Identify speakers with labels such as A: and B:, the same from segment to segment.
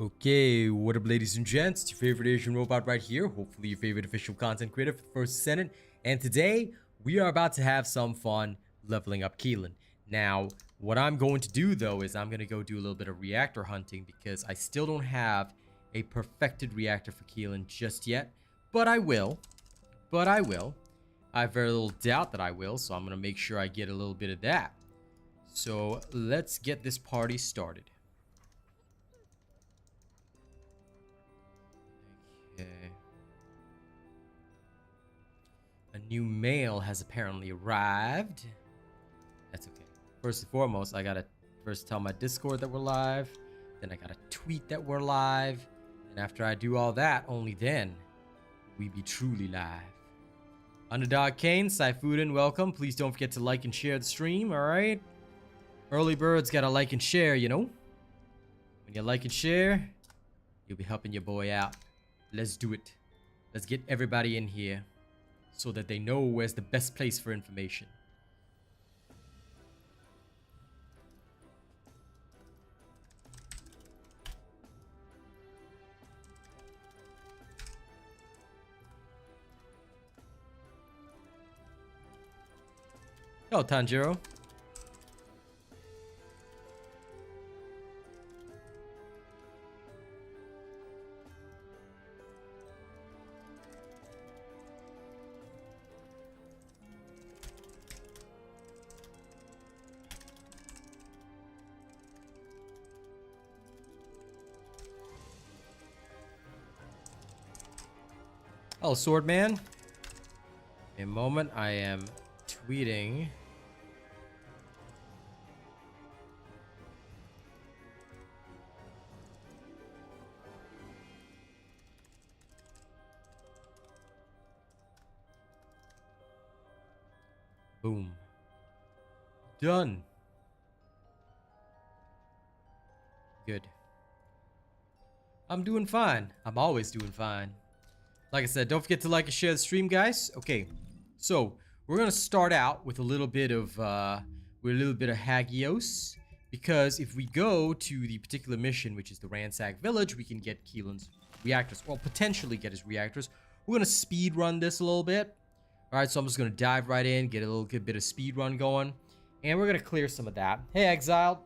A: Okay, what up ladies and gents, it's your favorite Asian robot right here, hopefully your favorite official content creator for First Descendant, and today we are about to have some fun leveling up Keelan. Now, what I'm going to do though is I'm going to go do a little bit of reactor hunting because I still don't have a perfected reactor for Keelan just yet, but I will. I have very little doubt that I will, so I'm going to make sure I get a little bit of that. So let's get this party started. Okay. A new mail has apparently arrived. That's okay. First and foremost, I gotta first tell my Discord that we're live. Then I gotta tweet that we're live. And after I do all that, only then we be truly live. Underdog Kane, Saifuddin, welcome. Please don't forget to like and share the stream, alright? Early birds gotta like and share, you know? When you like and share, you'll be helping your boy out. Let's do it. Let's get everybody in here so that they know where's the best place for information. Oh, Tanjiro. Oh, Swordman. A moment, I am tweeting. Boom. Done. Good. I'm doing fine. I'm always doing fine. Like I said, don't forget to like and share the stream, guys. Okay, so we're gonna start out with a little bit of Hagios, because if we go to the particular mission, which is the Ransack Village, we can get Keelan's reactors, well, potentially get his reactors. We're gonna speed run this a little bit. All right, so I'm just gonna dive right in, get a little bit of speed run going, and we're gonna clear some of that. Hey, Exiled.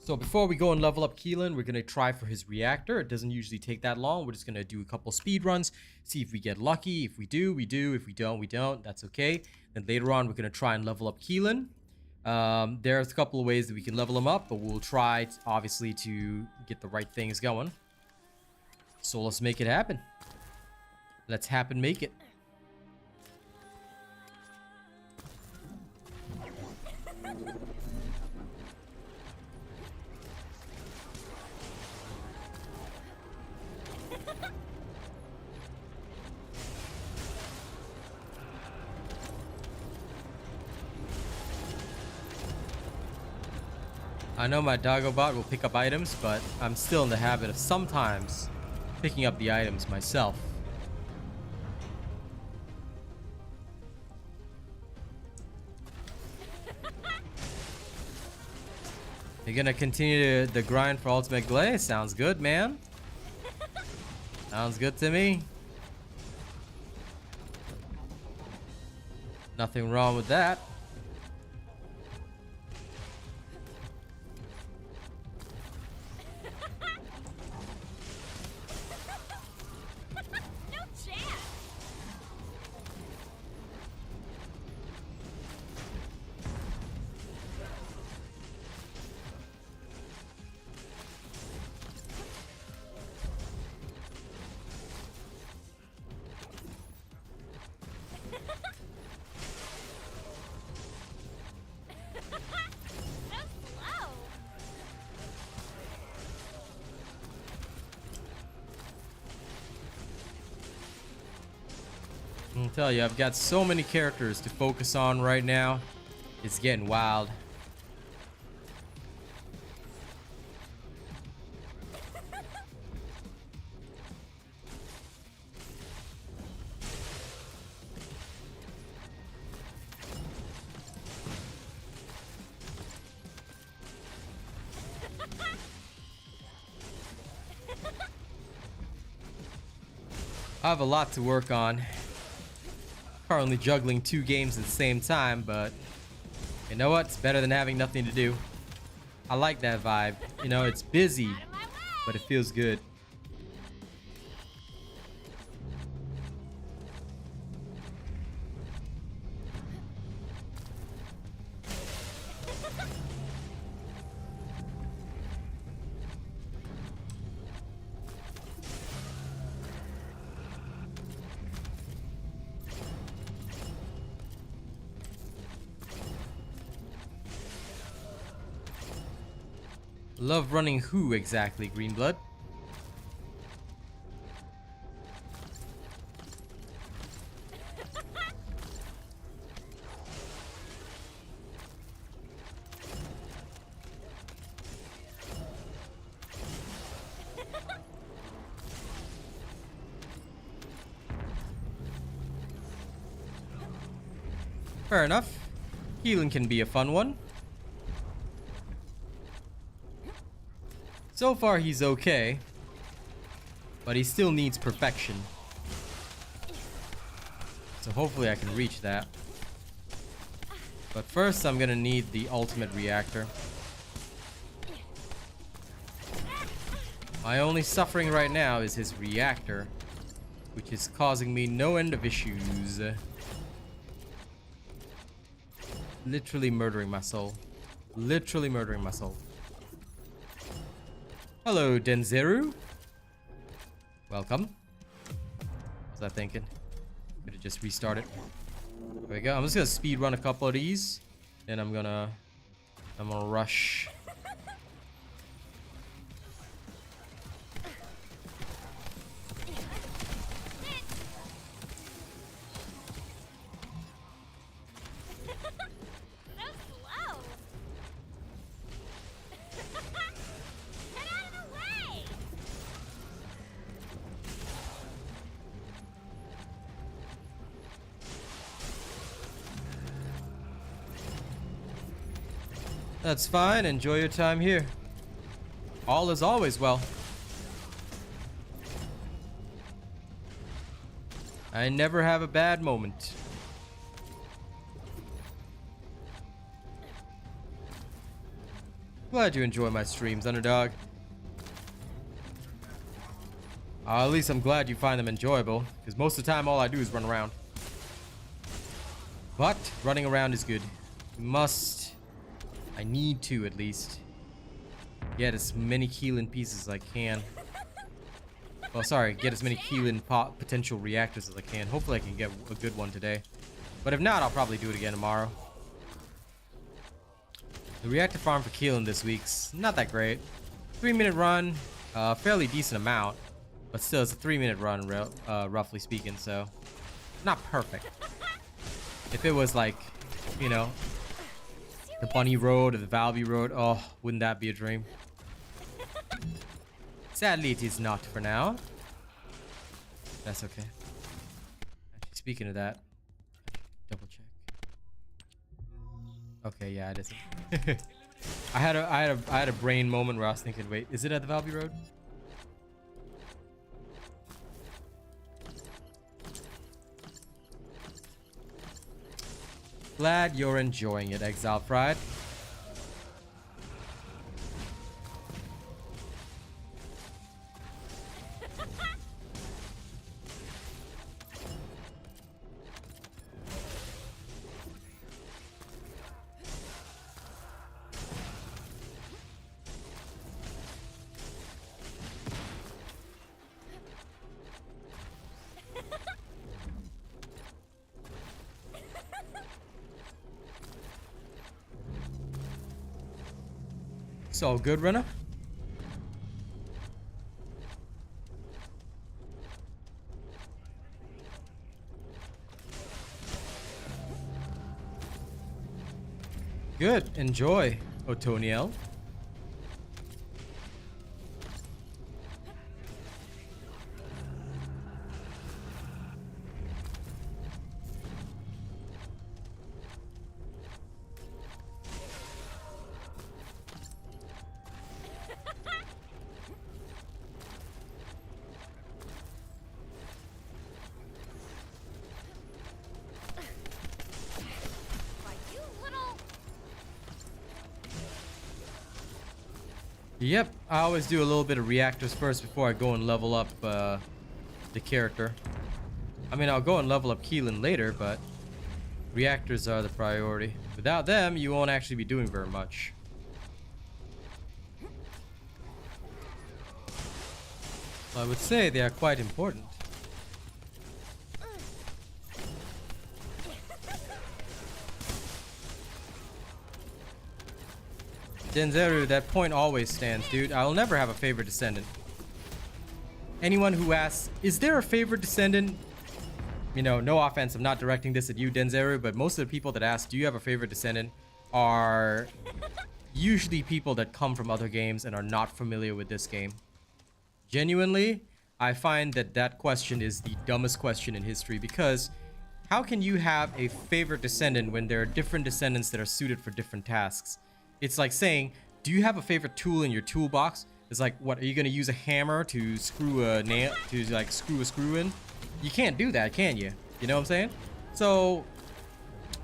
A: So before we go and level up Keelan, we're going to try for his reactor. It doesn't usually take that long. We're just going to do a couple speed runs, see if we get lucky. If we do, we do. If we don't, we don't. That's okay. Then later on, we're going to try and level up Keelan. There's a couple of ways that we can level him up, but we'll try, obviously, to get the right things going. So let's make it happen. Let's happen make it. I know my Doggobot will pick up items, but I'm still in the habit of sometimes picking up the items myself. You're gonna continue the grind for Ultimate Glay? Sounds good, man. Sounds good to me. Nothing wrong with that. I'll tell you, I've got so many characters to focus on right now. It's getting wild. I have a lot to work on. Currently juggling 2 games at the same time, but you know what? It's better than having nothing to do. I like that vibe. You know, it's busy, but it feels good. Love running who exactly, Greenblood? Fair enough. Keelan can be a fun one. So far, he's okay, but he still needs perfection. So hopefully I can reach that. But first, I'm gonna need the ultimate reactor. My only suffering right now is his reactor, which is causing me no end of issues. Literally murdering my soul. Literally murdering my soul. Hello, Denzeru. Welcome. What was I thinking? Could have just restarted. There we go. I'm just gonna speed run a couple of these, and I'm gonna rush. That's fine. Enjoy your time here. All is always well. I never have a bad moment. Glad you enjoy my streams, Underdog. At least I'm glad you find them enjoyable, because most of the time all I do is run around. But running around is good. I need to at least get as many Keelan pieces as I can. Well, sorry, get as many Keelan potential reactors as I can. Hopefully I can get a good one today. But if not, I'll probably do it again tomorrow. The reactor farm for Keelan this week's not that great. 3-minute run, fairly decent amount. But still, it's a 3-minute run, roughly speaking, so not perfect. If it was like, you know, the Bunny Road or the Valby Road, oh, wouldn't that be a dream? Sadly, it is not for now. That's okay. Actually, speaking of that, double check. Okay, yeah, it isn't. I had a brain moment where I was thinking, wait, is it at the Valby Road? Glad you're enjoying it, Exile Pride. It's all good, runner. Good. Enjoy, Otoniel. Yep, I always do a little bit of reactors first before I go and level up the character. I mean, I'll go and level up Keelan later, but reactors are the priority. Without them, you won't actually be doing very much. I would say they are quite important. Denzeru, that point always stands, dude. I will never have a favorite descendant. Anyone who asks, is there a favorite descendant? You know, no offense, I'm not directing this at you, Denzeru, but most of the people that ask, do you have a favorite descendant, are usually people that come from other games and are not familiar with this game. Genuinely, I find that that question is the dumbest question in history, because how can you have a favorite descendant when there are different descendants that are suited for different tasks? It's like saying, do you have a favorite tool in your toolbox? It's like, what, are you going to use a hammer to screw a nail, to like screw a screw in? You can't do that, can you? You know what I'm saying? So,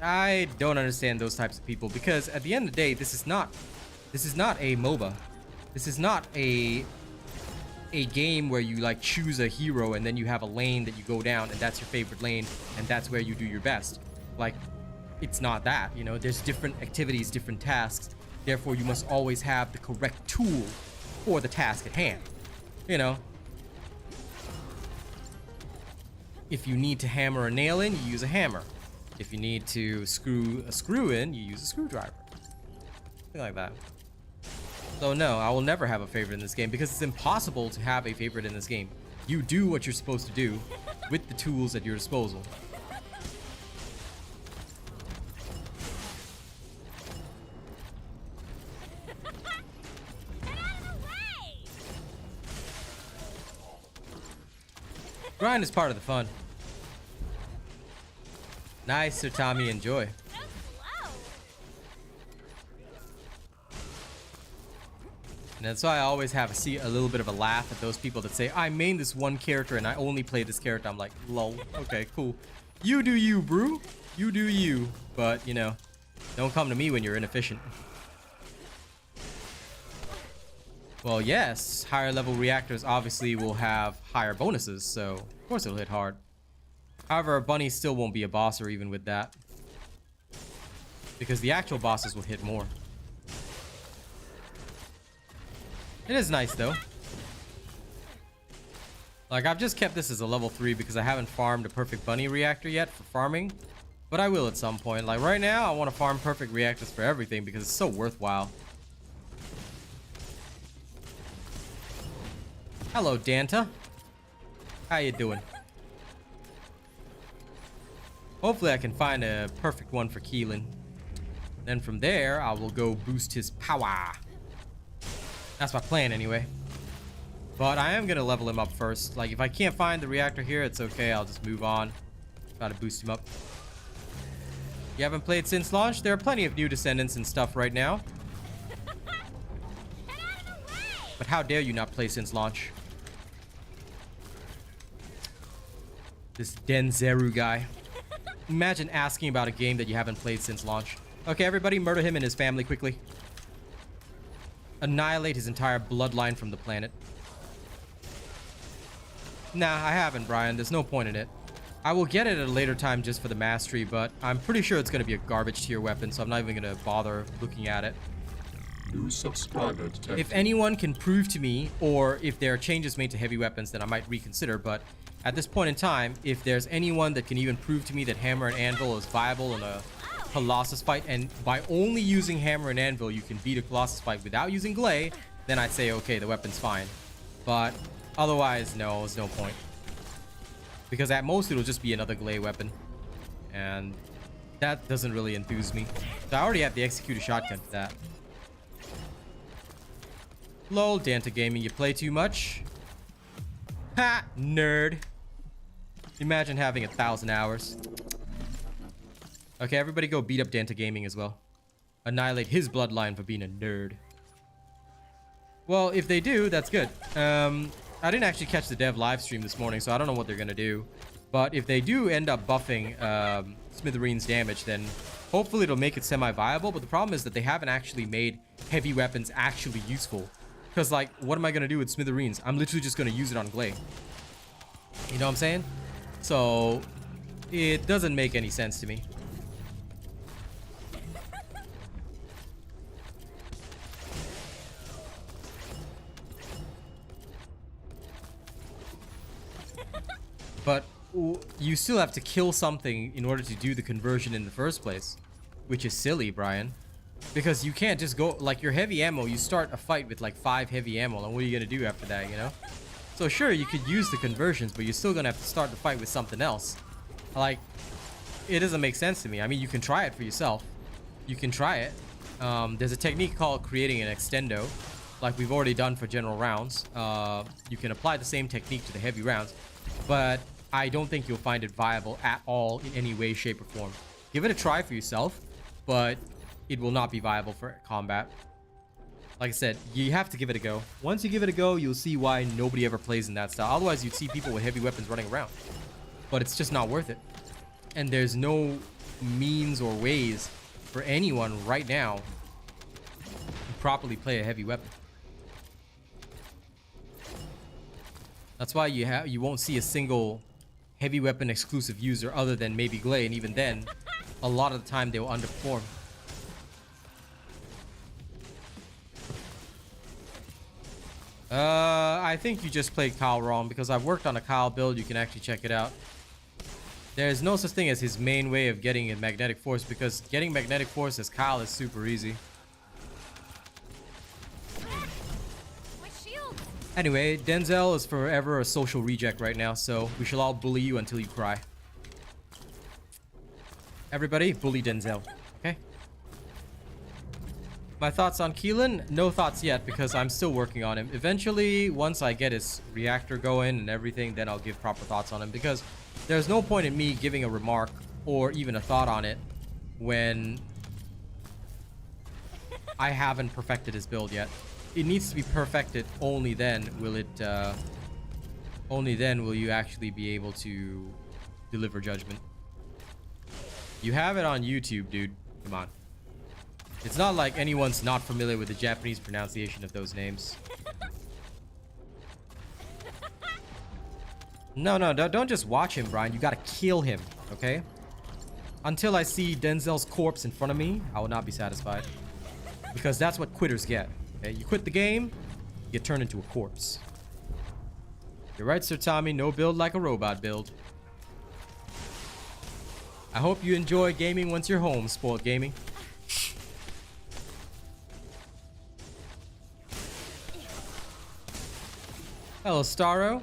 A: I don't understand those types of people, because at the end of the day, this is not a MOBA. This is not a game where you like choose a hero and then you have a lane that you go down and that's your favorite lane and that's where you do your best. Like, it's not that, you know, there's different activities, different tasks. Therefore, you must always have the correct tool for the task at hand. You know, if you need to hammer a nail in, you use a hammer. If you need to screw a screw in, you use a screwdriver. Something like that. So no, I will never have a favorite in this game, because it's impossible to have a favorite in this game. You do what you're supposed to do with the tools at your disposal. Grind is part of the fun. Nice, Sir Tommy, enjoy. And that's why I always have a little bit of a laugh at those people that say, I main this one character and I only play this character. I'm like, lol, okay, cool. You do you, bro. You do you. But, you know, don't come to me when you're inefficient. Well, yes, higher level reactors obviously will have higher bonuses, so of course it'll hit hard. However, a bunny still won't be a bosser even with that, because the actual bosses will hit more. It is nice though. Like, I've just kept this as a level 3 because I haven't farmed a perfect bunny reactor yet for farming, but I will at some point. Like right now, I want to farm perfect reactors for everything because it's so worthwhile. Hello, Danta. How you doing? Hopefully I can find a perfect one for Keelan. Then from there, I will go boost his power. That's my plan anyway. But I am going to level him up first. Like, if I can't find the reactor here, it's okay. I'll just move on. Try to boost him up. You haven't played since launch? There are plenty of new descendants and stuff right now. But how dare you not play since launch? This Denzeru guy. Imagine asking about a game that you haven't played since launch. Okay, everybody, murder him and his family quickly. Annihilate his entire bloodline from the planet. Nah, I haven't, Brian. There's no point in it. I will get it at a later time just for the mastery, but I'm pretty sure it's going to be a garbage tier weapon, so I'm not even going to bother looking at it.
B: New subscriber detected.
A: If anyone can prove to me, or if there are changes made to heavy weapons, then I might reconsider, but at this point in time, if there's anyone that can even prove to me that hammer and anvil is viable in a Colossus fight, and by only using hammer and anvil you can beat a Colossus fight without using Glay, then I'd say, okay, the weapon's fine. But otherwise, no, there's no point. Because at most, it'll just be another Glay weapon. And that doesn't really enthuse me. So I already have the executor shotgun for that. Lol, Danta Gaming, you play too much? Ha! Nerd. Imagine having 1,000 hours. Okay, everybody go beat up Danta Gaming as well. Annihilate his bloodline for being a nerd. Well, if they do, that's good. I didn't actually catch the dev live stream this morning, so I don't know what they're gonna do. But if they do end up buffing Smithereens damage, then hopefully it'll make it semi-viable. But the problem is that they haven't actually made heavy weapons actually useful. Because, like, what am I going to do with Smithereens? I'm literally just going to use it on Glay. You know what I'm saying? So, it doesn't make any sense to me. But you still have to kill something in order to do the conversion in the first place. Which is silly, Brian. Because you can't just go, like, your heavy ammo, you start a fight with like 5 heavy ammo, and what are you gonna do after that, you know? So sure, you could use the conversions, but you're still gonna have to start the fight with something else. Like, it doesn't make sense to me. I mean, you can try it for yourself. You can try it. There's a technique called creating an extendo, like we've already done for general rounds. You can apply the same technique to the heavy rounds, but I don't think you'll find it viable at all in any way, shape, or form. Give it a try for yourself, but it will not be viable for combat. Like I said, you have to give it a go. Once you give it a go, you'll see why nobody ever plays in that style. Otherwise, you'd see people with heavy weapons running around. But it's just not worth it. And there's no means or ways for anyone right now to properly play a heavy weapon. That's why you won't see a single heavy weapon exclusive user other than maybe Glay, and even then, a lot of the time they will underperform. I think you just played Kyle wrong, because I've worked on a Kyle build. You can actually check it out. There's no such thing as his main way of getting a magnetic force, because getting magnetic force as Kyle is super easy. Anyway, Denzel is forever a social reject right now, so we shall all bully you until you cry. Everybody, bully Denzel, okay? My thoughts on Keelan? No thoughts yet, because I'm still working on him. Eventually, once I get his reactor going and everything, then I'll give proper thoughts on him, because there's no point in me giving a remark or even a thought on it when I haven't perfected his build yet. It needs to be perfected. Only then will you actually be able to deliver judgment. You have it on YouTube, dude. Come on. It's not like anyone's not familiar with the Japanese pronunciation of those names. No, don't just watch him, Brian. You gotta kill him, okay? Until I see Denzel's corpse in front of me, I will not be satisfied. Because that's what quitters get. Okay? You quit the game, you get turned into a corpse. You're right, Sir Tommy. No build like a robot build. I hope you enjoy gaming once you're home, Spoiled Gaming. Hello, Starro.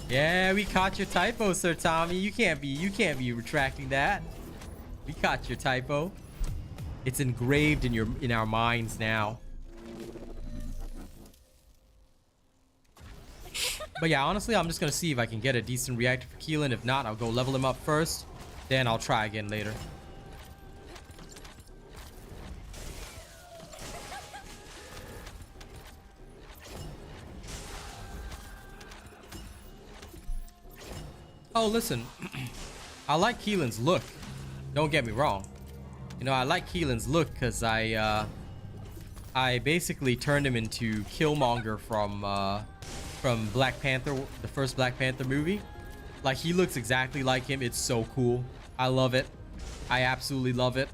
A: Yeah, we caught your typo, Sir Tommy. You can't be retracting that. We caught your typo. It's engraved in our minds now. But yeah, honestly, I'm just gonna see if I can get a decent reactor for Keelan. If not, I'll go level him up first. Then I'll try again later. Oh, listen. I like Keelan's look. Don't get me wrong. You know, I like Keelan's look because I basically turned him into Killmonger from Black Panther, the first Black Panther movie. Like, he looks exactly like him. It's so cool. I love it. I absolutely love it.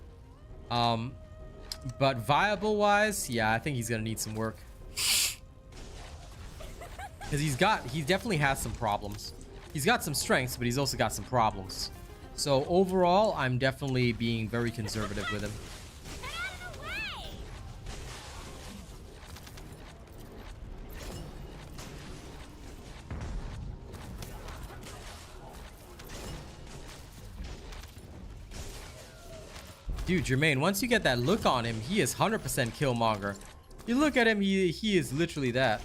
A: But viable wise, yeah, I think he's gonna need some work. Because he definitely has some problems. He's got some strengths, but he's also got some problems. So overall, I'm definitely being very conservative with him. Dude, Jermaine, once you get that look on him, he is 100% Killmonger. You look at him, he is literally that.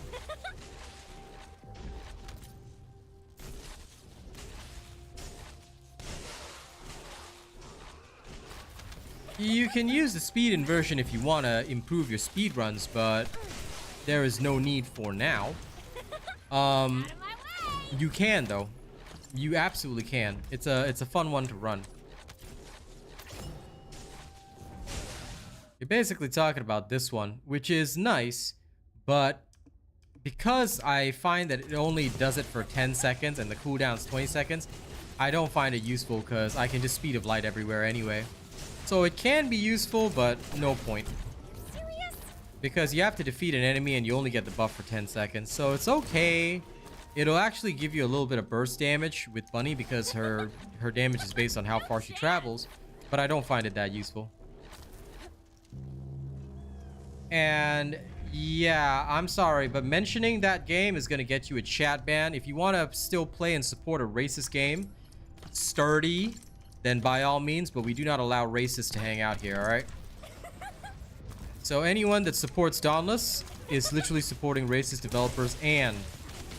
A: You can use the speed inversion if you want to improve your speed runs, but there is no need for now. You can though. You absolutely can. It's a fun one to run. You're basically talking about this one, which is nice, But because I find that it only does it for 10 seconds and the cooldown's 20 seconds, I don't find it useful because I can just speed of light everywhere anyway. So it can be useful, but no point.
C: Serious?
A: Because you have to defeat an enemy and you only get the buff for 10 seconds. So it's okay. It'll actually give you a little bit of burst damage with Bunny because her damage is based on how far she travels. But I don't find it that useful. And yeah, I'm sorry, but mentioning that game is going to get you a chat ban. If you want to still play and support a racist game, Sturdy, then by all means, but we do not allow racists to hang out here, alright? So anyone that supports Dauntless is literally supporting racist developers and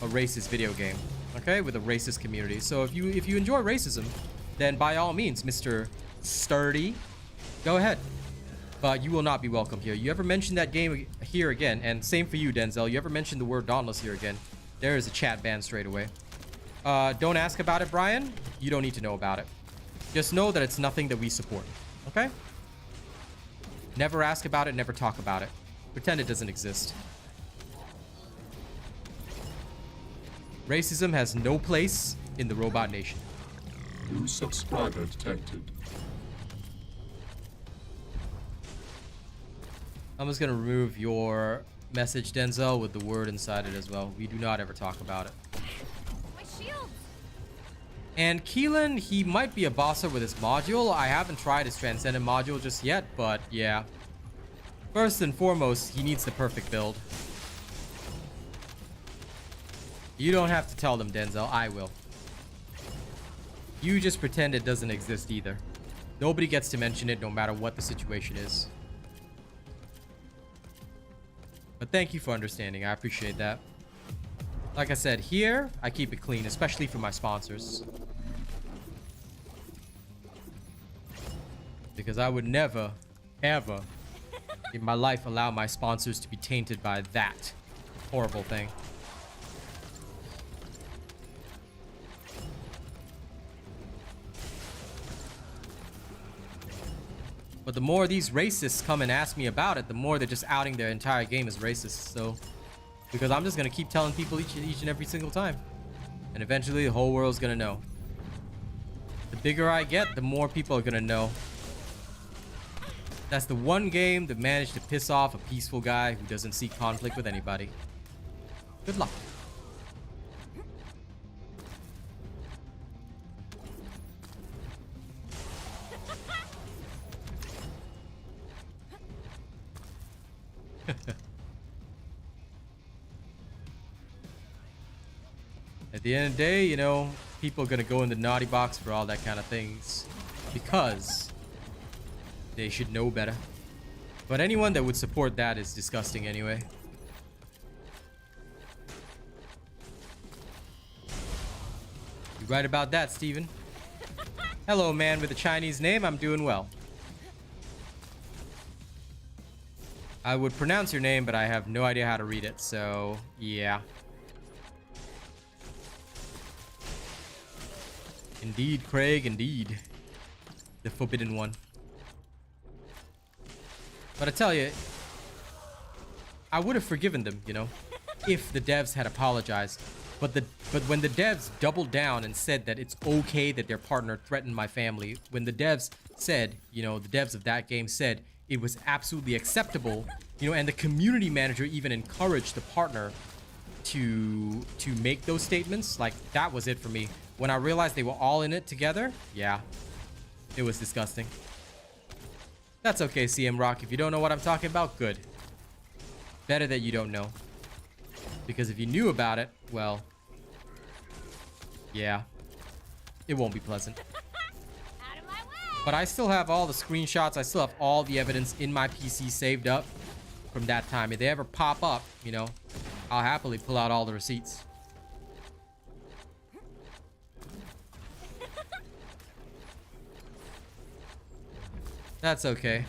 A: a racist video game, okay? With a racist community. So if you enjoy racism, then by all means, Mr. Sturdy, go ahead. But you will not be welcome here. You ever mention that game here again, and same for you, Denzel. You ever mention the word Dauntless here again, there is a chat ban straight away. Don't ask about it, Brian. You don't need to know about it. Just know that it's nothing that we support, okay? Never ask about it, never talk about it. Pretend it doesn't exist. Racism has no place in the robot nation.
B: New subscriber detected.
A: I'm just gonna remove your message, Denzel, with the word inside it as well. We do not ever talk about it.
C: My shield.
A: And Keelan, he might be a bosser with his module. I haven't tried his Transcendent module just yet, but yeah. First and foremost, he needs the perfect build. You don't have to tell them, Denzel. I will. You just pretend it doesn't exist either. Nobody gets to mention it no matter what the situation is. But thank you for understanding. I appreciate that. Like I said, here, I keep it clean, especially for my sponsors. Because I would never, ever in my life allow my sponsors to be tainted by that horrible thing. But the more these racists come and ask me about it, the more they're just outing their entire game as racist. So, because I'm just gonna keep telling people each and every single time, and eventually the whole world's gonna know. The bigger I get, the more people are gonna know. That's the one game that managed to piss off a peaceful guy who doesn't see conflict with anybody. Good luck. At the end of the day, you know, people are gonna go in the naughty box for all that kind of things because they should know better. But anyone that would support that is disgusting anyway. You right about that, Steven. Hello, man with a Chinese name. I'm doing well. I would pronounce your name, but I have no idea how to read it, so yeah. Indeed, Craig, indeed. The Forbidden One. But I tell you, I would have forgiven them, you know, if the devs had apologized. But when the devs doubled down and said that it's okay that their partner threatened my family, when the devs said, you know, the devs of that game said it was absolutely acceptable, you know, and the community manager even encouraged the partner to make those statements, like, that was it for me. When I realized they were all in it together, yeah, it was disgusting. That's okay, CM Rock. If you don't know what I'm talking about, good. Better that you don't know. Because if you knew about it, well, yeah, it won't be pleasant.
C: Out of my way.
A: But I still have all the screenshots. I still have all the evidence in my PC saved up from that time. If they ever pop up, you know, I'll happily pull out all the receipts. That's okay.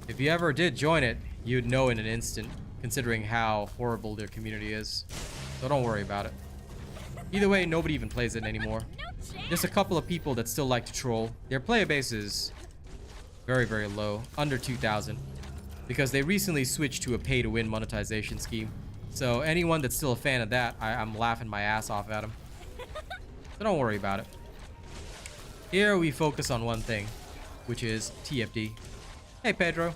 A: If you ever did join it, you'd know in an instant, considering how horrible their community is. So don't worry about it. Either way, nobody even plays it anymore. There's a couple of people that still like to troll. Their player base is very, very low, under 2,000. because they recently switched to a pay-to-win monetization scheme. So anyone that's still a fan of that, I'm laughing my ass off at them. So don't worry about it. Here we focus on one thing, which is TFD. Hey, Pedro.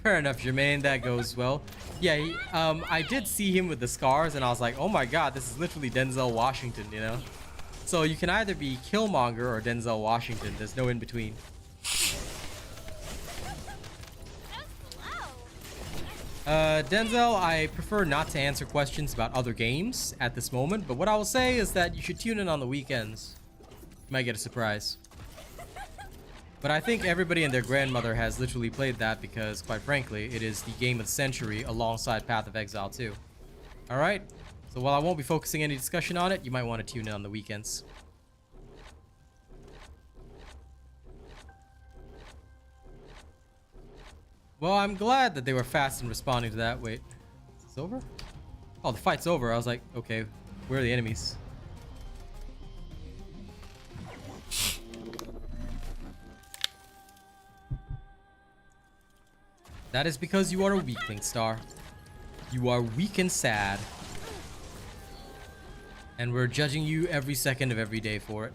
A: Fair enough, Jermaine. That goes well. Yeah, I did see him with the scars, and I was like, oh my god, this is literally Denzel Washington, you know? So you can either be Killmonger or Denzel Washington. There's no in between. Denzel, I prefer not to answer questions about other games at this moment, but what I will say is that you should tune in on the weekends. You might get a surprise. But I think everybody and their grandmother has literally played that because, quite frankly, it is the game of the century alongside Path of Exile 2. Alright? So while I won't be focusing any discussion on it, you might want to tune in on the weekends. Well, I'm glad that they were fast in responding to that. Wait, it's over? Oh, the fight's over. I was like, okay, where are the enemies? That is because you are a weakling, Star. You are weak and sad. And we're judging you every second of every day for it.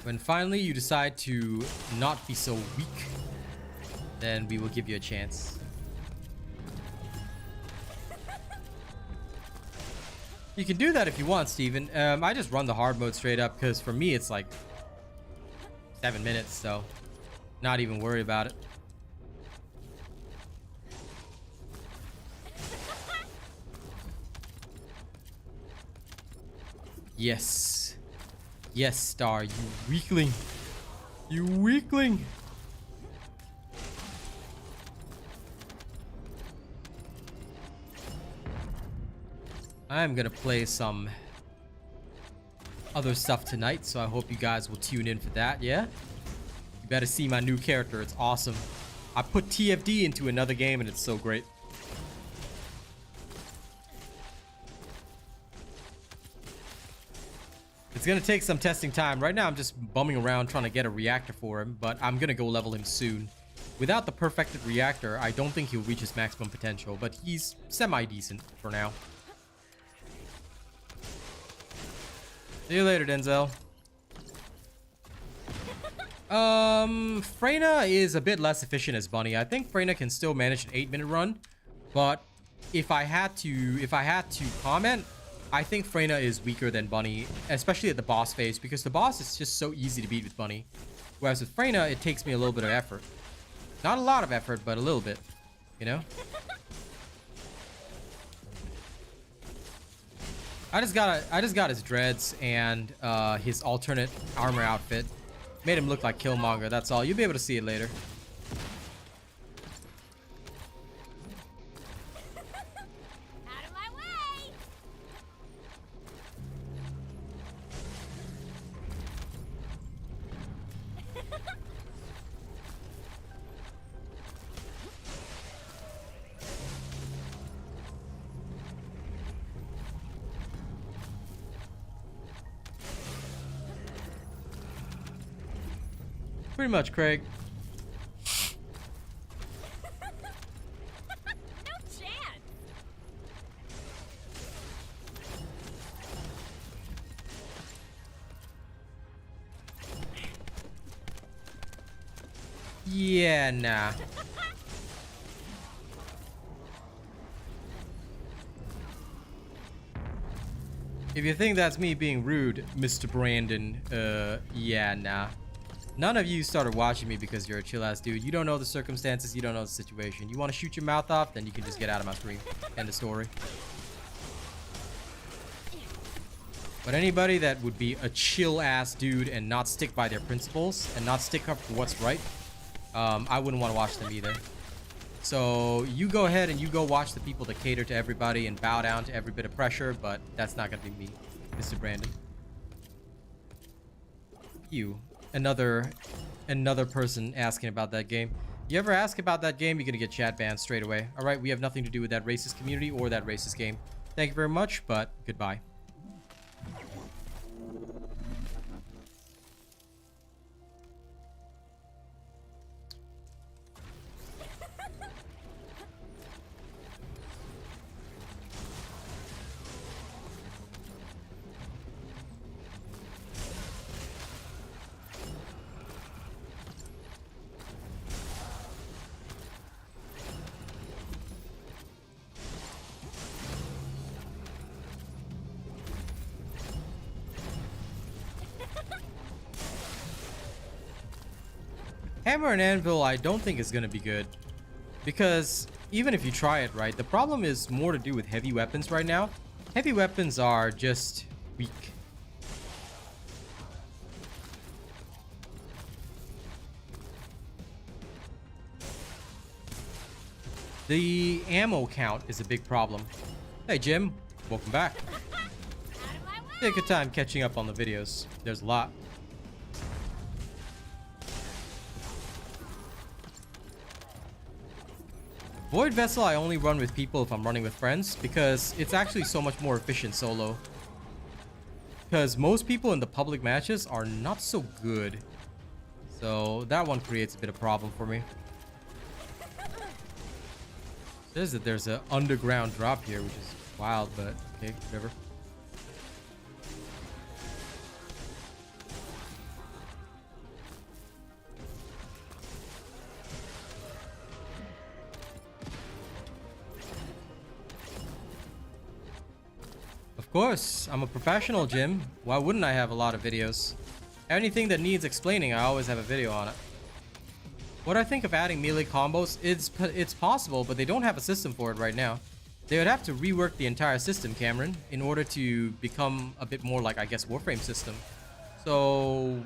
A: When finally you decide to not be so weak, then we will give you a chance. You can do that if you want, Steven. I just run the hard mode straight up because for me it's like 7 minutes, so not even worry about it. Yes. Yes, Star, you weakling. You weakling. I'm gonna play some other stuff tonight, so I hope you guys will tune in for that, yeah? You better see my new character, it's awesome. I put TFD into another game and it's so great. It's gonna take some testing time. Right now I'm just bumming around trying to get a reactor for him, but I'm gonna go level him soon. Without the perfected reactor, I don't think he'll reach his maximum potential, but he's semi-decent for now. See you later, Denzel. Freyna is a bit less efficient as Bunny. I think Freyna can still manage an 8-minute run, but if I had to comment, I think Freyna is weaker than Bunny, especially at the boss phase, because the boss is just so easy to beat with Bunny. Whereas with Freyna, it takes me a little bit of effort. Not a lot of effort, but a little bit, you know? I just got his dreads and his alternate armor outfit. Made him look like Killmonger, that's all. You'll be able to see it later.
C: Out of my way!
A: Pretty much, Craig.
C: No chance!
A: Yeah, nah. If you think that's me being rude, Mr. Brandon, yeah, nah. None of you started watching me because you're a chill-ass dude. You don't know the circumstances, you don't know the situation. You want to shoot your mouth off, then you can just get out of my stream. End of story. But anybody that would be a chill-ass dude and not stick by their principles and not stick up for what's right, I wouldn't want to watch them either. So you go ahead and you go watch the people that cater to everybody and bow down to every bit of pressure, but that's not gonna be me, Mr. Brandon. You, another person asking about that game. You ever ask about that game, you're gonna get chat banned straight away. All right, we have nothing to do with that racist community or that racist game. Thank you very much, but goodbye. Hammer and Anvil, I don't think is going to be good. Because even if you try it right, the problem is more to do with heavy weapons right now. Heavy weapons are just weak. The ammo count is a big problem. Hey Jim, welcome back. Take your time catching up on the videos. There's a lot. Void Vessel I only run with people if I'm running with friends, because it's actually so much more efficient solo. Because most people in the public matches are not so good. So that one creates a bit of problem for me. Says that there's an underground drop here, which is wild, but okay, whatever. Of course, I'm a professional, Jim. Why wouldn't I have a lot of videos? Anything that needs explaining, I always have a video on it. What I think of adding melee combos, it's possible, but they don't have a system for it right now. They would have to rework the entire system, Cameron, in order to become a bit more like, I guess, Warframe system. So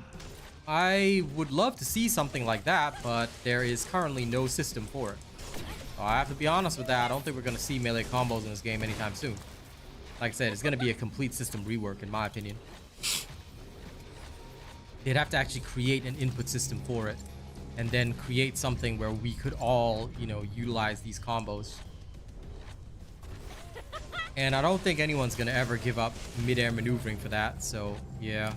A: I would love to see something like that, but there is currently no system for it. So I have to be honest with that. I don't think we're going to see melee combos in this game anytime soon. Like I said, it's going to be a complete system rework, in my opinion. They'd have to actually create an input system for it, and then create something where we could all, you know, utilize these combos. And I don't think anyone's going to ever give up mid-air maneuvering for that, so yeah.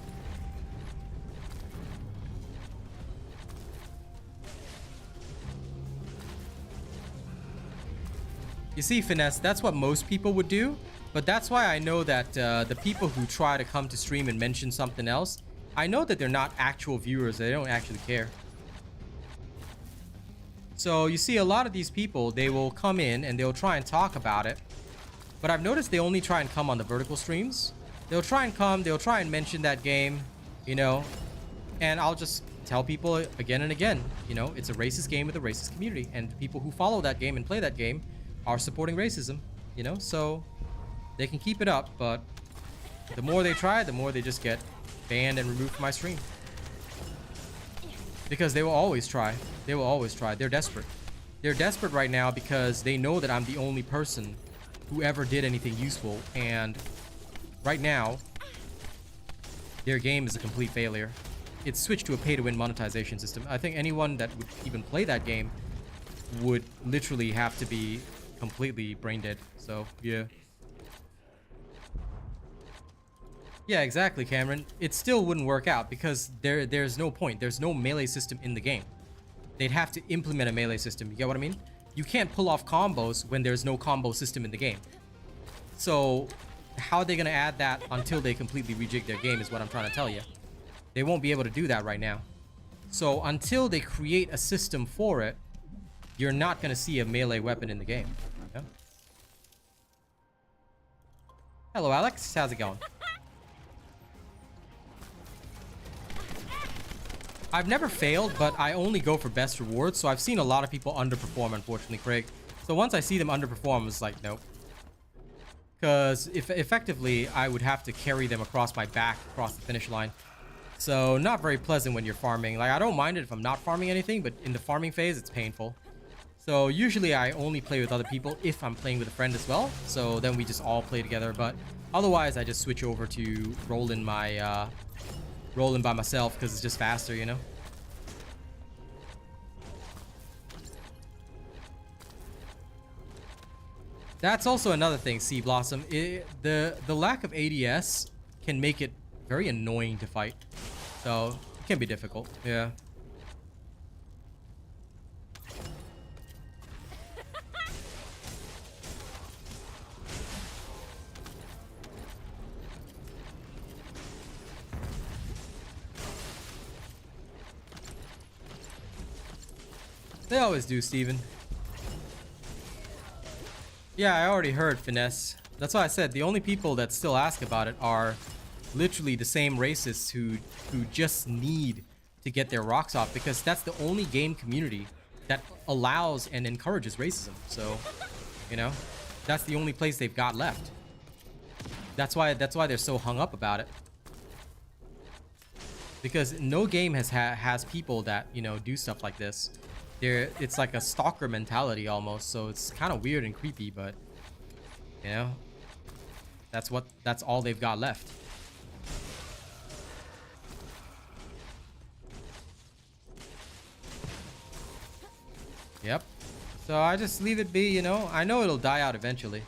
A: You see, Finesse, that's what most people would do. But that's why I know that the people who try to come to stream and mention something else, I know that they're not actual viewers. They don't actually care. So you see, a lot of these people, they will come in and they'll try and talk about it. But I've noticed they only try and come on the vertical streams. They'll try and come, they'll try and mention that game, you know. And I'll just tell people again and again, you know, it's a racist game with a racist community. And people who follow that game and play that game are supporting racism, you know. So they can keep it up, but the more they try, the more they just get banned and removed from my stream. Because they will always try. They will always try. They're desperate. They're desperate right now because they know that I'm the only person who ever did anything useful. And right now, their game is a complete failure. It's switched to a pay-to-win monetization system. I think anyone that would even play that game would literally have to be completely brain dead. So, yeah. Yeah, exactly, Cameron. It still wouldn't work out because there's no point. There's no melee system in the game. They'd have to implement a melee system. You get what I mean? You can't pull off combos when there's no combo system in the game. So how are they going to add that until they completely rejig their game is what I'm trying to tell you. They won't be able to do that right now. So until they create a system for it, you're not going to see a melee weapon in the game. Yeah? Hello, Alex. How's it going? I've never failed, but I only go for best rewards, so I've seen a lot of people underperform, unfortunately, Craig. So once I see them underperform, it's like, nope. Because effectively, I would have to carry them across my back, across the finish line. So not very pleasant when you're farming. Like, I don't mind it if I'm not farming anything, but in the farming phase, it's painful. So usually I only play with other people if I'm playing with a friend as well. So then we just all play together. But otherwise, I just switch over to rolling by myself because it's just faster, you know. That's also another thing, Sea Blossom. The lack of ADS can make it very annoying to fight. So it can be difficult. Yeah. They always do, Steven. Yeah, I already heard Finesse. That's why I said the only people that still ask about it are literally the same racists who just need to get their rocks off, because that's the only game community that allows and encourages racism. So, you know, that's the only place they've got left. That's why they're so hung up about it. Because no game has people that, you know, do stuff like this. It's like a stalker mentality almost, so it's kind of weird and creepy, but you know, that's all they've got left. Yep. So I just leave it be, you know. I know it'll die out eventually.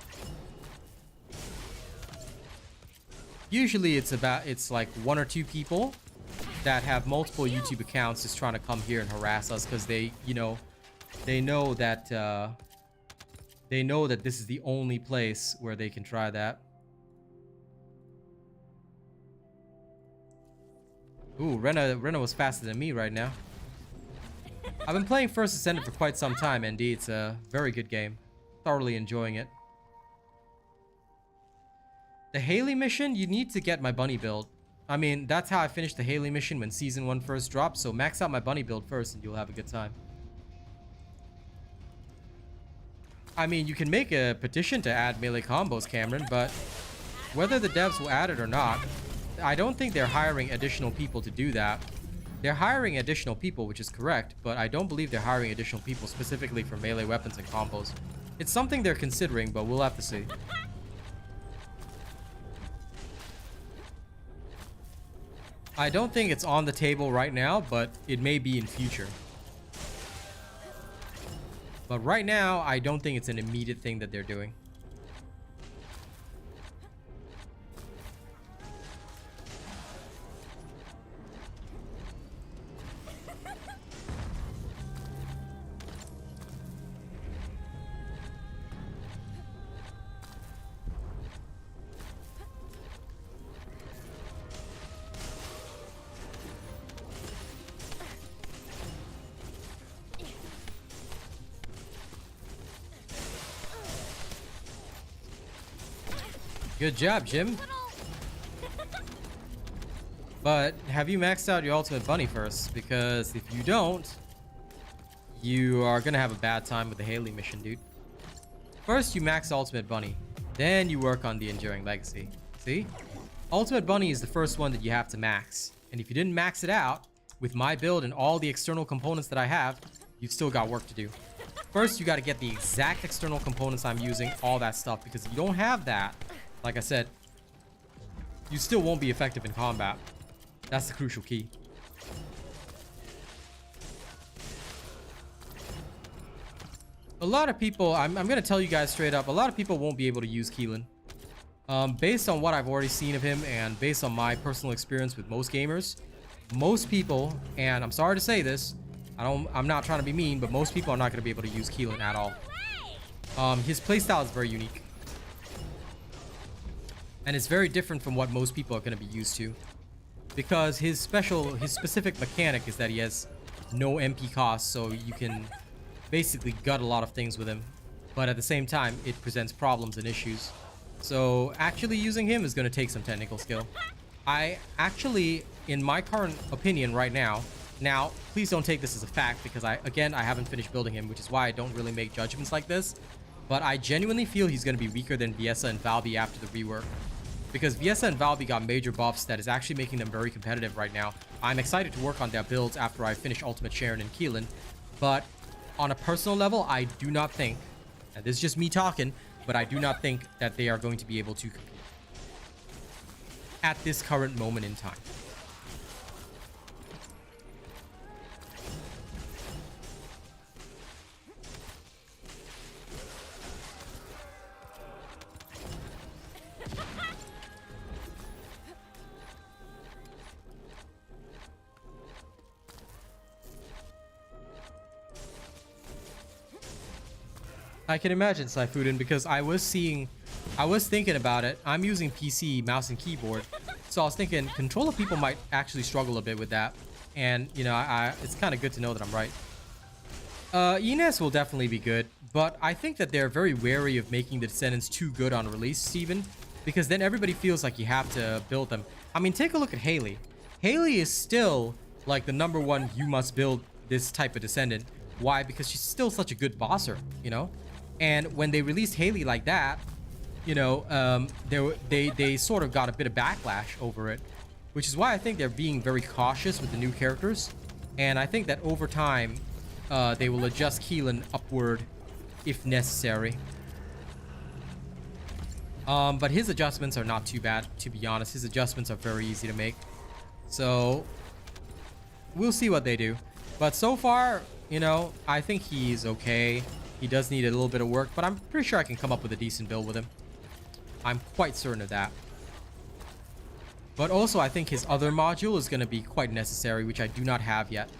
A: Usually it's like 1 or 2 people that have multiple YouTube accounts just trying to come here and harass us because they, you know, they know that this is the only place where they can try that. Ooh, Rena was faster than me right now. I've been playing First Descendant for quite some time, and it's a very good game. Thoroughly enjoying it. The Haley mission, you need to get my bunny build. I mean, that's how I finished the Haley mission when Season 1 first dropped, so max out my bunny build first and you'll have a good time. I mean, you can make a petition to add melee combos, Cameron, but whether the devs will add it or not, I don't think they're hiring additional people to do that. They're hiring additional people, which is correct, but I don't believe they're hiring additional people specifically for melee weapons and combos. It's something they're considering, but we'll have to see. I don't think it's on the table right now, but it may be in future. But right now, I don't think it's an immediate thing that they're doing. Good job, Jim. But have you maxed out your ultimate bunny first? Because if you don't, you are gonna have a bad time with the Haley mission, dude. First, you max ultimate bunny. Then you work on the enduring legacy. See? Ultimate bunny is the first one that you have to max. And if you didn't max it out with my build and all the external components that I have, you've still got work to do. First, you got to get the exact external components I'm using, all that stuff. Because if you don't have that, like I said, you still won't be effective in combat. That's the crucial key. A lot of people, I'm going to tell you guys straight up, a lot of people won't be able to use Keelan. Based on what I've already seen of him and based on my personal experience with most gamers, most people, and I'm sorry to say this, I'm not trying to be mean, but most people are not going to be able to use Keelan at all. His playstyle is very unique. And it's very different from what most people are going to be used to. Because his specific mechanic is that he has no MP cost, so you can basically gut a lot of things with him. But at the same time, it presents problems and issues. So actually using him is going to take some technical skill. I actually, in my current opinion right now, please don't take this as a fact because I haven't finished building him, which is why I don't really make judgments like this. But I genuinely feel he's going to be weaker than Viessa and Valby after the rework. Because Viessa and Valby got major buffs that is actually making them very competitive right now. I'm excited to work on their builds after I finish Ultimate Sharon and Keelan. But on a personal level, I do not think, and this is just me talking, but I do not think that they are going to be able to compete at this current moment in time. I can imagine, Saifudan, because I was thinking about it. I'm using PC, mouse and keyboard. So I was thinking controller people might actually struggle a bit with that. And, you know, it's kind of good to know that I'm right. Ines will definitely be good, but I think that they're very wary of making the Descendants too good on release, Steven, because then everybody feels like you have to build them. I mean, take a look at Haley. Haley is still like the #1 you must build this type of Descendant. Why? Because she's still such a good bosser, you know? And when they released Haley like that, you know, they sort of got a bit of backlash over it, which is why I think they're being very cautious with the new characters. And I think that over time, they will adjust Keelan upward if necessary. But his adjustments are not too bad, to be honest. His adjustments are very easy to make. So we'll see what they do. But so far, you know, I think he's okay. He does need a little bit of work, but I'm pretty sure I can come up with a decent build with him. I'm quite certain of that. But also, I think his other module is going to be quite necessary, which I do not have yet.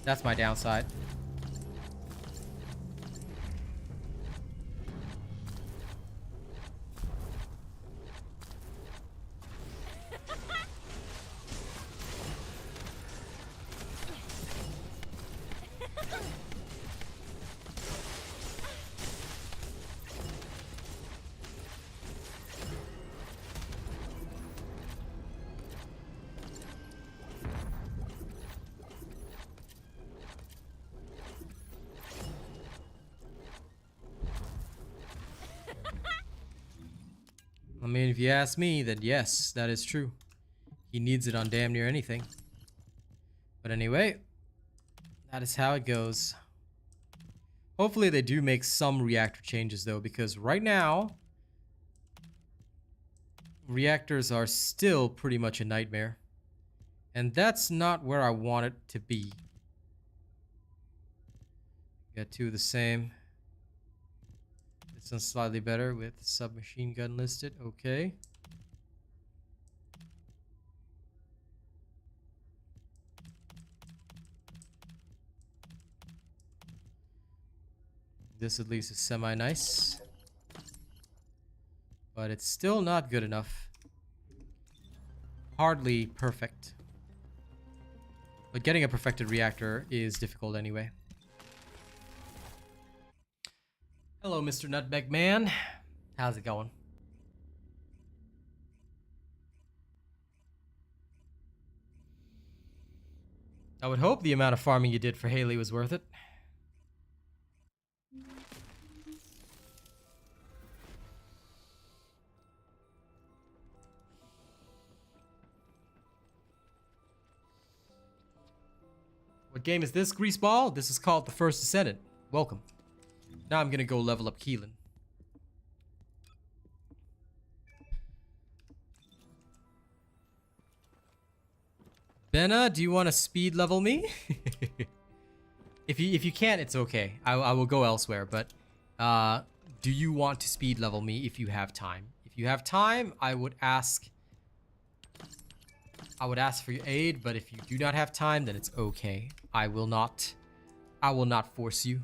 A: That's my downside. I mean, if you ask me, then yes, that is true. He needs it on damn near anything. But anyway, that is how it goes. Hopefully they do make some reactor changes though, because right now, reactors are still pretty much a nightmare. And that's not where I want it to be. Got two of the same. This one's slightly better with submachine gun listed. Okay. This at least is semi-nice. But it's still not good enough. Hardly perfect. But getting a perfected reactor is difficult anyway. Hello, Mr. Nutmeg Man. How's it going? I would hope the amount of farming you did for Haley was worth it. What game is this, Greaseball? This is called the First Descendant. Welcome. Now I'm gonna go level up Keelan. Benna, do you want to speed level me? If you can't, it's okay. I will go elsewhere. But do you want to speed level me if you have time? If you have time, I would ask for your aid. But if you do not have time, then it's okay. I will not force you.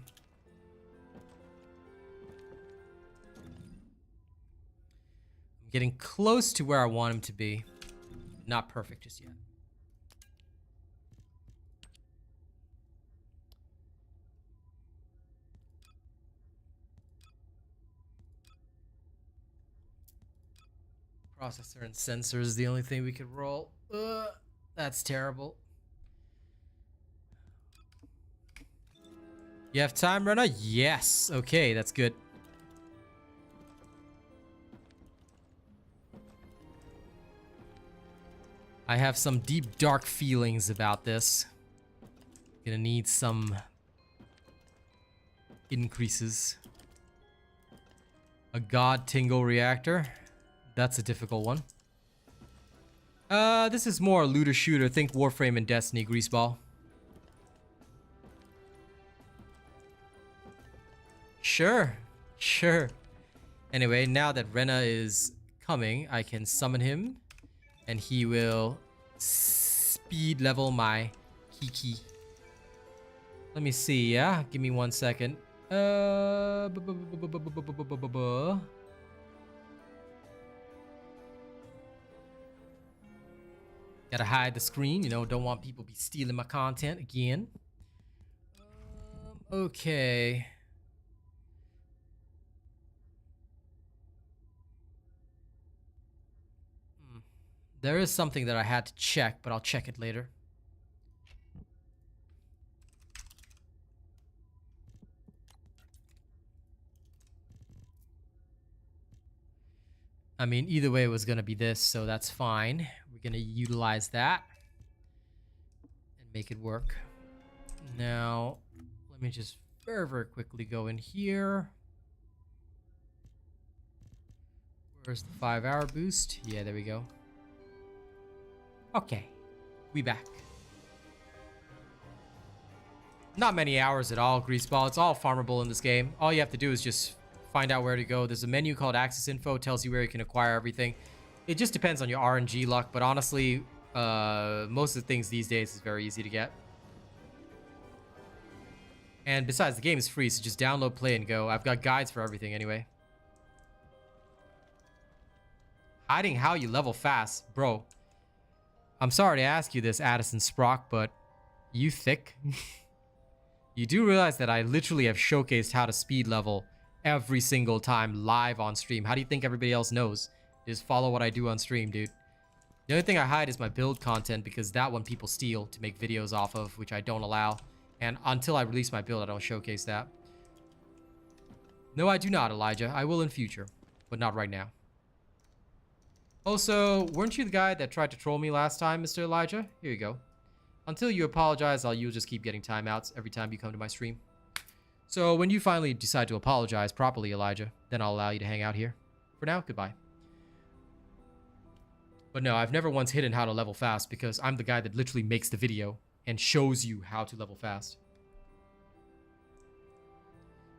A: I'm getting close to where I want him to be. Not perfect just yet. Processor and sensor is the only thing we could roll. That's terrible. You have time, Rena? Yes. Okay, that's good. I have some deep, dark feelings about this. Gonna need some increases. A God Tingle Reactor. That's a difficult one. This is more a looter shooter. Think Warframe and Destiny, Greaseball. Sure. Sure. Anyway, now that Rena is coming, I can summon him. And he will speed level my Kiki. Let me see, yeah? Give me 1 second. Gotta hide the screen, you know, don't want people be stealing my content again. Okay. There is something that I had to check, but I'll check it later. I mean, either way it was going to be this, so that's fine. We're going to utilize that and make it work. Now, let me just very, very quickly go in here. Where's the 5-hour boost? Yeah, there we go. Okay, we back. Not many hours at all, Greaseball. It's all farmable in this game. All you have to do is just find out where to go. There's a menu called Access Info. It tells you where you can acquire everything. It just depends on your RNG luck, but honestly, most of the things these days is very easy to get. And besides, the game is free, so just download, play, and go. I've got guides for everything anyway. Hiding how you level fast. Bro, I'm sorry to ask you this, Addison Sprock, but you thick? You do realize that I literally have showcased how to speed level every single time live on stream. How do you think everybody else knows? Just follow what I do on stream, dude. The only thing I hide is my build content, because that one people steal to make videos off of, which I don't allow. And until I release my build, I don't showcase that. No, I do not, Elijah. I will in future, but not right now. Also, weren't you the guy that tried to troll me last time, Mr. Elijah? Here you go. Until you apologize, you'll just keep getting timeouts every time you come to my stream. So when you finally decide to apologize properly, Elijah, then I'll allow you to hang out here. For now, goodbye. But no, I've never once hidden how to level fast, because I'm the guy that literally makes the video and shows you how to level fast.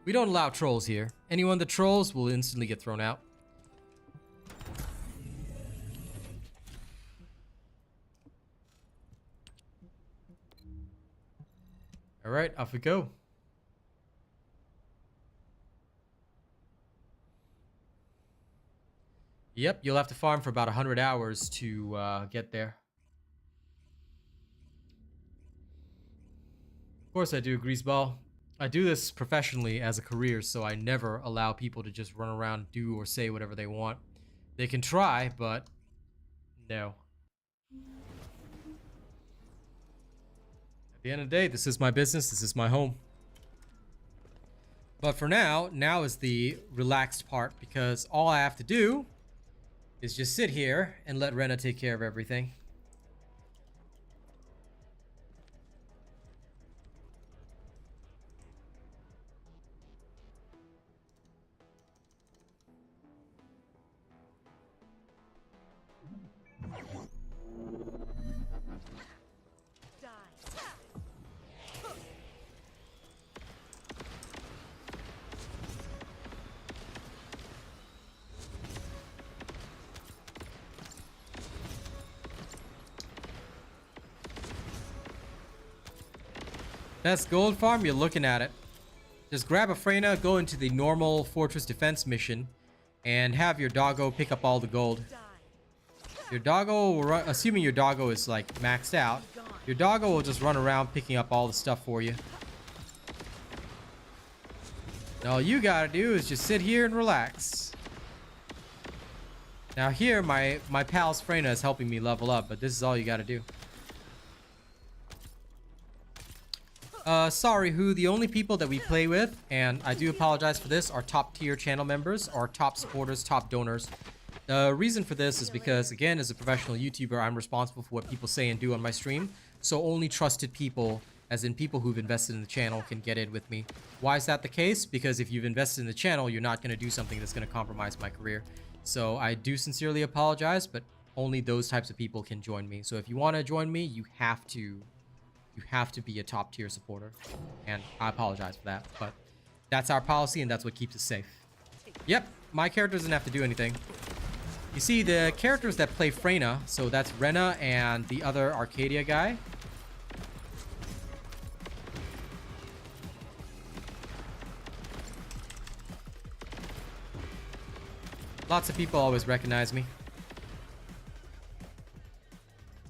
A: We don't allow trolls here. Anyone that trolls will instantly get thrown out. All right, off we go. Yep, you'll have to farm for about 100 hours to get there. Of course I do, Greaseball. I do this professionally as a career, so I never allow people to just run around, do or say whatever they want. They can try, but no. At the end of the day, this is my business, this is my home. But for now is the relaxed part, because all I have to do is just sit here and let Rena take care of everything. Best gold farm, you're looking at it. Just grab a Freyna, go into the normal fortress defense mission, and have your doggo pick up all the gold. Your doggo will run, assuming your doggo is like maxed out, your doggo will just run around picking up all the stuff for you. And all you gotta do is just sit here and relax. Now here, my pal's Freyna is helping me level up, but this is all you gotta do. Sorry, who the only people that we play with, and I do apologize for this, are top tier channel members, or top supporters, top donors. The reason for this is because, again, as a professional YouTuber, I'm responsible for what people say and do on my stream. So only trusted people as in people who've invested in the channel can get in with me. Why is that the case? Because if you've invested in the channel, you're not going to do something that's going to compromise my career. So I do sincerely apologize, but only those types of people can join me. So if you want to join me, you have to be a top tier supporter, and I apologize for that, but that's our policy and that's what keeps us safe. Yep, my character doesn't have to do anything. You see, the characters that play Freyna, so that's Rena and the other Arcadia guy. Lots of people always recognize me.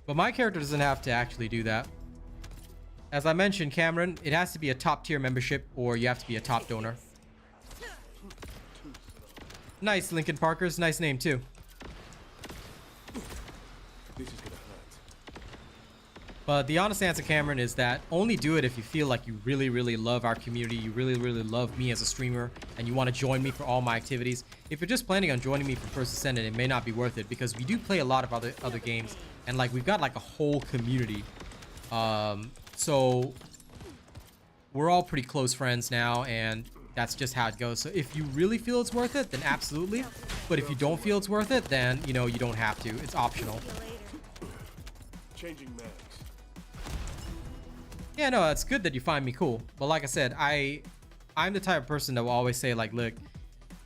A: But my character doesn't have to actually do that. As I mentioned, Cameron, it has to be a top tier membership or you have to be a top donor. Nice, Lincoln Parkers. Nice name, too. But the honest answer, Cameron, is that only do it if you feel like you really, really love our community. You really, really love me as a streamer and you want to join me for all my activities. If you're just planning on joining me for First Descendant, it may not be worth it because we do play a lot of other games. And like we've got like a whole community. So we're all pretty close friends now, and that's just how it goes. So if you really feel it's worth it, then absolutely. But if you don't feel it's worth it, then, you know, you don't have to. It's optional.
B: Changing mags.
A: Yeah, no, it's good that you find me cool. But like I said, I'm the type of person that will always say, like, look,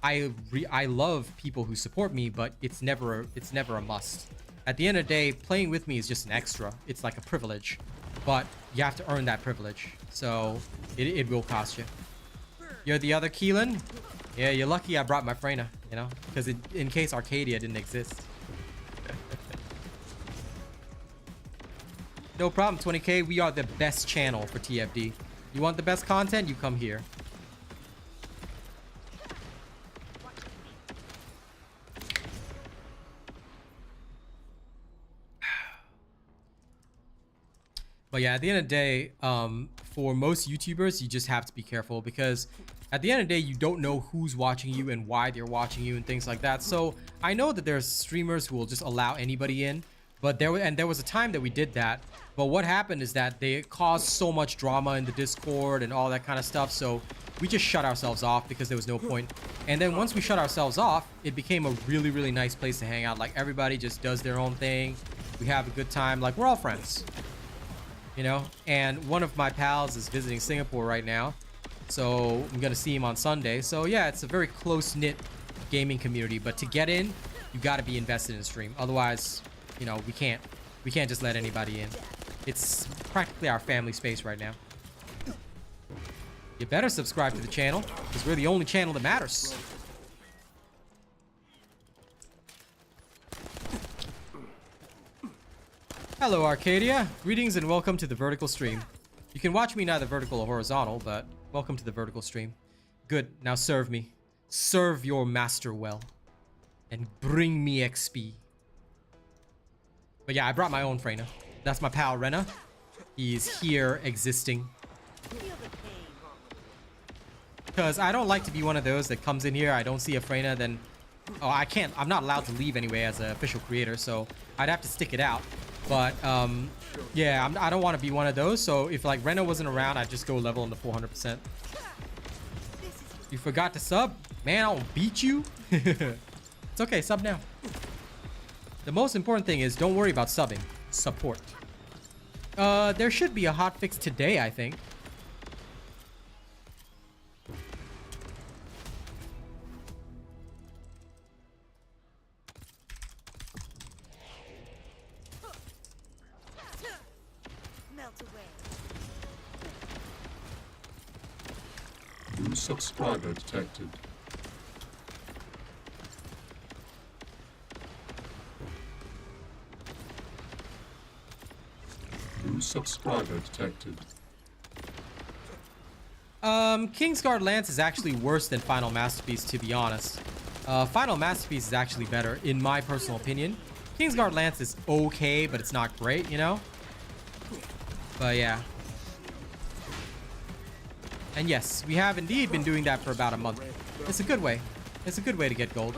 A: I love people who support me, but it's never a must. At the end of the day, playing with me is just an extra. It's like a privilege. But you have to earn that privilege. So it will cost you. You're the other Keelan? Yeah, you're lucky I brought my Freyna, you know? Because in case Arcadia didn't exist. No problem, 20K. We are the best channel for TFD. You want the best content? You come here. But yeah, at the end of the day, for most YouTubers, you just have to be careful because at the end of the day, you don't know who's watching you and why they're watching you and things like that. So I know that there's streamers who will just allow anybody in, but there was a time that we did that. But what happened is that they caused so much drama in the Discord and all that kind of stuff. So we just shut ourselves off because there was no point. And then once we shut ourselves off, it became a really, really nice place to hang out. Like everybody just does their own thing. We have a good time. Like we're all friends. You know, and one of my pals is visiting Singapore right now, so I'm gonna see him on Sunday. So yeah, it's a very close-knit gaming community, but to get in, you got to be invested in the stream. Otherwise, you know, we can't just let anybody in. It's practically our family space right now. You better subscribe to the channel because we're the only channel that matters. Hello, Arcadia. Greetings and welcome to the vertical stream. You can watch me neither vertical or horizontal, but welcome to the vertical stream. Good. Now serve me. Serve your master well. And bring me XP. But yeah, I brought my own Freyna. That's my pal, Rena. He's here existing. Because I don't like to be one of those that comes in here, I don't see a Freyna, then... Oh, I can't. I'm not allowed to leave anyway as an official creator, so I'd have to stick it out. But yeah, I don't want to be one of those. So if like Rena wasn't around, I'd just go level in the 400%. You forgot to sub? Man, I'll beat you. It's okay, sub now. The most important thing is don't worry about subbing. Support. There should be a hotfix today, I think.
B: New subscriber detected. New subscriber detected.
A: Kingsguard Lance is actually worse than Final Masterpiece, to be honest. Final Masterpiece is actually better, in my personal opinion. Kingsguard Lance is okay, but it's not great, you know? But yeah. And yes, we have indeed been doing that for about a month. It's a good way. It's a good way to get gold.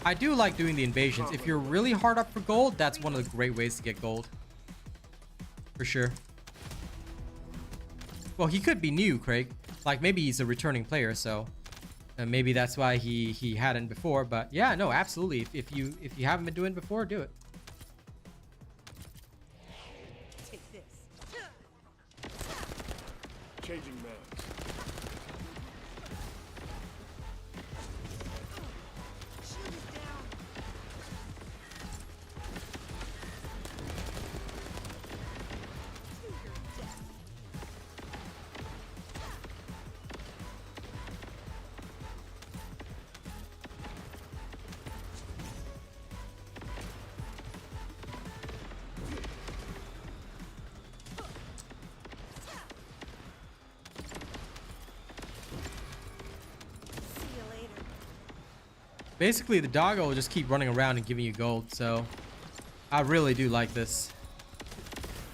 A: I do like doing the invasions. If you're really hard up for gold, that's one of the great ways to get gold. For sure. Well, he could be new, Craig. Like maybe he's a returning player, so maybe that's why he hadn't before. But yeah, no, absolutely. If you haven't been doing it before, do it.
C: Take this.
D: Changing mags.
C: Shield is down. To your death. See you later.
A: Basically, the doggo will just keep running around and giving you gold. So I really do like this.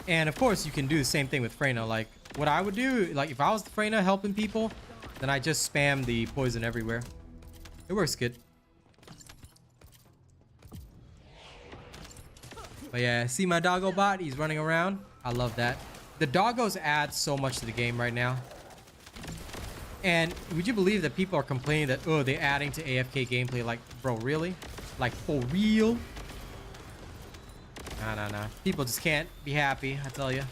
A: And of course, you can do the same thing with Freyna. Like what I would do, like if I was the Freyna helping people, then I just spam the poison everywhere. It works good. But yeah, see my doggo bot? He's running around. I love that. The doggos add so much to the game right now. And would you believe that people are complaining that, oh, they're adding to AFK gameplay? Like, bro, really? Like, for real? Nah. People just can't be happy, I tell you.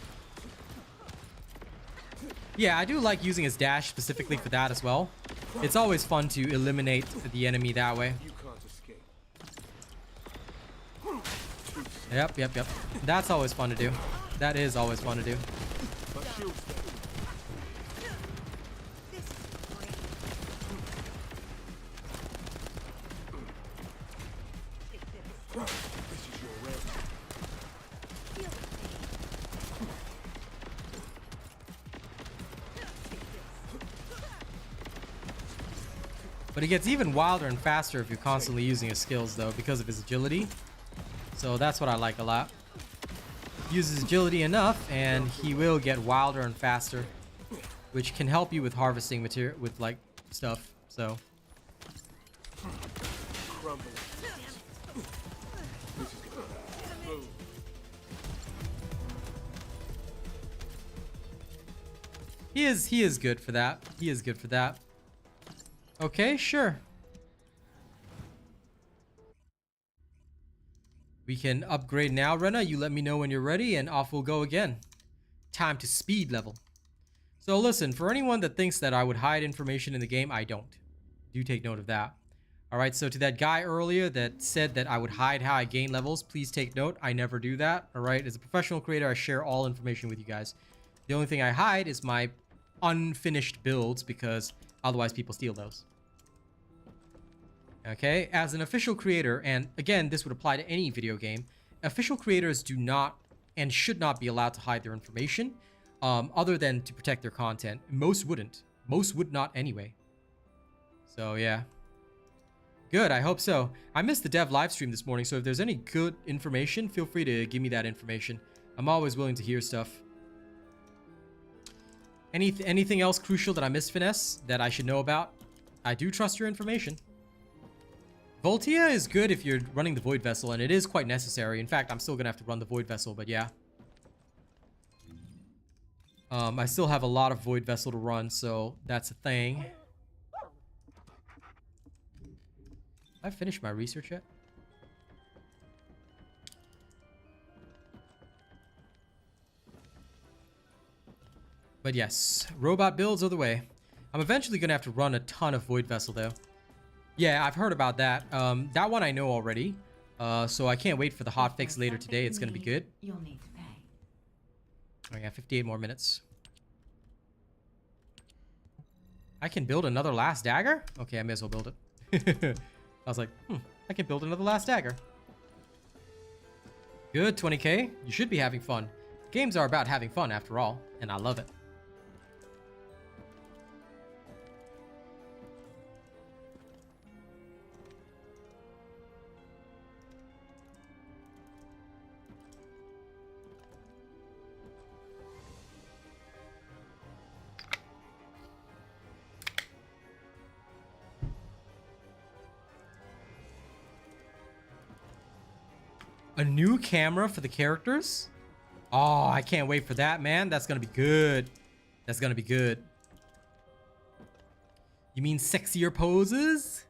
A: Yeah, I do like using his dash specifically for that as well. It's always fun to eliminate the enemy that way.
D: You can't escape.
A: Yep. That's always fun to do. That is always fun to do.
D: My shield's down.
C: This is great. Take this.
D: This is your rent.
C: Feel the pain. Take this.
A: But he gets even wilder and faster if you're constantly using his skills, though, because of his agility. So that's what I like a lot. Uses agility enough, and he will get wilder and faster, which can help you with harvesting material, with like stuff. So
D: Crumble. This is good. Boom.
A: he is good for that. He is good for that. Okay, sure. We can upgrade now, Rena. You let me know when you're ready, and off we'll go again. Time to speed level. So listen, for anyone that thinks that I would hide information in the game, I don't. Do take note of that. Alright, so to that guy earlier that said that I would hide how I gain levels, please take note. I never do that. Alright, as a professional creator, I share all information with you guys. The only thing I hide is my unfinished builds, because otherwise people steal those. Okay, as an official creator, and again, this would apply to any video game, official creators do not and should not be allowed to hide their information, other than to protect their content. Most wouldn't. Most would not anyway. So yeah. Good, I hope so. I missed the dev live stream this morning, so if there's any good information, feel free to give me that information. I'm always willing to hear stuff. Anything else crucial that I missed, Finesse, that I should know about? I do trust your information. Voltia is good if you're running the Void Vessel, and it is quite necessary. In fact, I'm still gonna have to run the Void Vessel, but yeah. I still have a lot of Void Vessel to run, so that's a thing. Have I finished my research yet? But yes, robot builds are the way. I'm eventually gonna have to run a ton of Void Vessel, though. Yeah, I've heard about that. That one I know already. So I can't wait for the hotfix later today. It's gonna be good.
E: You'll need to pay.
A: Oh yeah, 58 more minutes. I can build another last dagger? Okay, I may as well build it. I was like, I can build another last dagger. Good, 20k. You should be having fun. Games are about having fun after all, and I love it. A new camera for the characters? Oh, I can't wait for that, man. That's gonna be good. That's gonna be good. You mean sexier poses?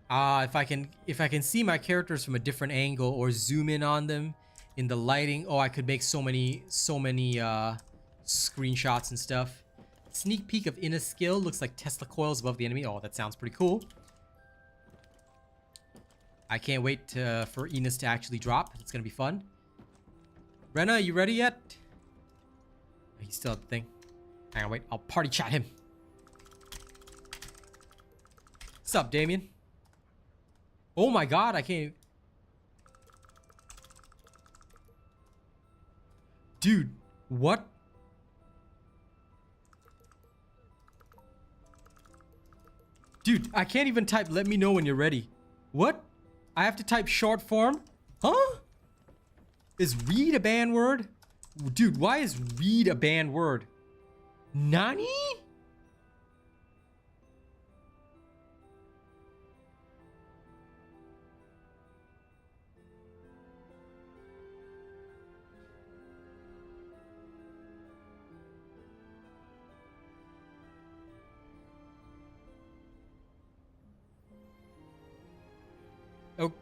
A: If I can see my characters from a different angle or zoom in on them in the lighting, oh, I could make so many screenshots and stuff. Sneak peek of inner skill looks like Tesla coils above the enemy. Oh, that sounds pretty cool. I can't wait for Enos to actually drop. It's gonna be fun. Rena, you ready yet? He's still at the thing. Hang on, wait. I'll party chat him. What's up, Damien? Oh my god, I can't... Dude, what? Dude, I can't even type let me know when you're ready. What? I have to type short form? Huh? Is read a banned word? Dude, why is read a banned word? Nani?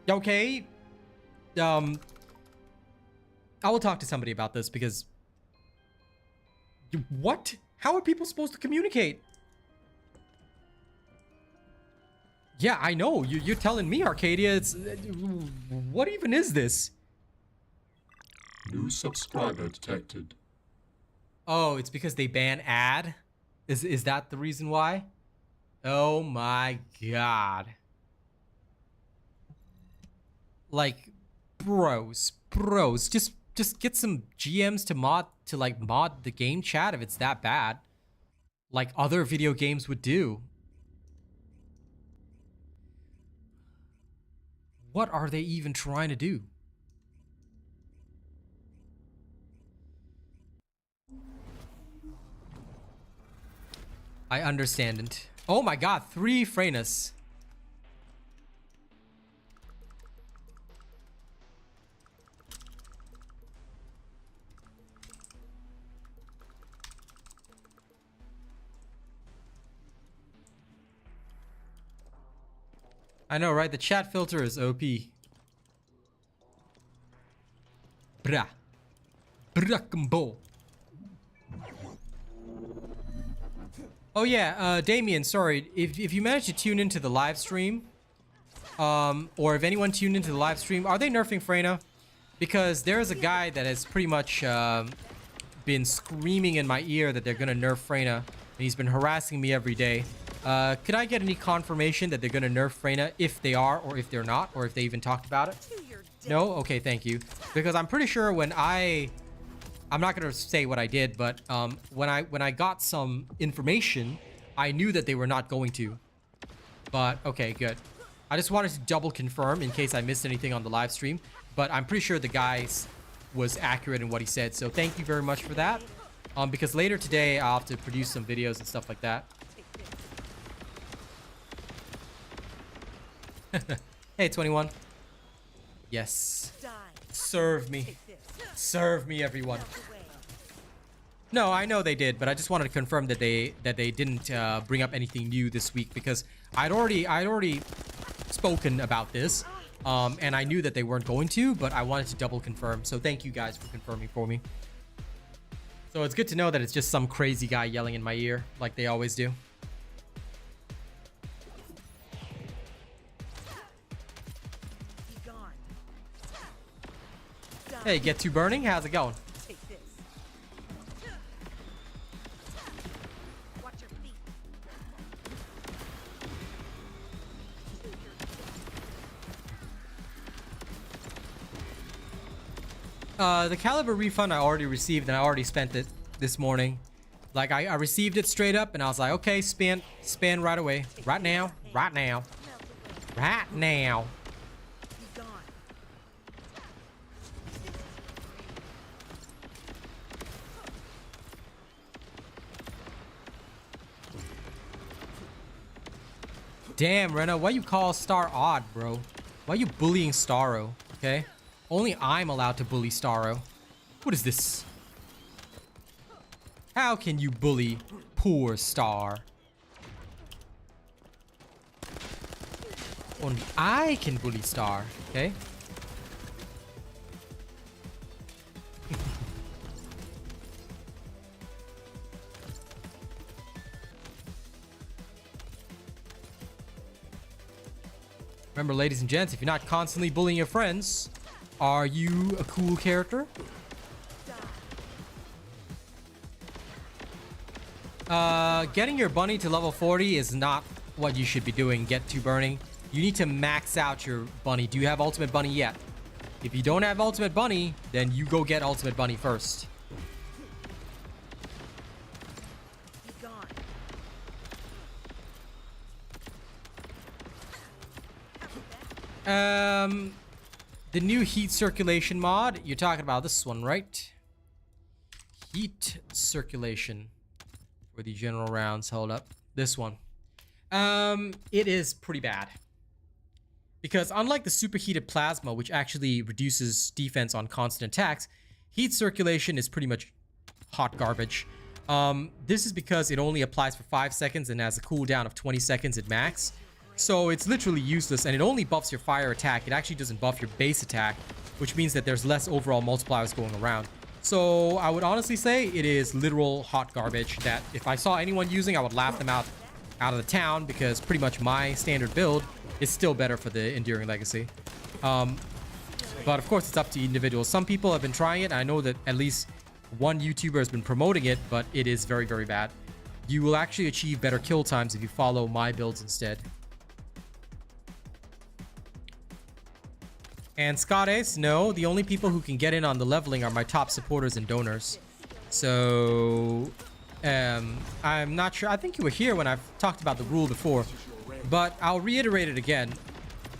A: Okay. I will talk to somebody about this because... What? How are people supposed to communicate? Yeah, I know. You're telling me, Arcadia. It's... What even is this?
B: New subscriber detected.
A: Oh, it's because they ban ad? Is that the reason why? Oh my god. Like, bros, just get some GMs to mod the game chat if it's that bad, like other video games would do. What are they even trying to do? I understand it. Oh my god, 3 Freynas. I know, right? The chat filter is OP. Bra. Brakumbo. Oh yeah, Damien, sorry. If you managed to tune into the live stream, or if anyone tuned into the live stream, are they nerfing Freyna? Because there's a guy that has pretty much been screaming in my ear that they're gonna nerf Freyna, and he's been harassing me every day. Could I get any confirmation that they're gonna nerf Freyna, if they are or if they're not, or if they even talked about it? No? Okay, thank you. Because I'm pretty sure when I'm not gonna say what I did, but when I got some information, I knew that they were not going to. But okay, good. I just wanted to double confirm in case I missed anything on the live stream, but I'm pretty sure the guy was accurate in what he said. So thank you very much for that. Because later today I'll have to produce some videos and stuff like that. Hey, 21. Yes. Serve me. Serve me, everyone. No, I know they did, but I just wanted to confirm that they didn't bring up anything new this week, because I'd already spoken about this, and I knew that they weren't going to, but I wanted to double confirm. So thank you guys for confirming for me. So it's good to know that it's just some crazy guy yelling in my ear like they always do. Hey, get to burning? How's it going?
C: Take this. Watch your feet.
A: The caliber refund I already received, and I already spent it this morning. Like, I received it straight up, and I was like, okay, spend right away. Right now. Right now. Right now.
C: Be gone.
A: Damn, Rena, why you call Star odd, bro? Why you bullying Starro, okay? Only I'm allowed to bully Starro. What is this? How can you bully poor Star? Only I can bully Star, okay? Remember, ladies and gents, if you're not constantly bullying your friends, are you a cool character? Getting your bunny to level 40 is not what you should be doing. Get to burning. You need to max out your bunny. Do you have ultimate bunny yet? If you don't have ultimate bunny, then you go get ultimate bunny first.
C: Be gone.
A: The new heat circulation mod. You're talking about this one, right? Heat circulation for the general rounds. Hold up. This one. It is pretty bad. Because unlike the superheated plasma, which actually reduces defense on constant attacks, heat circulation is pretty much hot garbage. This is because it only applies for 5 seconds and has a cooldown of 20 seconds at max. So it's literally useless, and it only buffs your fire attack. It actually doesn't buff your base attack, which means that there's less overall multipliers going around. So I would honestly say it is literal hot garbage that if I saw anyone using, I would laugh them out of the town, because pretty much my standard build is still better for the Enduring Legacy. But of course, it's up to individuals. Some people have been trying it. I know that at least one YouTuber has been promoting it, but it is very, very bad. You will actually achieve better kill times if you follow my builds instead. And Scott Ace, no, the only people who can get in on the leveling are my top supporters and donors. So, I'm not sure. I think you were here when I've talked about the rule before, but I'll reiterate it again.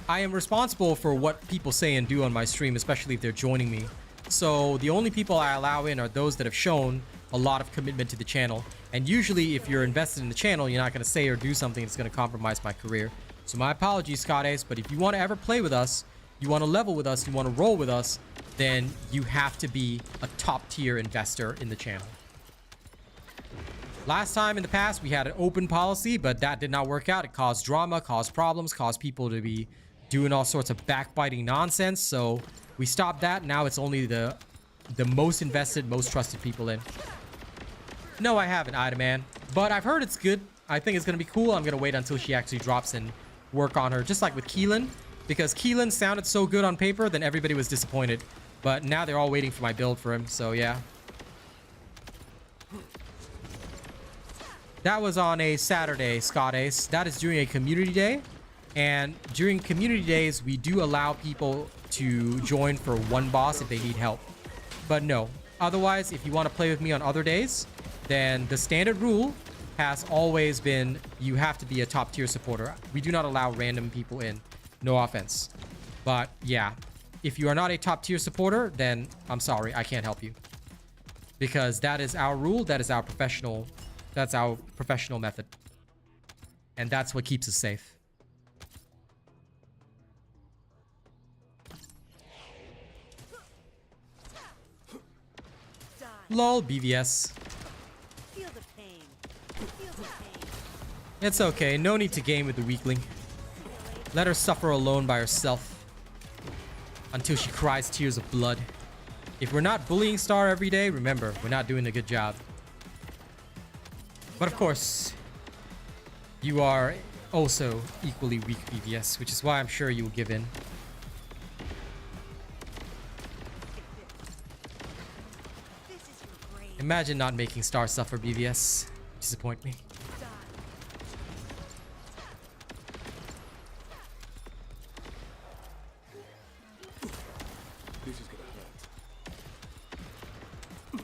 A: I am responsible for what people say and do on my stream, especially if they're joining me. So the only people I allow in are those that have shown a lot of commitment to the channel. And usually if you're invested in the channel, you're not going to say or do something that's going to compromise my career. So my apologies, Scott Ace, but if you want to ever play with us, you want to level with us, you want to roll with us, then you have to be a top tier investor in the channel. Last time in the past, we had an open policy, but that did not work out. It caused drama, caused problems, caused people to be doing all sorts of backbiting nonsense. So we stopped that. Now it's only the most invested, most trusted people in. No, I haven't, Ida Man, but I've heard it's good. I think it's going to be cool. I'm going to wait until she actually drops and work on her, just like with Keelan. Because Keelan sounded so good on paper, then everybody was disappointed. But now they're all waiting for my build for him, so yeah. That was on a Saturday, Scott Ace. That is during a community day. And during community days, we do allow people to join for one boss if they need help. But no. Otherwise, if you want to play with me on other days, then the standard rule has always been you have to be a top tier supporter. We do not allow random people in. No offense. But yeah, if you are not a top tier supporter, then I'm sorry, I can't help you. Because that is our rule, that is our professional, that's our professional method. And that's what keeps us safe. Lol, BVS.
C: Feel the pain. Feel the pain.
A: It's okay, no need to game with the weakling. Let her suffer alone by herself until she cries tears of blood. If we're not bullying Star every day, remember, we're not doing a good job. But of course, you are also equally weak, BVS, which is why I'm sure you will give in.
C: This is your grave.
A: Imagine not making Star suffer, BVS. Disappoint me.
D: This is gonna hurt.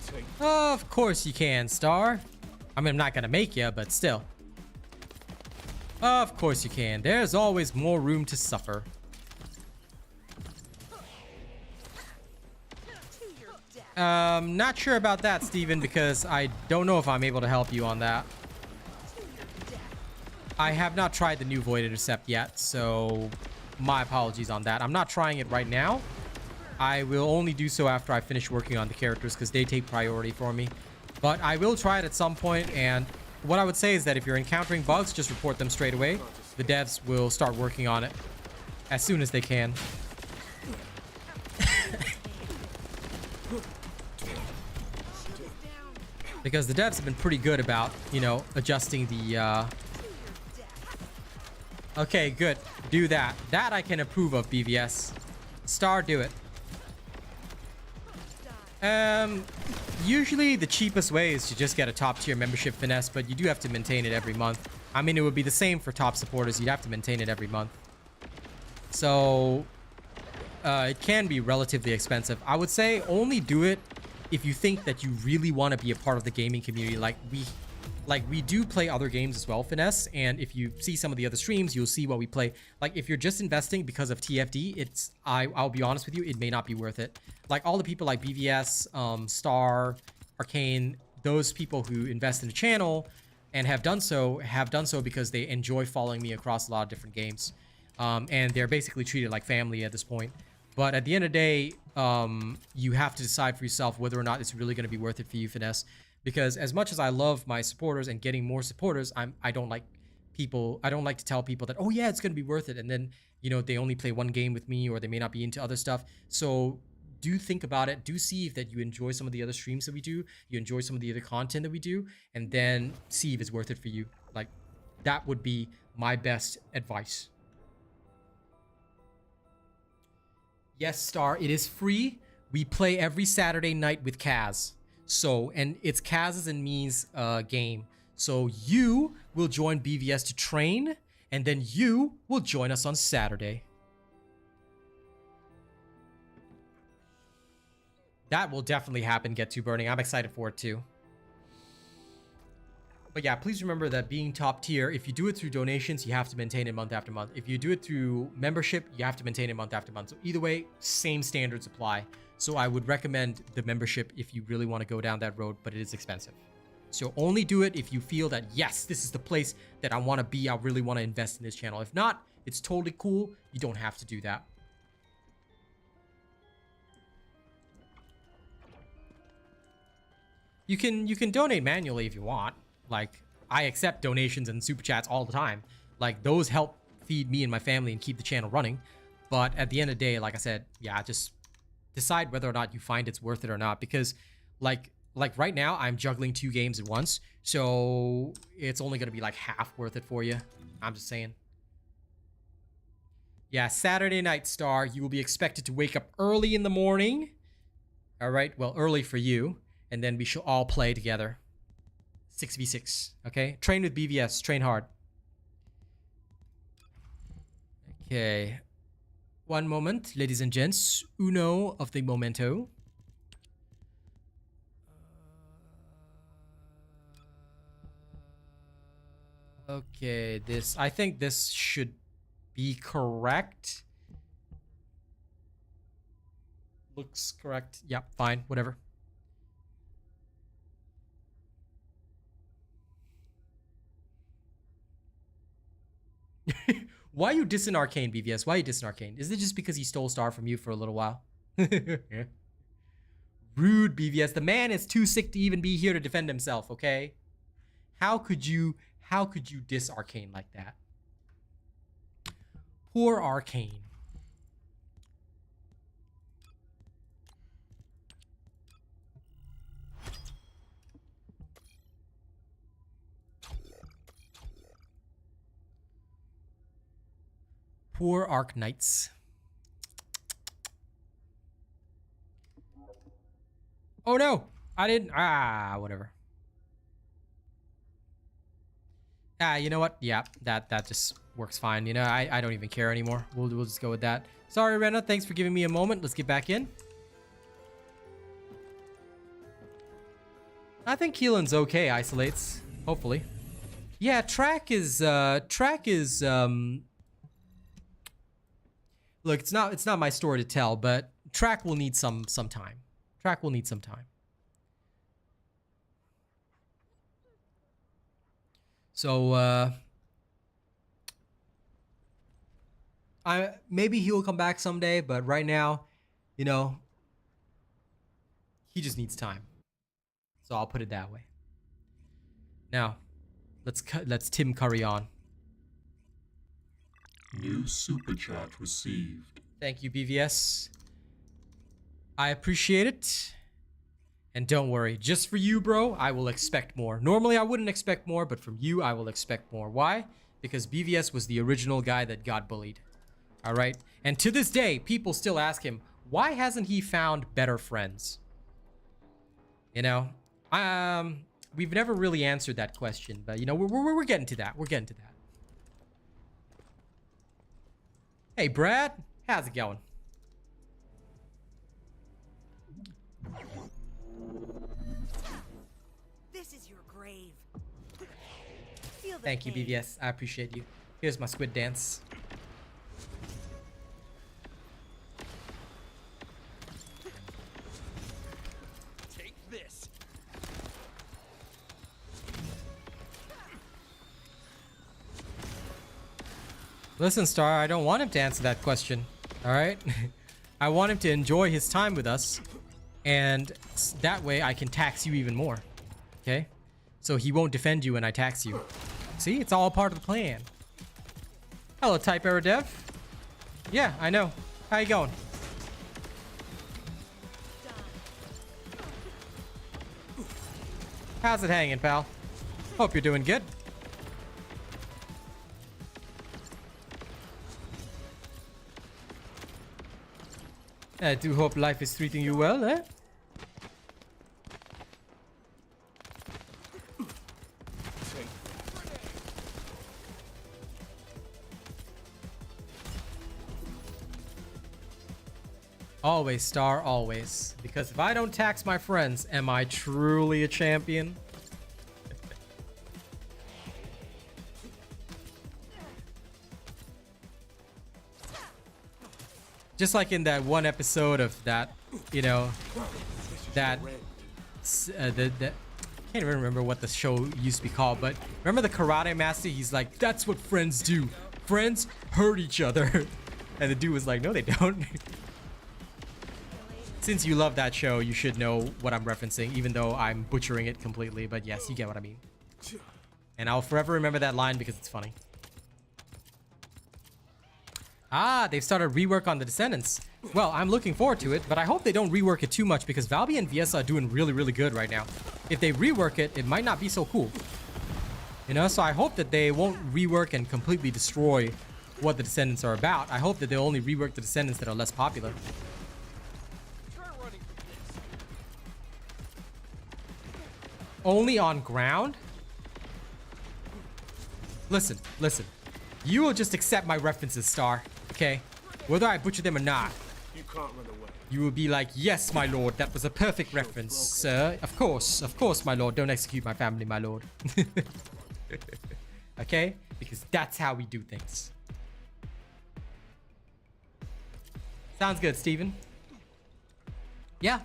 D: Take
A: Of course you can, Star. I mean, I'm not gonna make you, but still. Of course you can. There's always more room to suffer. Not sure about that, Steven, because I don't know if I'm able to help you on that. I have not tried the new Void Intercept yet, so my apologies on that. I'm not trying it right now, I will only do so after I finish working on the characters because they take priority for me. But I will try it at some point, and what I would say is that if you're encountering bugs, just report them straight away. The devs will start working on it as soon as they can. Because the devs have been pretty good about, you know, adjusting the... Okay, good. Do that. That I can approve of, BVS. Star, do it. Usually the cheapest way is to just get a top tier membership finesse, but you do have to maintain it every month. I mean, it would be the same for top supporters. You'd have to maintain it every month. So, it can be relatively expensive. I would say only do it if you think that you really want to be a part of the gaming community. Like we do play other games as well, Finesse, and if you see some of the other streams, you'll see what we play. Like, if you're just investing because of TFD, I'll be honest with you, it may not be worth it. Like, all the people like BVS, Star, Arcane, those people who invest in the channel and have done so because they enjoy following me across a lot of different games. And they're basically treated like family at this point. But at the end of the day, you have to decide for yourself whether or not it's really going to be worth it for you, Finesse. Because as much as I love my supporters and getting more supporters, I don't like to tell people that, oh yeah, it's going to be worth it. And then, you know, they only play one game with me, or they may not be into other stuff. So do think about it. Do see if that you enjoy some of the other streams that we do. You enjoy some of the other content that we do. And then see if it's worth it for you. Like, that would be my best advice. Yes, Star, it is free. We play every Saturday night with Kaz. So, and it's Kaz's and me's game. So you will join BVS to train, and then you will join us on Saturday. That will definitely happen, Get To Burning. I'm excited for it too. But yeah, please remember that being top tier, if you do it through donations, you have to maintain it month after month. If you do it through membership, you have to maintain it month after month. So either way, same standards apply. So I would recommend the membership if you really want to go down that road, but it is expensive. So only do it if you feel that, yes, this is the place that I want to be. I really want to invest in this channel. If not, it's totally cool. You don't have to do that. You can donate manually if you want. Like, I accept donations and super chats all the time. Like, those help feed me and my family and keep the channel running. But at the end of the day, like I said, yeah, just decide whether or not you find it's worth it or not. Because, like right now, I'm juggling 2 games at once. So it's only going to be like half worth it for you. I'm just saying. Yeah, Saturday night, Star, you will be expected to wake up early in the morning. All right, well, early for you. And then we shall all play together. 6v6, okay? Train with BVS, train hard. Okay. One moment, ladies and gents. Uno of the momento. Okay, I think this should be correct. Looks correct. Yep, fine, whatever. Why are you dissing Arcane, BVS? Why are you dissing Arcane? Is it just because he stole Star from you for a little while? Rude, BVS. The man is too sick to even be here to defend himself, okay? How could you diss Arcane like that? Poor Arcane. Poor Arc Knights. Oh no! I didn't. Whatever. You know what? Yeah, that just works fine. You know, I don't even care anymore. We'll just go with that. Sorry, Rena. Thanks for giving me a moment. Let's get back in. I think Keelan's okay. Isolates. Hopefully. Yeah, track is. Look, it's not my story to tell, but track will need some time. Track will need some time. So maybe he will come back someday, but right now You know, he just needs time. So I'll put it that way. Now, let's Tim Curry on.
B: New super chat received.
A: Thank you, BVS. I appreciate it. And don't worry, just for you, bro, I will expect more. Normally, I wouldn't expect more, but from you, I will expect more. Why? Because BVS was the original guy that got bullied. All right? And to this day, people still ask him, why hasn't he found better friends? You know? We've never really answered that question, but, you know, we're getting to that. We're getting to that. Hey, Brad. How's it going?
C: This is your grave. Feel the
A: Thank you,
C: pain.
A: BVS. I appreciate you. Here's my squid dance.
D: Take this.
A: Listen, Star, I don't want him to answer that question. All right? I want him to enjoy his time with us. And that way I can tax you even more. Okay? So he won't defend you when I tax you. See? It's all part of the plan. Hello, Type Error Dev. Yeah, I know. How you going? How's it hanging, pal? Hope you're doing good. I do hope life is treating you well, eh?
D: Take
A: Always, Star, always. Because if I don't tax my friends, am I truly a champion? Just like in that one episode of that, you know, that I can't even remember what the show used to be called, but remember the karate master? He's like, that's what friends do. Friends hurt each other. And the dude was like, no, they don't. Since you love that show, you should know what I'm referencing, even though I'm butchering it completely. But yes, you get what I mean. And I'll forever remember that line because it's funny. Ah, they've started rework on the Descendants. Well, I'm looking forward to it, but I hope they don't rework it too much because Valby and Viesa are doing really, really good right now. If they rework it, it might not be so cool. You know, so I hope that they won't rework and completely destroy what the Descendants are about. I hope that they'll only rework the Descendants that are less popular.
D: Try running from this.
A: Only on ground? Listen, listen. You will just accept my references, Star. Okay? Whether I butcher them or not.
D: You can't run away.
A: You will be like, yes, my lord, that was a perfect reference, sir. Of course, my lord. Don't execute my family, my lord. Okay? Because that's how we do things. Sounds good, Steven. Yeah.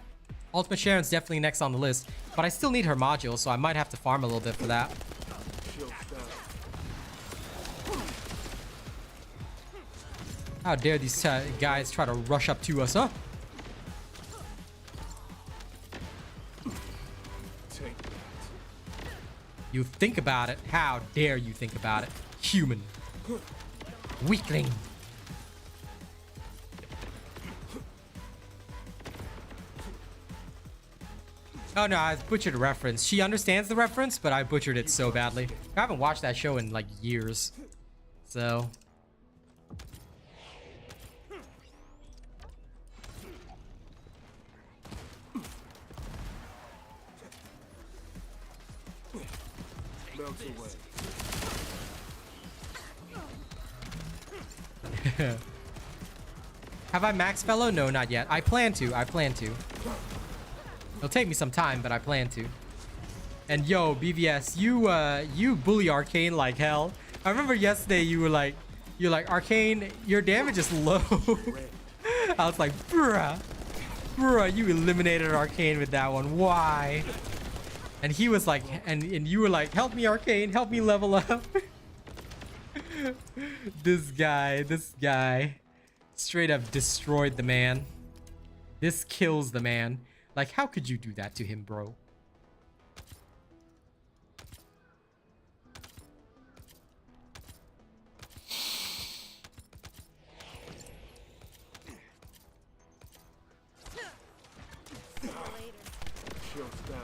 A: Ultimate Sharon's definitely next on the list. But I still need her module, so I might have to farm a little bit for that.
D: Shields down.
A: How dare these guys try to rush up to us, huh?
D: Take that.
A: You think about it. How dare you think about it? Human. Weakling. Oh no, I butchered a reference. She understands the reference, but I butchered it so badly. I haven't watched that show in like years. So...
D: Melts away.
A: Have I maxed fellow? No, not yet. I plan to. I plan to. It'll take me some time, but I plan to. And yo, BVS, you bully Arcane like hell. I remember yesterday you're like, Arcane, your damage is low. I was like, bruh, you eliminated Arcane with that one. Why? And he was like, and you were like, help me, Arcane, help me level up. This guy straight up destroyed the man. This kills the man. Like, how could you do that to him, bro?
D: Shields down.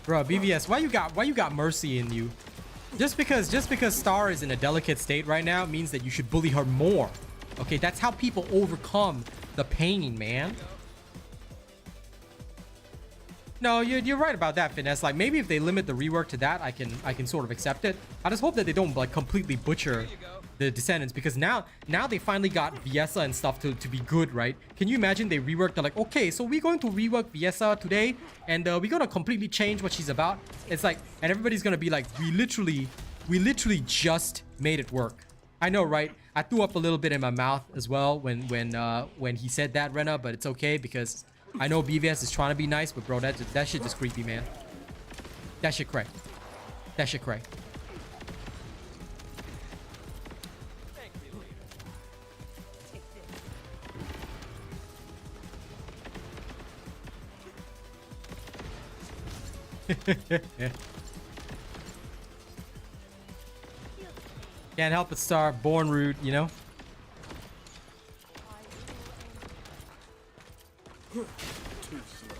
A: Bro, BVS, why you got mercy in you? Just because Star is in a delicate state right now means that you should bully her more. Okay, that's how people overcome the pain, man. No, you're right about that, Finesse. Like, maybe if they limit the rework to that, I can sort of accept it. I just hope that they don't like completely butcher the Descendants, because now they finally got Viessa and stuff to be good, right? Can you imagine they reworked? They're like, okay, so we're going to rework Viessa today, and we're gonna completely change what she's about. It's like, and everybody's gonna be like, we literally just made it work. I know, right? I threw up a little bit in my mouth as well when he said that, Rena, but it's okay because I know BVS is trying to be nice, but bro, that shit just creepy, man. That shit cray. That shit cray. Can't help but Star, born rude, you know?
D: Too slow.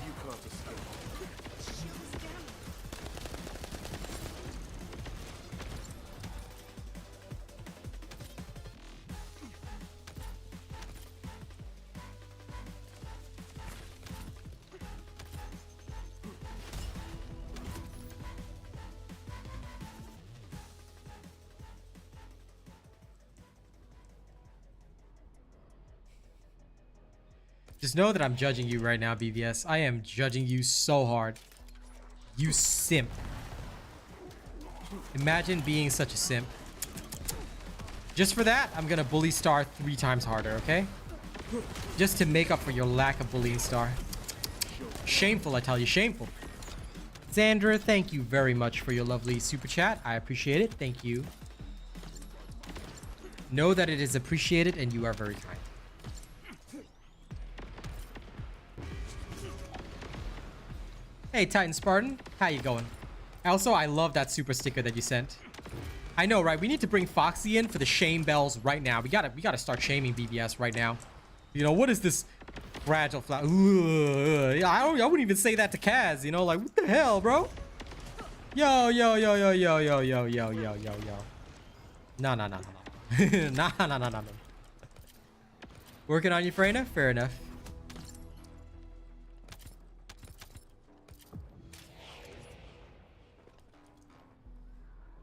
D: You can't escape.
A: Just know that I'm judging you right now, BVS. I am judging you so hard. You simp. Imagine being such a simp. Just for that, I'm gonna bully Star 3 times harder, okay? Just to make up for your lack of bullying Star. Shameful, I tell you, shameful. Xandra, thank you very much for your lovely super chat. I appreciate it. Thank you. Know that it is appreciated and you are very kind. Hey, Titan Spartan. How you going? Also, I love that super sticker that you sent. I know, right? We need to bring Foxy in for the shame bells right now. We gotta start shaming BVS right now. You know, what is this fragile flower? I wouldn't even say that to Kaz, you know? Like, what the hell, bro? Yo. No. No. Working on you, Freyna? Fair enough.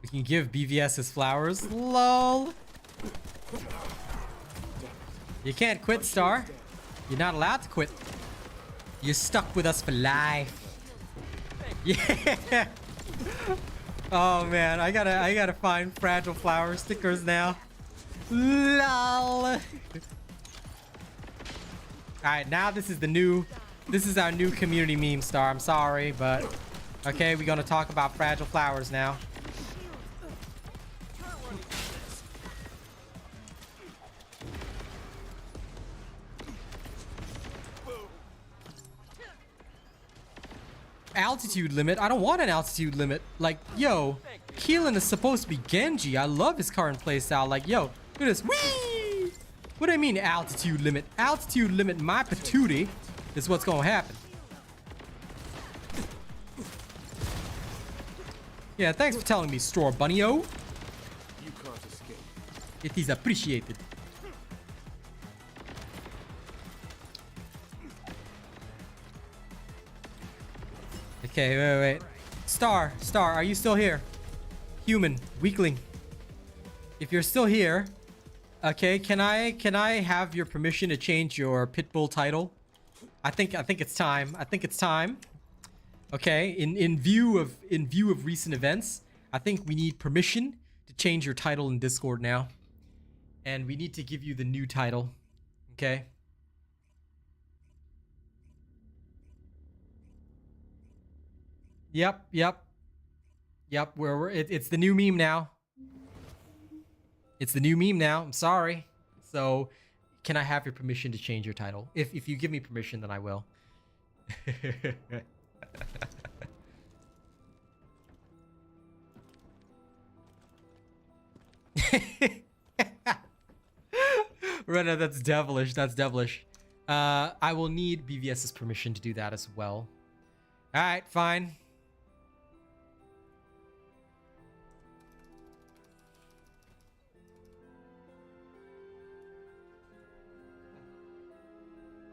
A: We can give BVS his flowers. LOL. You can't quit, Star. You're not allowed to quit. You're stuck with us for life. Yeah. Oh man, I gotta find fragile flower stickers now. LOL. Alright, now this is our new community meme, Star. I'm sorry, but okay, we're gonna talk about fragile flowers now. Altitude limit? I don't want an altitude limit. Like, yo, Keelan is supposed to be Genji. I love his current playstyle. Like, yo, look at this. Whee! What do I mean altitude limit? Altitude limit my patootie is what's gonna happen. Yeah, thanks for telling me, Store Bunny-O.
D: You can't escape.
A: It is appreciated. Okay, wait. Star, are you still here? Human, weakling. If you're still here, okay, can I have your permission to change your Pitbull title? I think it's time. Okay, in view of recent events, I think we need permission to change your title in Discord now. And we need to give you the new title. Okay? Yep. It's the new meme now. It's the new meme now. I'm sorry. So, can I have your permission to change your title? If you give me permission, then I will. Rena, that's devilish. That's devilish. I will need BVS's permission to do that as well. All right, fine.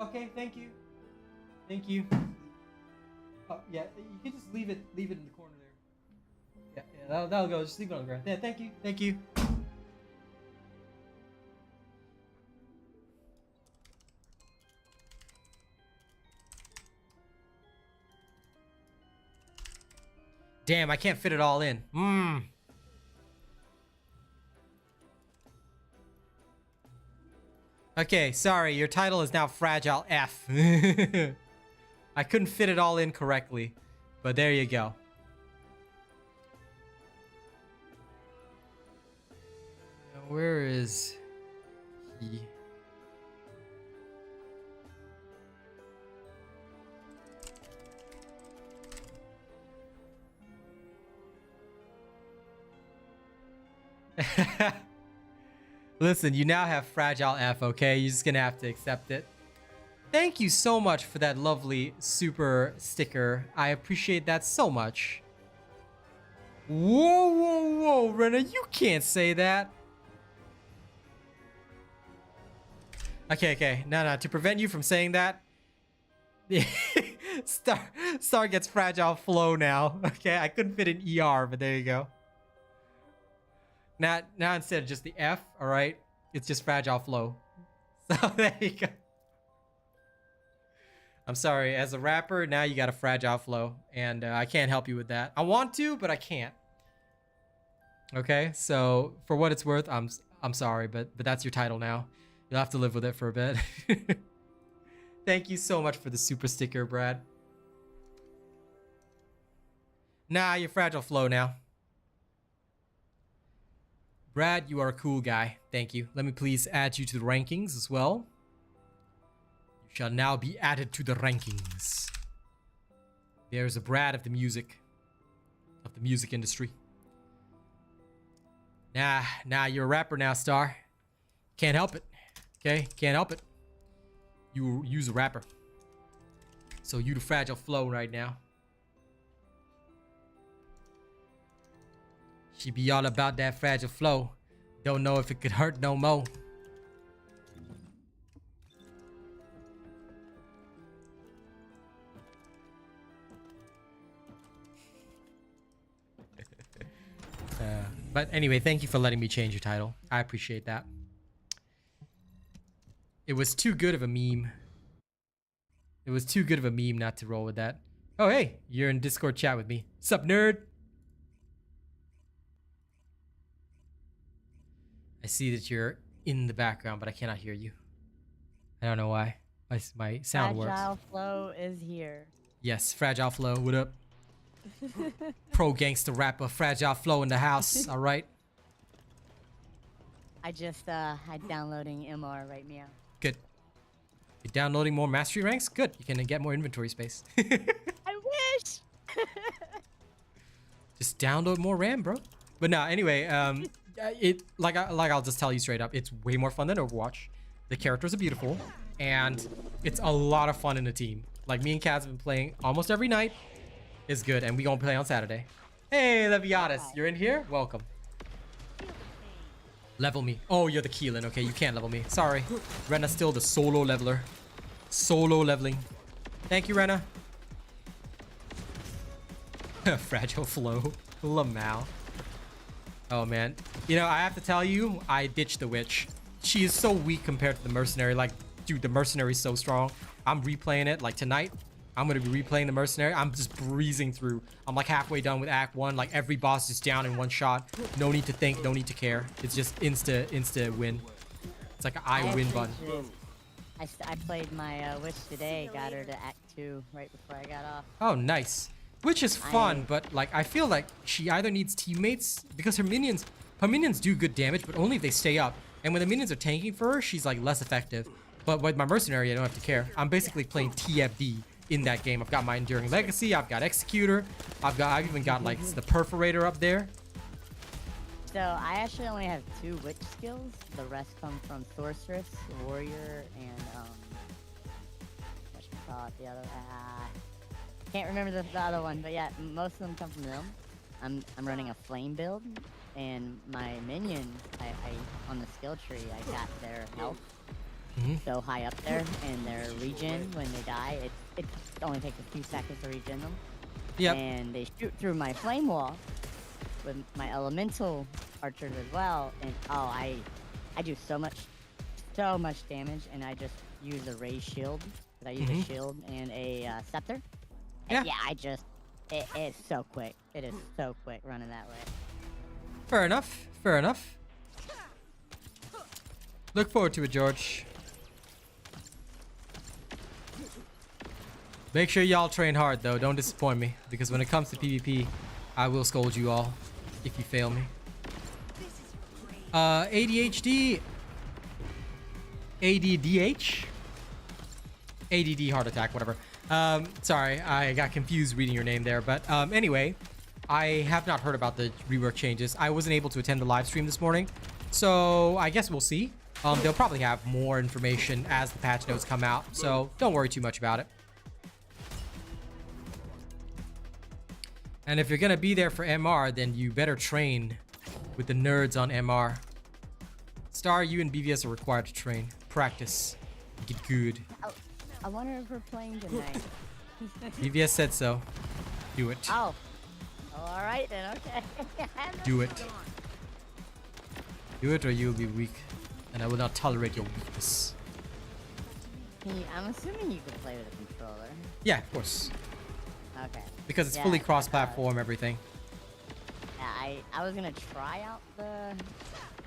A: Okay, thank you. Thank you. Oh, yeah, you can just leave it in the corner there. Yeah, that'll go. Just leave it on the ground. Yeah, thank you. Thank you. Damn, I can't fit it all in. Okay, sorry, your title is now Fragile F. I couldn't fit it all in correctly, but there you go. Now, where is he? Listen, you now have Fragile F, okay? You're just gonna have to accept it. Thank you so much for that lovely super sticker. I appreciate that so much. Whoa, whoa, whoa, Rena, you can't say that. Okay. No, to prevent you from saying that, Star gets Fragile Flow now. Okay, I couldn't fit an ER, but there you go. Now instead of just the F, all right, it's just Fragile Flow. So there you go. I'm sorry, as a rapper, now you got a Fragile Flow, and I can't help you with that. I want to, but I can't. Okay, so for what it's worth, I'm sorry, but that's your title now. You'll have to live with it for a bit. Thank you so much for the super sticker, Brad. Nah, you're Fragile Flow now. Brad, you are a cool guy. Thank you. Let me please add you to the rankings as well. You shall now be added to the rankings. There's a Brad of the music industry. Nah, you're a rapper now, Star. Can't help it. Okay? Can't help it. You's a rapper. So you the Fragile Flow right now. She be all about that Fragile Flow. Don't know if it could hurt no more. But anyway, thank you for letting me change your title. I appreciate that. It was too good of a meme. It was too good of a meme not to roll with that. Oh, hey, you're in Discord chat with me. Sup, nerd? I see that you're in the background, but I cannot hear you. I don't know why. My sound works.
E: Fragile Flow is here.
A: Yes, Fragile Flow, what up? Pro gangster rapper, Fragile Flow in the house, all right?
E: I just had downloading MR right now.
A: Good. You're downloading more mastery ranks? Good. You can get more inventory space.
E: I wish!
A: Just download more RAM, bro. But no, anyway, I'll just tell you straight up, it's way more fun than Overwatch. The characters are beautiful, and it's a lot of fun in a team. Like, me and Kaz have been playing almost every night. It's good, and we gonna play on Saturday. Hey, Leviatus, you're in here? Welcome. Level me. Oh, you're the Keelan. Okay, you can't level me. Sorry. Rena's still the solo leveler. Solo leveling. Thank you, Rena. Fragile Flow. Lamau. Oh, man. You know, I have to tell you, I ditched the witch. She is so weak compared to the mercenary. Like, dude, the mercenary is so strong. I'm replaying it. Like, tonight, I'm going to be replaying the mercenary. I'm just breezing through. I'm like halfway done with Act 1. Like, every boss is down in one shot. No need to think. No need to care. It's just insta win. It's like an I win button.
E: I played my witch today. Got her to Act 2 right before I got off.
A: Oh, nice. Which is fun, but like I feel like she either needs teammates because her minions Her minions do good damage, but only if they stay up. And when the minions are tanking for her, she's like less effective. But with my mercenary, I don't have to care. I'm basically playing TFD in that game. I've got my Enduring Legacy. I've got Executor. I've even got like the Perforator up there.
E: So I actually only have 2 witch skills. The rest come from sorceress, warrior, and what should we call it? The other can't remember the other one, but yeah, most of them come from them. I'm running a flame build, and my minions, I on the skill tree, I got their health so high up there, and their regen when they die, it only takes a few seconds to regen them.
A: Yep.
E: And they shoot through my flame wall with my elemental archers as well, and oh, I do so much damage, and I just use a raised shield. I use a shield and a scepter. And yeah, it is so quick. It is so quick running that way.
A: Fair enough. Fair enough. Look forward to it, George. Make sure y'all train hard, though. Don't disappoint me, because when it comes to PvP, I will scold you all if you fail me. ADHD, ADDH, ADD heart attack, whatever. Sorry, I got confused reading your name there. But anyway, I have not heard about the rework changes. I wasn't able to attend the live stream this morning, so I guess we'll see. They'll probably have more information as the patch notes come out, so don't worry too much about it. And if you're gonna be there for MR, then you better train with the nerds on MR. Star, you and BVS are required to train, practice, get good.
E: I wonder if we're playing tonight.
A: BVS said so. Do it.
E: Oh, all right then. Okay.
A: Do it. Do it, or you'll be weak, and I will not tolerate your weakness.
E: I'm assuming you can play with a controller.
A: Yeah, of course.
E: Okay.
A: Because it's fully cross-platform, everything.
E: Yeah, I was gonna try out the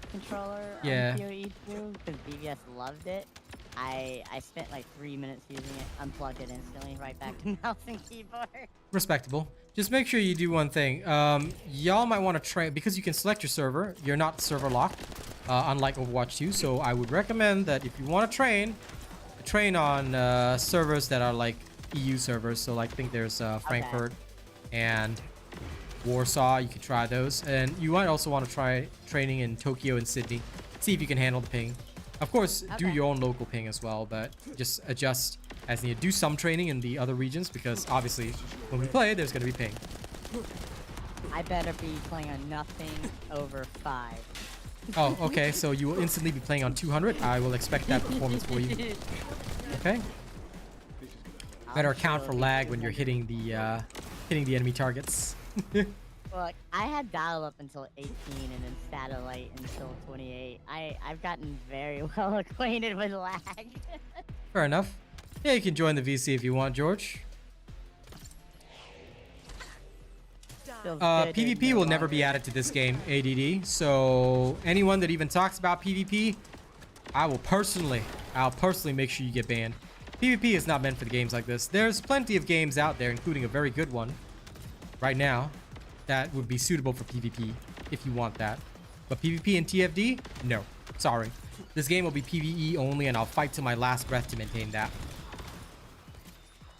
E: controller
A: Yeah.
E: on PoE2 because BVS loved it. I spent like 3 minutes using it, unplugged it instantly, right back to mouse and keyboard.
A: Respectable. Just make sure you do one thing. Y'all might want to try, because you can select your server. You're not server locked, unlike Overwatch 2. So I would recommend that if you want to train on servers that are like EU servers. So like, I think there's Frankfurt and Warsaw. You could try those, and you might also want to try training in Tokyo and Sydney. See if you can handle the ping. Of course, do your own local ping as well, but just adjust as needed. Do some training in the other regions, because obviously when we play, there's going to be ping.
E: I better be playing on nothing over 5.
A: Oh, okay. So you will instantly be playing on 200. I will expect that performance for you. Okay. Better account for lag when you're hitting the enemy targets.
E: Look, I had dial-up until 18 and then satellite until 28. I've gotten very well acquainted with lag.
A: Fair enough. Yeah, you can join the VC if you want, George. PvP will never be added to this game, ADD. So anyone that even talks about PvP, I'll personally make sure you get banned. PvP is not meant for the games like this. There's plenty of games out there, including a very good one right now, that would be suitable for PvP if you want that. But PvP and TFD? No. Sorry. This game will be PvE only, and I'll fight to my last breath to maintain that.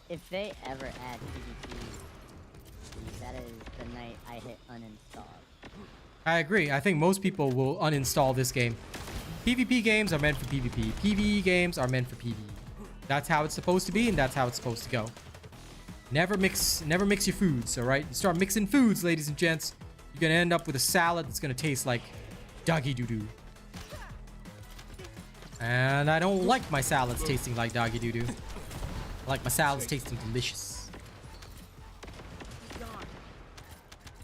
E: If they ever add PvP, that is the night I hit uninstall.
A: I agree. I think most people will uninstall this game. PvP games are meant for PvP. PvE games are meant for PvE. That's how it's supposed to be, and that's how it's supposed to go. Never mix your foods, all right? You start mixing foods, ladies and gents, you're gonna end up with a salad that's gonna taste like doggy doo-doo. And I don't like my salads tasting like doggy doo-doo. I like my salads tasting delicious.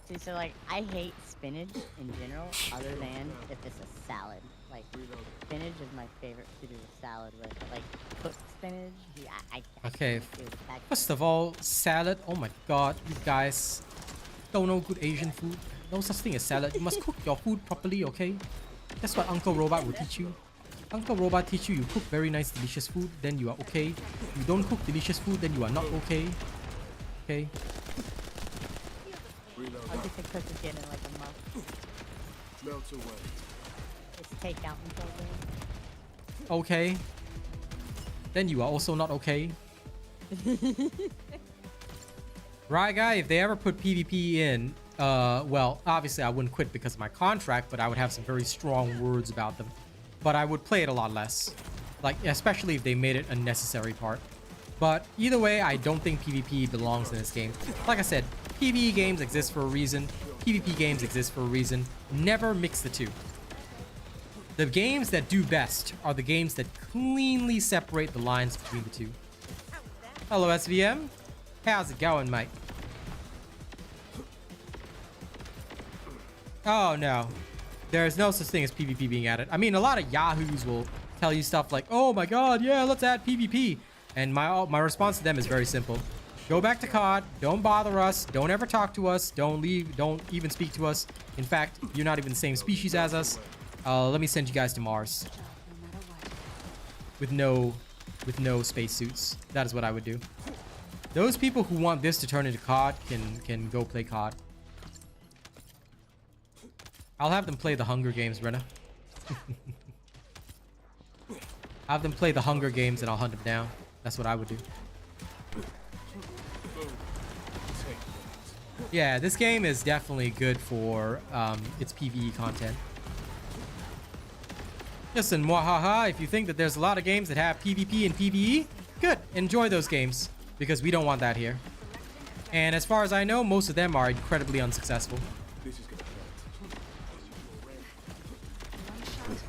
E: See, so like, I hate spinach in general, other than if it's a salad. Like, spinach is my favorite to do a salad with. Like, cooked spinach, I
A: Okay, first of all, salad. Oh my god, you guys don't know good Asian food. No such thing as salad. You must cook your food properly, okay? That's what Uncle Robot will teach you. Uncle Robot teach you cook very nice, delicious food, then you are okay. You don't cook delicious food, then you are not okay. Okay?
E: I'll get to cook again in like a month.
D: Melt away.
E: It's takedown until then.
A: Okay. Then you are also not okay. Right, guy, if they ever put PvP in, well, obviously I wouldn't quit because of my contract, but I would have some very strong words about them. But I would play it a lot less. Like, especially if they made it a necessary part. But either way, I don't think PvP belongs in this game. Like I said, PvE games exist for a reason. PvP games exist for a reason. Never mix the two. The games that do best are the games that cleanly separate the lines between the two. Hello, SVM. How's it going, mate? Oh, no. There's no such thing as PvP being added. I mean, a lot of yahoos will tell you stuff like, oh my god, yeah, let's add PvP. And my response to them is very simple. Go back to COD. Don't bother us. Don't ever talk to us. Don't leave. Don't even speak to us. In fact, you're not even the same species as us. Let me send you guys to Mars. With no spacesuits. That is what I would do. Those people who want this to turn into COD can go play COD. I'll have them play the Hunger Games, Brenna. Have them play the Hunger Games and I'll hunt them down. That's what I would do. Yeah, this game is definitely good for its PvE content. Listen, mwahaha, if you think that there's a lot of games that have PvP and PvE, good. Enjoy those games, because we don't want that here. And as far as I know, most of them are incredibly unsuccessful.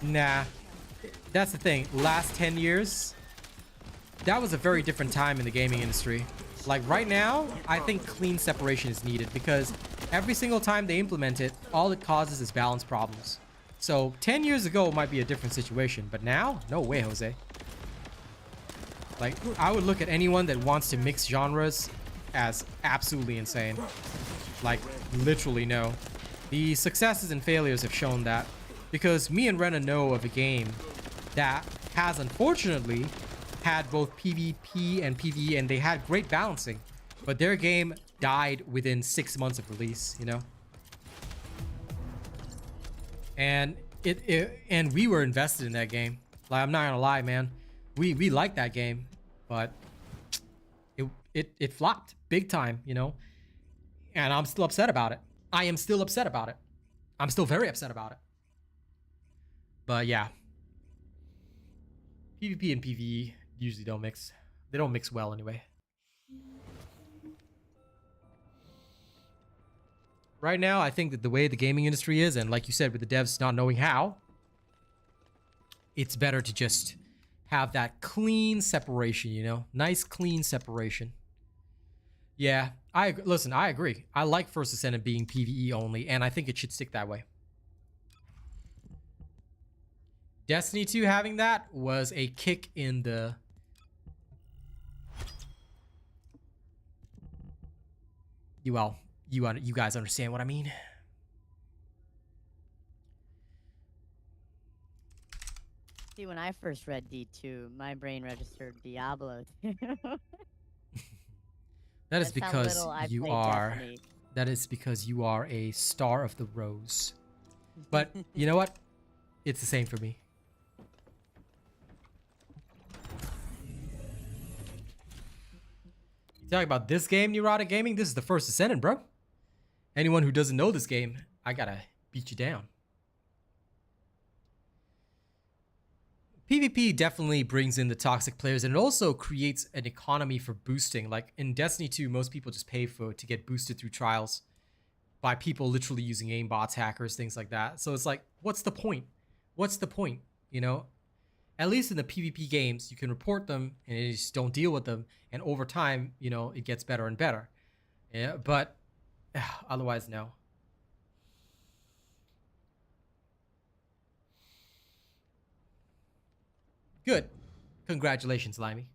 A: Nah. That's the thing. Last 10 years, that was a very different time in the gaming industry. Like right now, I think clean separation is needed because every single time they implement it, all it causes is balance problems. So 10 years ago might be a different situation, but now, no way, Jose. Like, I would look at anyone that wants to mix genres as absolutely insane. Like, literally no. The successes and failures have shown that. Because me and Rena know of a game that has, unfortunately, had both PvP and PvE, and they had great balancing. But their game died within 6 months of release, you know? And and we were invested in that game. Like, I'm not gonna lie, man. We liked that game, but it flopped big time, you know? And I'm still upset about it. I am still upset about it. I'm still very upset about it. But yeah. PvP and PvE usually don't mix. They don't mix well anyway. Right now, I think that the way the gaming industry is, and like you said, with the devs not knowing how, it's better to just have that clean separation, you know? Nice, clean separation. Yeah, I agree. I like First Descendant being PvE only, and I think it should stick that way. Destiny 2 having that was a kick in the... You guys understand what I mean?
E: See, when I first read D2, my brain registered Diablo 2.
A: That is because you are...
E: Destiny.
A: That is because you are a star of the rose. But you know what? It's the same for me. You talk about this game, Neurotic Gaming? This is the First Descendant, bro. Anyone who doesn't know this game, I gotta beat you down. PvP definitely brings in the toxic players, and it also creates an economy for boosting. Like in Destiny 2, most people just pay to get boosted through trials by people literally using aimbots, hackers, things like that. So it's like, what's the point? What's the point? You know, at least in the PvP games, you can report them and you just don't deal with them. And over time, you know, it gets better and better. Yeah, but otherwise, no. Good. Congratulations, Limey.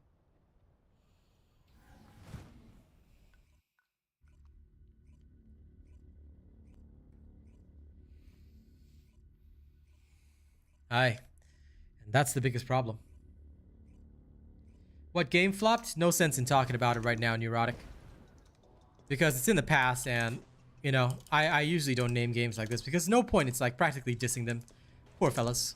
A: Aye. And that's the biggest problem. What game flopped? No sense in talking about it right now, Neurotic. Because it's in the past and You know, I usually don't name games like this because no point. It's like practically dissing them. Poor fellas.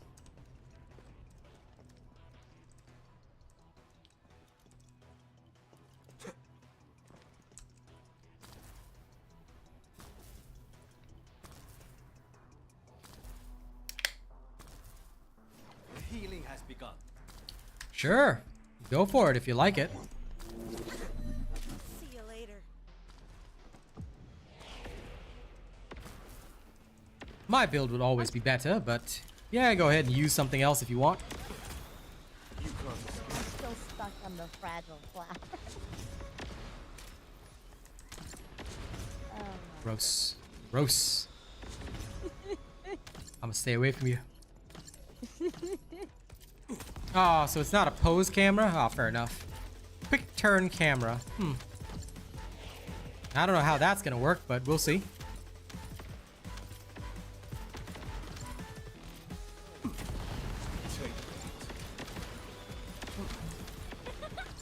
F: Healing has begun.
A: Sure. Go for it if you like it.
C: See you later.
A: My build would always be better, but yeah, go ahead and use something else if you want.
D: You can't escape.
E: I'm still stuck on the fragile flower. Oh my.
A: Gross. Gross. I'm gonna stay away from you. Oh, so it's not a pose camera? Oh, fair enough. Quick turn camera. I don't know how that's gonna work, but we'll see.
D: Take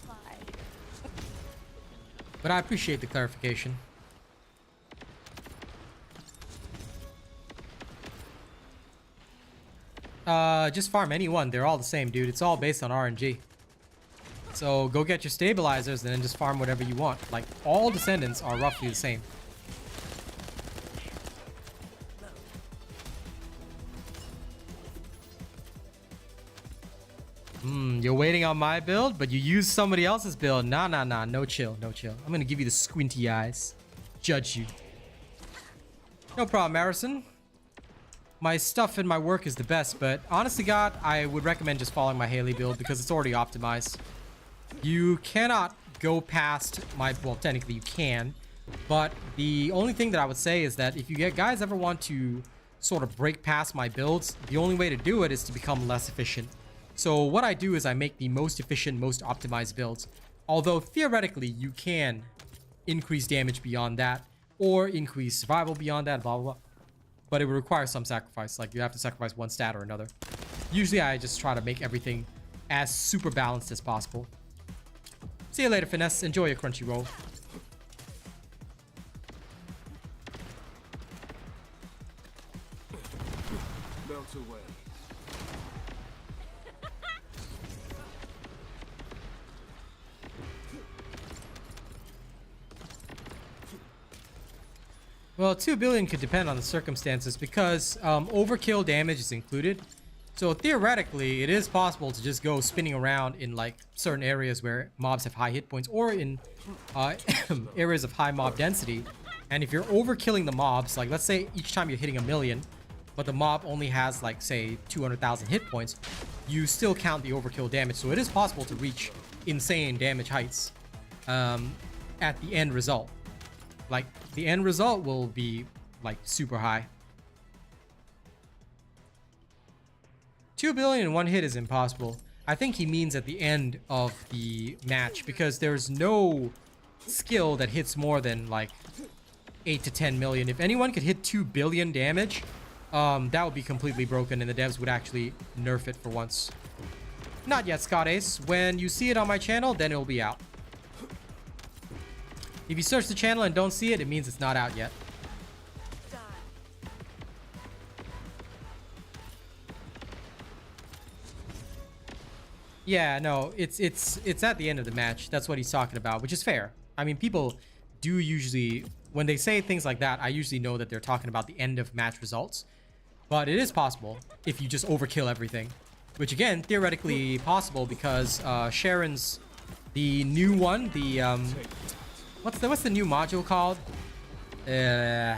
E: Why?
A: But I appreciate the clarification. Just farm anyone. They're all the same, dude. It's all based on RNG. So go get your stabilizers and then just farm whatever you want. Like, all Descendants are roughly the same. You're waiting on my build, but you use somebody else's build. Nah. No chill, no chill. I'm gonna give you the squinty eyes. Judge you. No problem, Harrison. My stuff and my work is the best, but honestly, God, I would recommend just following my Haley build because it's already optimized. You cannot go past my... Well, technically you can, but the only thing that I would say is that if you guys ever want to sort of break past my builds, the only way to do it is to become less efficient. So what I do is I make the most efficient, most optimized builds. Although theoretically you can increase damage beyond that or increase survival beyond that, blah, blah, blah. But it would require some sacrifice. Like, you have to sacrifice one stat or another. Usually, I just try to make everything as super balanced as possible. See you later, Finesse. Enjoy your crunchy roll.
D: melt away.
A: Well, 2 billion could depend on the circumstances because overkill damage is included. So theoretically, it is possible to just go spinning around in like certain areas where mobs have high hit points or in areas of high mob density. And if you're overkilling the mobs, like let's say each time you're hitting 1 million, but the mob only has like say 200,000 hit points, you still count the overkill damage. So it is possible to reach insane damage heights at the end result. Like, the end result will be, like, super high. 2 billion in one hit is impossible. I think he means at the end of the match, because there's no skill that hits more than, like, 8 to 10 million. If anyone could hit 2 billion damage, that would be completely broken, and the devs would actually nerf it for once. Not yet, Scott Ace. When you see it on my channel, then it'll be out. If you search the channel and don't see it, it means it's not out yet. Yeah, no, it's at the end of the match. That's what he's talking about, which is fair. I mean, people do usually, when they say things like that, I usually know that they're talking about the end of match results. But it is possible if you just overkill everything, which again, theoretically possible because Sharon's the new one, the what's the new module called? Area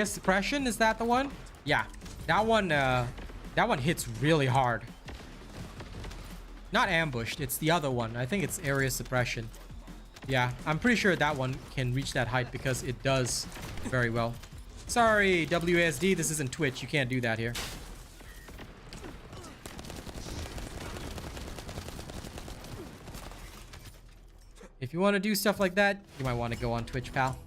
A: suppression, is that the one? Yeah, that one hits really hard. Not ambushed, it's the other one. I think it's area suppression. Yeah, I'm pretty sure that one can reach that height because it does very well. Sorry, WASD, this isn't Twitch. You can't do that here. If you want to do stuff like that, you might want to go on Twitch, pal.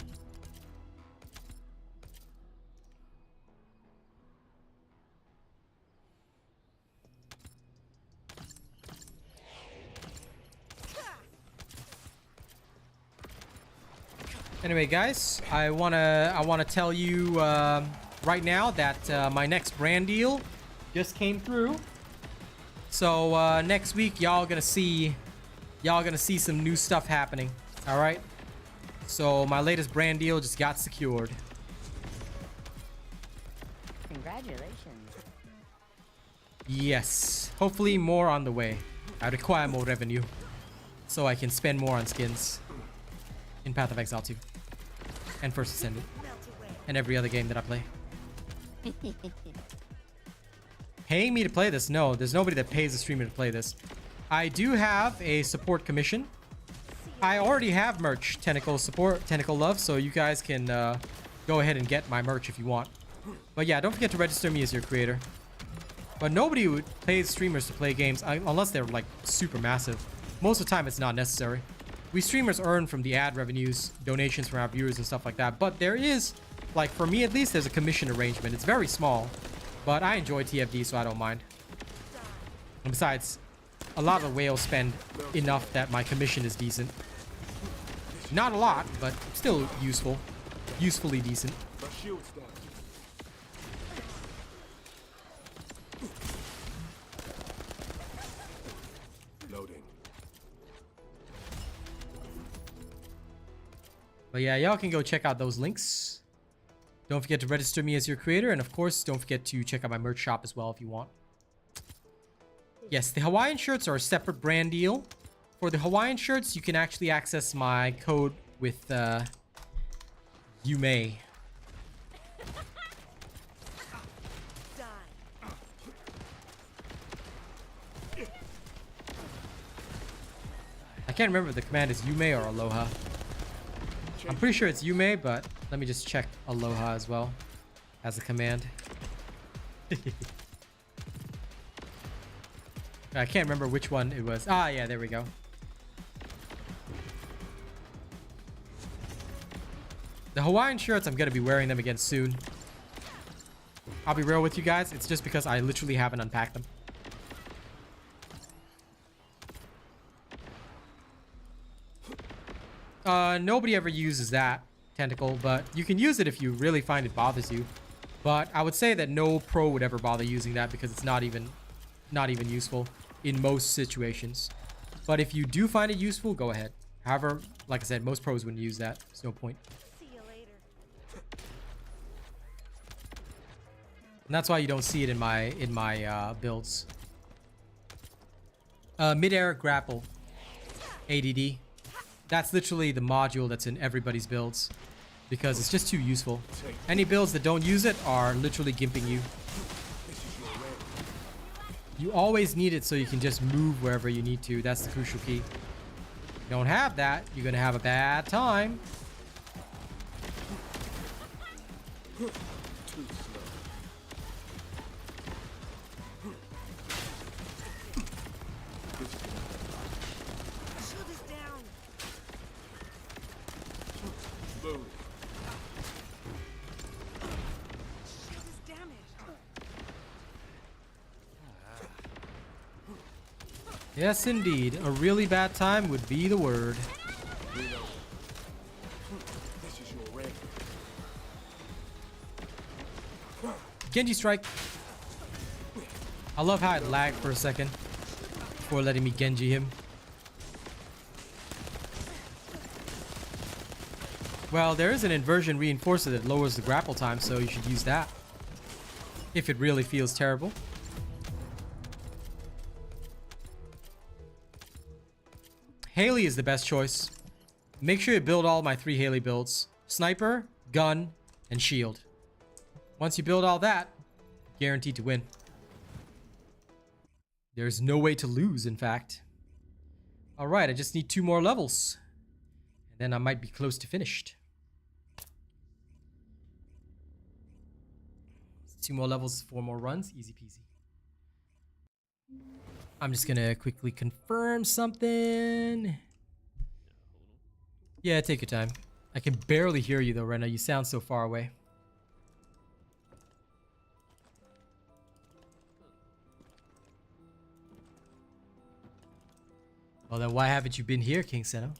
A: Anyway, guys, I wanna tell you right now that my next brand deal just came through. So next week, y'all gonna see some new stuff happening. All right. So my latest brand deal just got secured.
E: Congratulations.
A: Yes. Hopefully more on the way. I require more revenue so I can spend more on skins in Path of Exile 2 and First Descendant and every other game that I play. Paying me to play this? No, there's nobody that pays a streamer to play this. I do have a support commission. I already have merch, Tentacle support, Tentacle love, so you guys can go ahead and get my merch if you want. But yeah, don't forget to register me as your creator. But nobody would pay streamers to play games unless they're like super massive. Most of the time, it's not necessary. We streamers earn from the ad revenues, donations from our viewers and stuff like that. But there is, like for me at least, there's a commission arrangement. It's very small, but I enjoy TFD, so I don't mind. And besides, a lot of whales spend enough that my commission is decent. Not a lot, but still useful. Usefully decent.
D: My shield's down. Loading.
A: But yeah, y'all can go check out those links. Don't forget to register me as your creator. And of course, don't forget to check out my merch shop as well if you want. Yes, the Hawaiian shirts are a separate brand deal. For the Hawaiian shirts, you can actually access my code with you may. I can't remember if the command is Yume or Aloha. I'm pretty sure it's Yume, but let me just check Aloha as well as a command. I can't remember which one it was. Ah, yeah, there we go. The Hawaiian shirts, I'm going to be wearing them again soon. I'll be real with you guys. It's just because I literally haven't unpacked them. Nobody ever uses that, Tentacle, but you can use it if you really find it bothers you. But I would say that no pro would ever bother using that because it's not even useful in most situations. But if you do find it useful, go ahead. However, like I said, most pros wouldn't use that. There's no point.
C: See you later.
A: And that's why you don't see it in my builds. Mid-air grapple. ADD. That's literally the module that's in everybody's builds. Because it's just too useful. Any builds that don't use it are literally gimping you. You always need it so you can just move wherever you need to. That's the crucial key. If you don't have that, you're going to have a bad time.
D: Too slow.
C: Shield is down.
D: Move.
C: Shield is damaged.
A: Yes, indeed. A really bad time would be the word.
D: Reload. This is your rank.
A: Genji strike. I love how it lagged for a second before letting me Genji him. Well, there is an inversion reinforcer that lowers the grapple time, so you should use that. If it really feels terrible. Haley is the best choice. Make sure you build all my 3 Haley builds. Sniper, gun, and shield. Once you build all that, guaranteed to win. There's no way to lose, in fact. Alright, I just need 2 more levels. And then I might be close to finished. 2 more levels, 4 more runs. Easy peasy. I'm just gonna quickly confirm something. Yeah, take your time. I can barely hear you though right now. You sound so far away. Well then why haven't you been here, King Senna?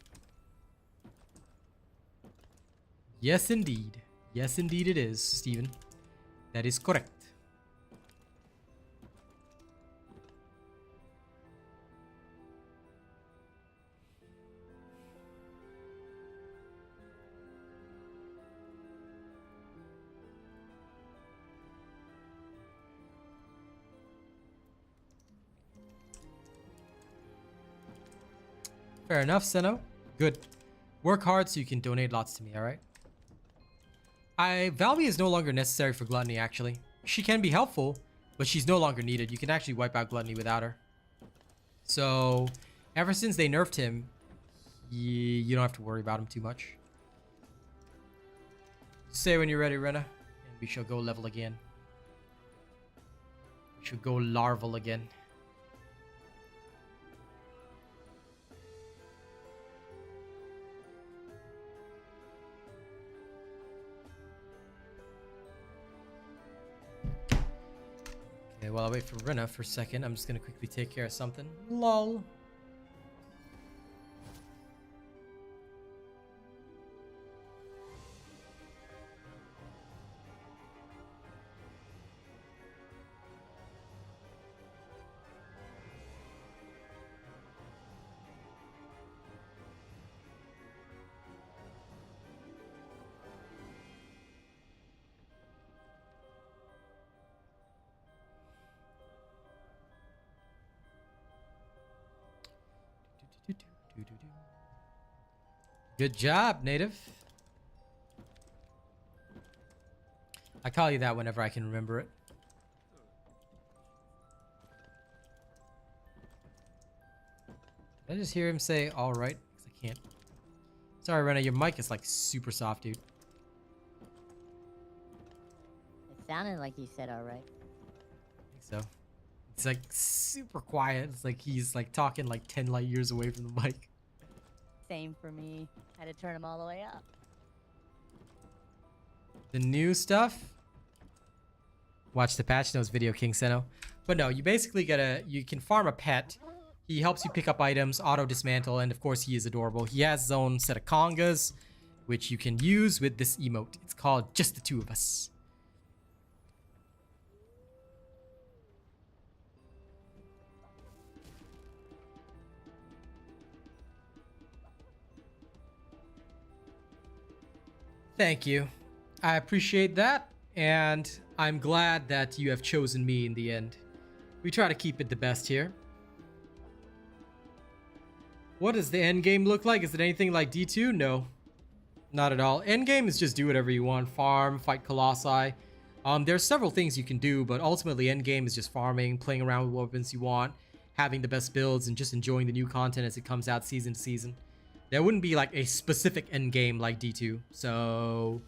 A: Yes, indeed. Yes, indeed it is, Steven. That is correct. Fair enough, Seno. Good. Work hard so you can donate lots to me, alright? Valby is no longer necessary for Gluttony, actually. She can be helpful, but she's no longer needed. You can actually wipe out Gluttony without her. So, ever since they nerfed him, you don't have to worry about him too much. Say when you're ready, Rena, and we shall go level again. We shall go larval again. Okay, while I wait for Rena for a second, I'm just gonna quickly take care of something. Lol. Good job, native. I call you that whenever I can remember it. Did I just hear him say all right? 'Cause I can't. Sorry, Rena, your mic is like super soft, dude.
E: It sounded like you said all right.
A: I think so. It's like super quiet. It's like he's like talking like 10 light years away from the mic.
E: Same for me. Had to turn them all the way up.
A: The new stuff. Watch the patch notes video, King Seno. But no, you basically you can farm a pet. He helps you pick up items, auto dismantle, and of course he is adorable. He has his own set of congas, which you can use with this emote. It's called Just the Two of Us. Thank you. I appreciate that, and I'm glad that you have chosen me in the end. We try to keep it the best here. What does the end game look like? Is it anything like D2? No, not at all. End game is just do whatever you want. Farm, fight Colossi. There's several things you can do, but ultimately end game is just farming, playing around with weapons you want, having the best builds, and just enjoying the new content as it comes out season to season. There wouldn't be like a specific end game like D2. So,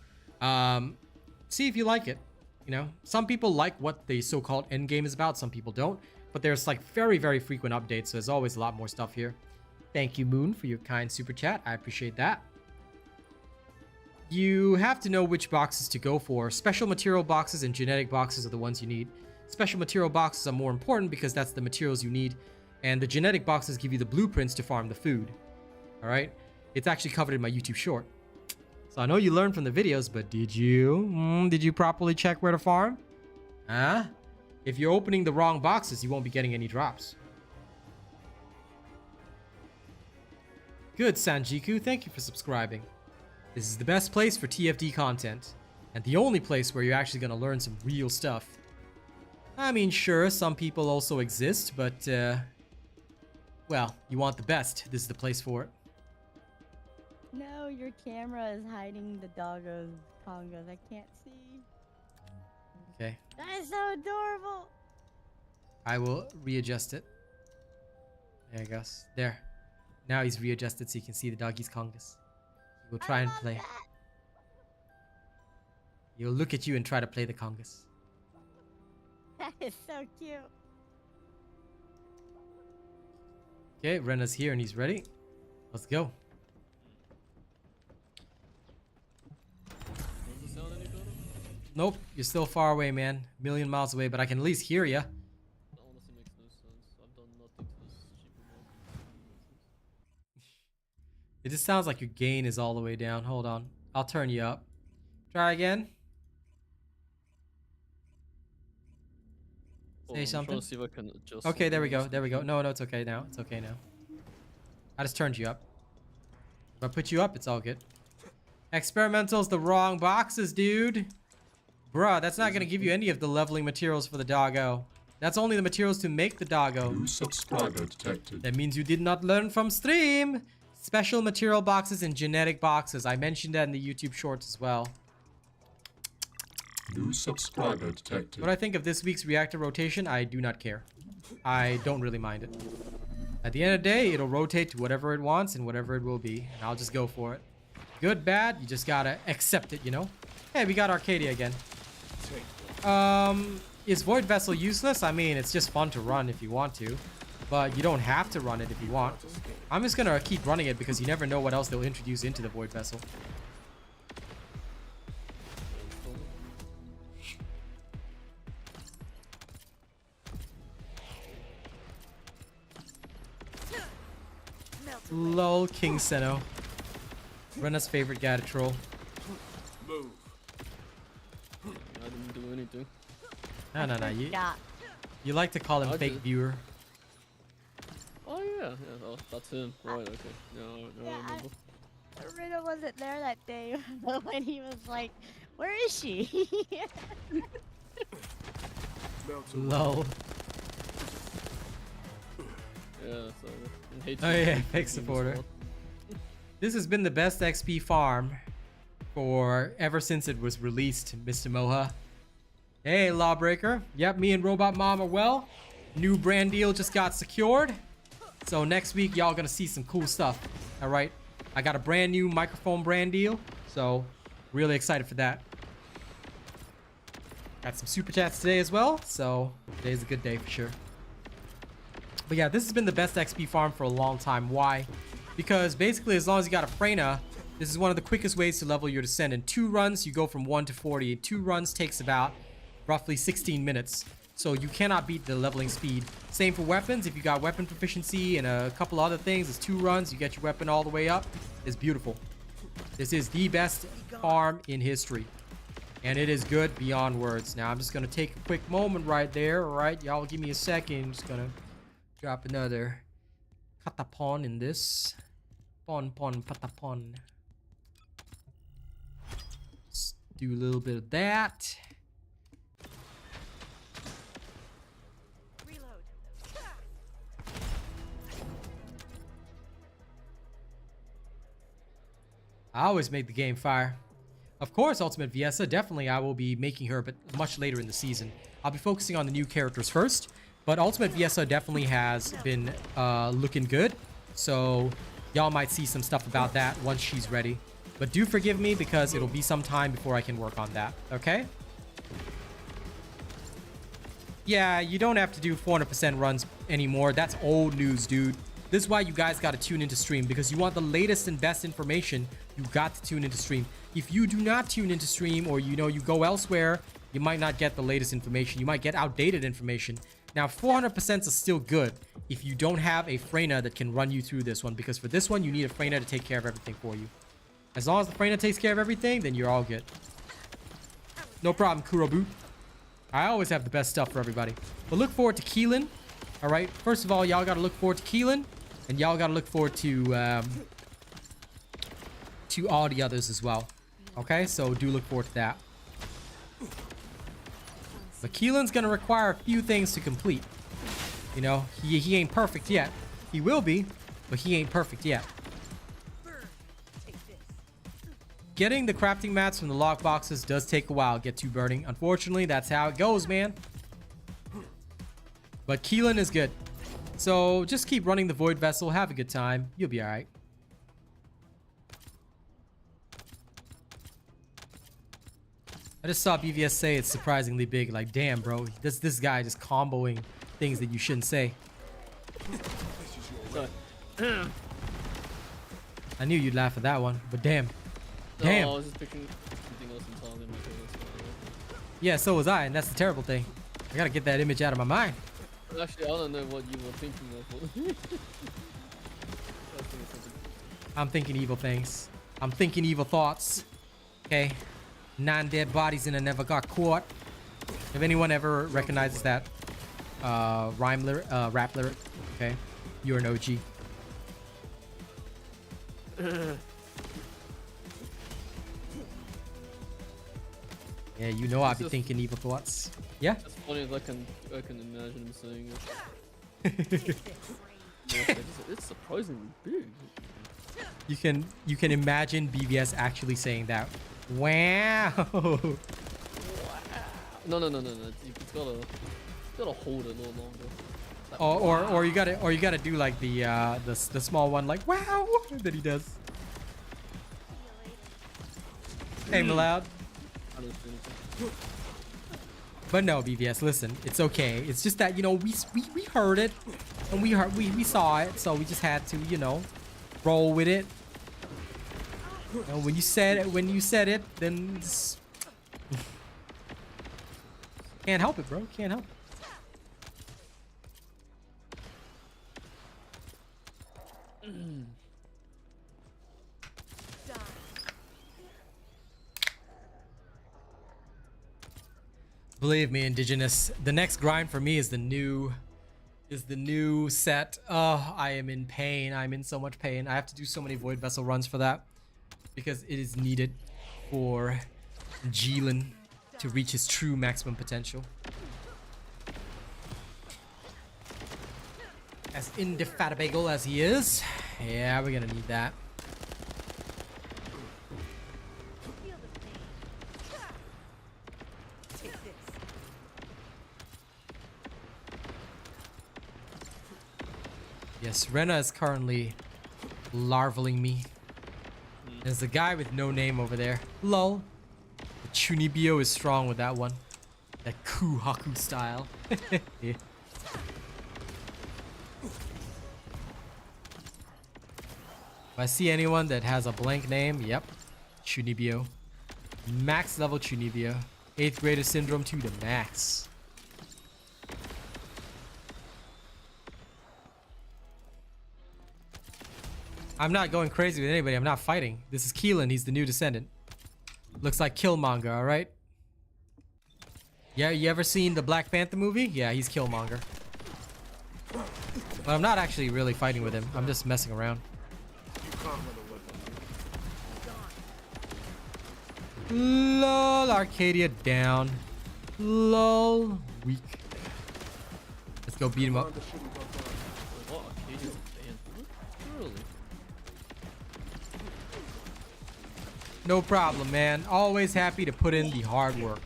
A: see if you like it. You know, some people like what the so-called end game is about. Some people don't. But there's like very, very frequent updates. So there's always a lot more stuff here. Thank you, Moon, for your kind super chat. I appreciate that. You have to know which boxes to go for. Special material boxes and genetic boxes are the ones you need. Special material boxes are more important because that's the materials you need. And the genetic boxes give you the blueprints to farm the food. Alright? It's actually covered in my YouTube short. So I know you learned from the videos, but did you? Did you properly check where to farm? Huh? If you're opening the wrong boxes, you won't be getting any drops. Good, Sanjiku. Thank you for subscribing. This is the best place for TFD content. And the only place where you're actually going to learn some real stuff. I mean, sure, some people also exist, but, well, you want the best. This is the place for it.
E: No, your camera is hiding the doggos, congos. I can't see.
A: Okay.
E: That is so adorable.
A: I will readjust it. There you go. There. Now he's readjusted so you can see the doggy's congas. He will try and play.
E: That.
A: He'll look at you and try to play the congas.
E: That is so cute.
A: Okay, Rena's here and he's ready. Let's go. Nope, you're still far away, man. A million miles away, but I can at least hear you.
F: That honestly makes no sense. I've done nothing to this cheaper mode.
A: It just sounds like your gain is all the way down. Hold on. I'll turn you up. Try again.
F: Hold
A: Say
F: on, I'm
A: something.
F: trying to see if I can adjust.
A: Okay, there we
F: something
A: go.
F: on
A: There we go.
F: this
A: No, it's okay now. It's okay now. I just turned you up. If I put you up, it's all good. Experimental's the wrong boxes, dude. Bruh, that's not gonna give you any of the leveling materials for the doggo. That's only the materials to make the doggo.
B: New subscriber detected.
A: That means you did not learn from stream. Special material boxes and genetic boxes. I mentioned that in the YouTube shorts as well.
B: New subscriber detected.
A: What I think of this week's reactor rotation, I do not care. I don't really mind it. At the end of the day, it'll rotate to whatever it wants and whatever it will be. And I'll just go for it. Good, bad, you just gotta accept it, you know? Hey, we got Arcadia again. Is Void Vessel useless? I mean, it's just fun to run if you want to. But you don't have to run it if you want. I'm just gonna keep running it because you never know what else they'll introduce into the Void Vessel. Lol, King Seno. Rena's favorite guy to troll.
D: Move.
F: I didn't do anything.
A: No.
E: Yeah.
A: You like to call him
F: I
A: fake
F: did.
A: viewer.
F: Oh yeah, oh, that's him. Right, okay. No,
E: Yeah,
F: I remember.
E: Rita wasn't there that day when he was like, "Where is she?"
D: Melt away.
A: Lol.
F: Yeah, so I hate
A: Oh
F: to-
A: yeah,
F: hate
A: fake
F: to
A: supporter.
F: spot.
A: This has been the best XP farm for ever since it was released, Mr. Moha. Hey, Lawbreaker. Yep, me and Robot Mom are well. New brand deal just got secured. So next week, y'all gonna see some cool stuff. All right. I got a brand new microphone brand deal. So really excited for that. Got some super chats today as well. So today's a good day for sure. But yeah, this has been the best XP farm for a long time. Why? Because basically, as long as you got a Freyna, this is one of the quickest ways to level your Descendant. 2 runs, you go from 1 to 40. 2 runs takes about roughly 16 minutes. So you cannot beat the leveling speed. Same for weapons. If you got weapon proficiency and a couple other things, it's 2 runs, you get your weapon all the way up. It's beautiful. This is the best farm in history. And it is good beyond words. Now, I'm just going to take a quick moment right there. All right, y'all give me a second. I'm just going to drop another katapon in this. Pon patapon. Let's do a little bit of that.
C: Reload.
A: I always make the game fire. Of course, Ultimate Viessa, definitely I will be making her, but much later in the season. I'll be focusing on the new characters first, but Ultimate Viessa definitely has been looking good. So y'all might see some stuff about that once she's ready. But do forgive me because it'll be some time before I can work on that, okay? Yeah, you don't have to do 400% runs anymore. That's old news, dude. This is why you guys got to tune into stream, because you want the latest and best information. You got to tune into stream. If you do not tune into stream, or you go elsewhere, you might not get the latest information. You might get outdated information. Now, 400% is still good if you don't have a Freyna that can run you through this one, because for this one, you need a Freyna to take care of everything for you. As long as the Freyna takes care of everything, then you're all good. No problem, Kurobu. I always have the best stuff for everybody. But look forward to Keelan. All right. First of all, y'all got to look forward to Keelan, and y'all got to look forward to all the others as well. Okay, so do look forward to that. But Keelan's gonna require a few things to complete. You know, he ain't perfect yet. He will be, but he ain't perfect yet.
C: Take this.
A: Getting the crafting mats from the lock boxes does take a while to get to burning. Unfortunately, that's how it goes, man. But Keelan is good. So just keep running the Void Vessel. Have a good time. You'll be alright. I just saw BVS say it's surprisingly big. Like, damn, bro. This guy just comboing things that you shouldn't say.
F: Sorry.
A: I knew you'd laugh at that one, but damn.
F: No,
A: Damn.
F: I was just picking something else and talking about it.
A: Yeah, so was I, and that's the terrible thing. I gotta get that image out of my mind.
F: Actually, I don't know what you were thinking of. I was thinking something.
A: I'm thinking evil things. I'm thinking evil thoughts. Okay, 9 dead bodies and I never got caught. If anyone ever recognizes that rap lyric, okay, you're an OG. Yeah, you know I'll be thinking evil thoughts. Yeah.
F: It's funny as I can imagine him saying it. It's surprisingly big.
A: You can imagine BVS actually saying that. Wow.
F: No. It's gotta hold it a little longer.
A: Or you gotta do like the small one, like wow that he does. Hey, Malad.
F: I don't see anything.
A: But no, BVS, listen, it's okay. It's just that, you know, we heard it and we saw it, so we just had to, you know, roll with it. And when you said it, then can't help it, bro. Can't help it. Believe me, Indigenous, the next grind for me is the new set. Oh, I am in pain. I'm in so much pain. I have to do so many void vessel runs for that because it is needed for Keelan to reach his true maximum potential. As indefatigable as he is, yeah, we're gonna need that.
C: Feel the pain. Take this.
A: Yes, Rena is currently larvaling me. There's a guy with no name over there. Lol. The Chunibyo is strong with that one. That Ku Haku style. Yeah. If I see anyone that has a blank name, yep. Chunibyo. Max level Chunibyo. 8th grader syndrome to the max. I'm not going crazy with anybody. I'm not fighting. This is Keelan. He's the new descendant. Looks like Killmonger, alright? Yeah, you ever seen the Black Panther movie? Yeah, he's Killmonger. But I'm not actually really fighting with him. I'm just messing around. Lol, Arcadia down. Lol, weak. Let's go beat him up.
F: What? Arcadia's banned? Really?
A: No problem, man. Always happy to put in the hard work,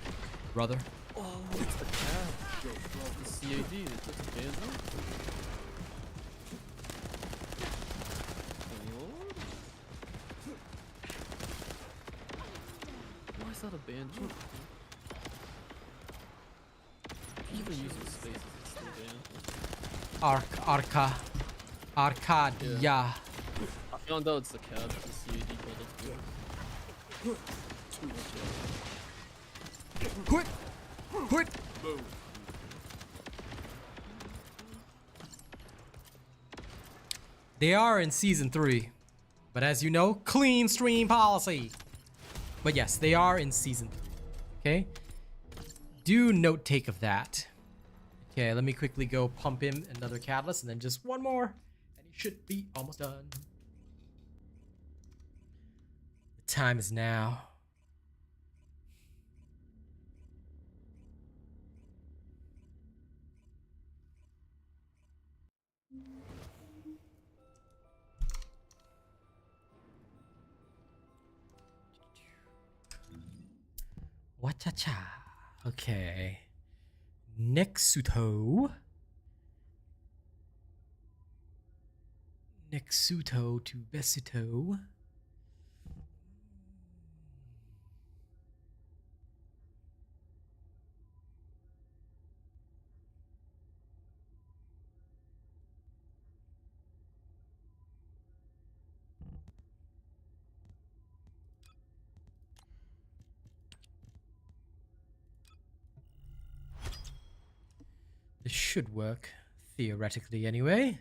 A: brother.
F: Oh, it's the cab. The CAD, they took the band out. Why is that a band jump? Even using spaces, it's still banned.
A: Arcadia.
F: I found out it's the cab, the CAD called us good.
A: Quit! Quit!
D: Move.
A: They are in season 3, but as you know, clean stream policy. But yes, they are in season 3. Okay? Do note take of that. Okay, let me quickly go pump him another catalyst and then just one more. And he should be almost done. The time is now. Wacha-cha. Okay. Nexuto. Nexuto to Besito. This should work, theoretically anyway.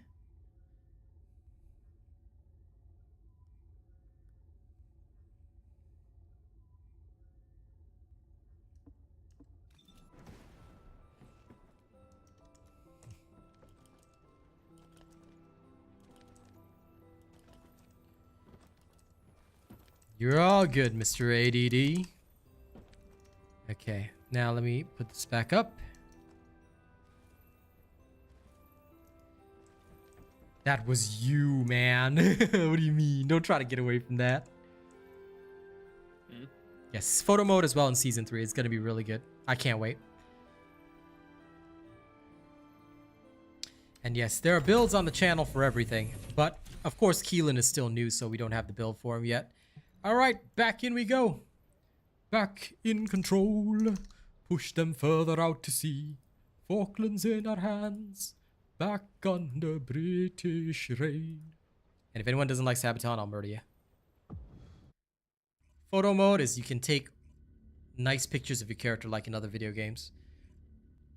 A: You're all good, Mr. ADD. Okay, now let me put this back up. That was you, man. What do you mean? Don't try to get away from that. Yes, photo mode as well in season 3. It's gonna be really good. I can't wait. And yes, there are builds on the channel for everything, but of course Keelan is still new, so we don't have the build for him yet. All right, back in we go. Back in control. Push them further out to sea. Falklands in our hands. Back under British reign. And if anyone doesn't like Sabaton, I'll murder you. Photo mode is you can take nice pictures of your character like in other video games.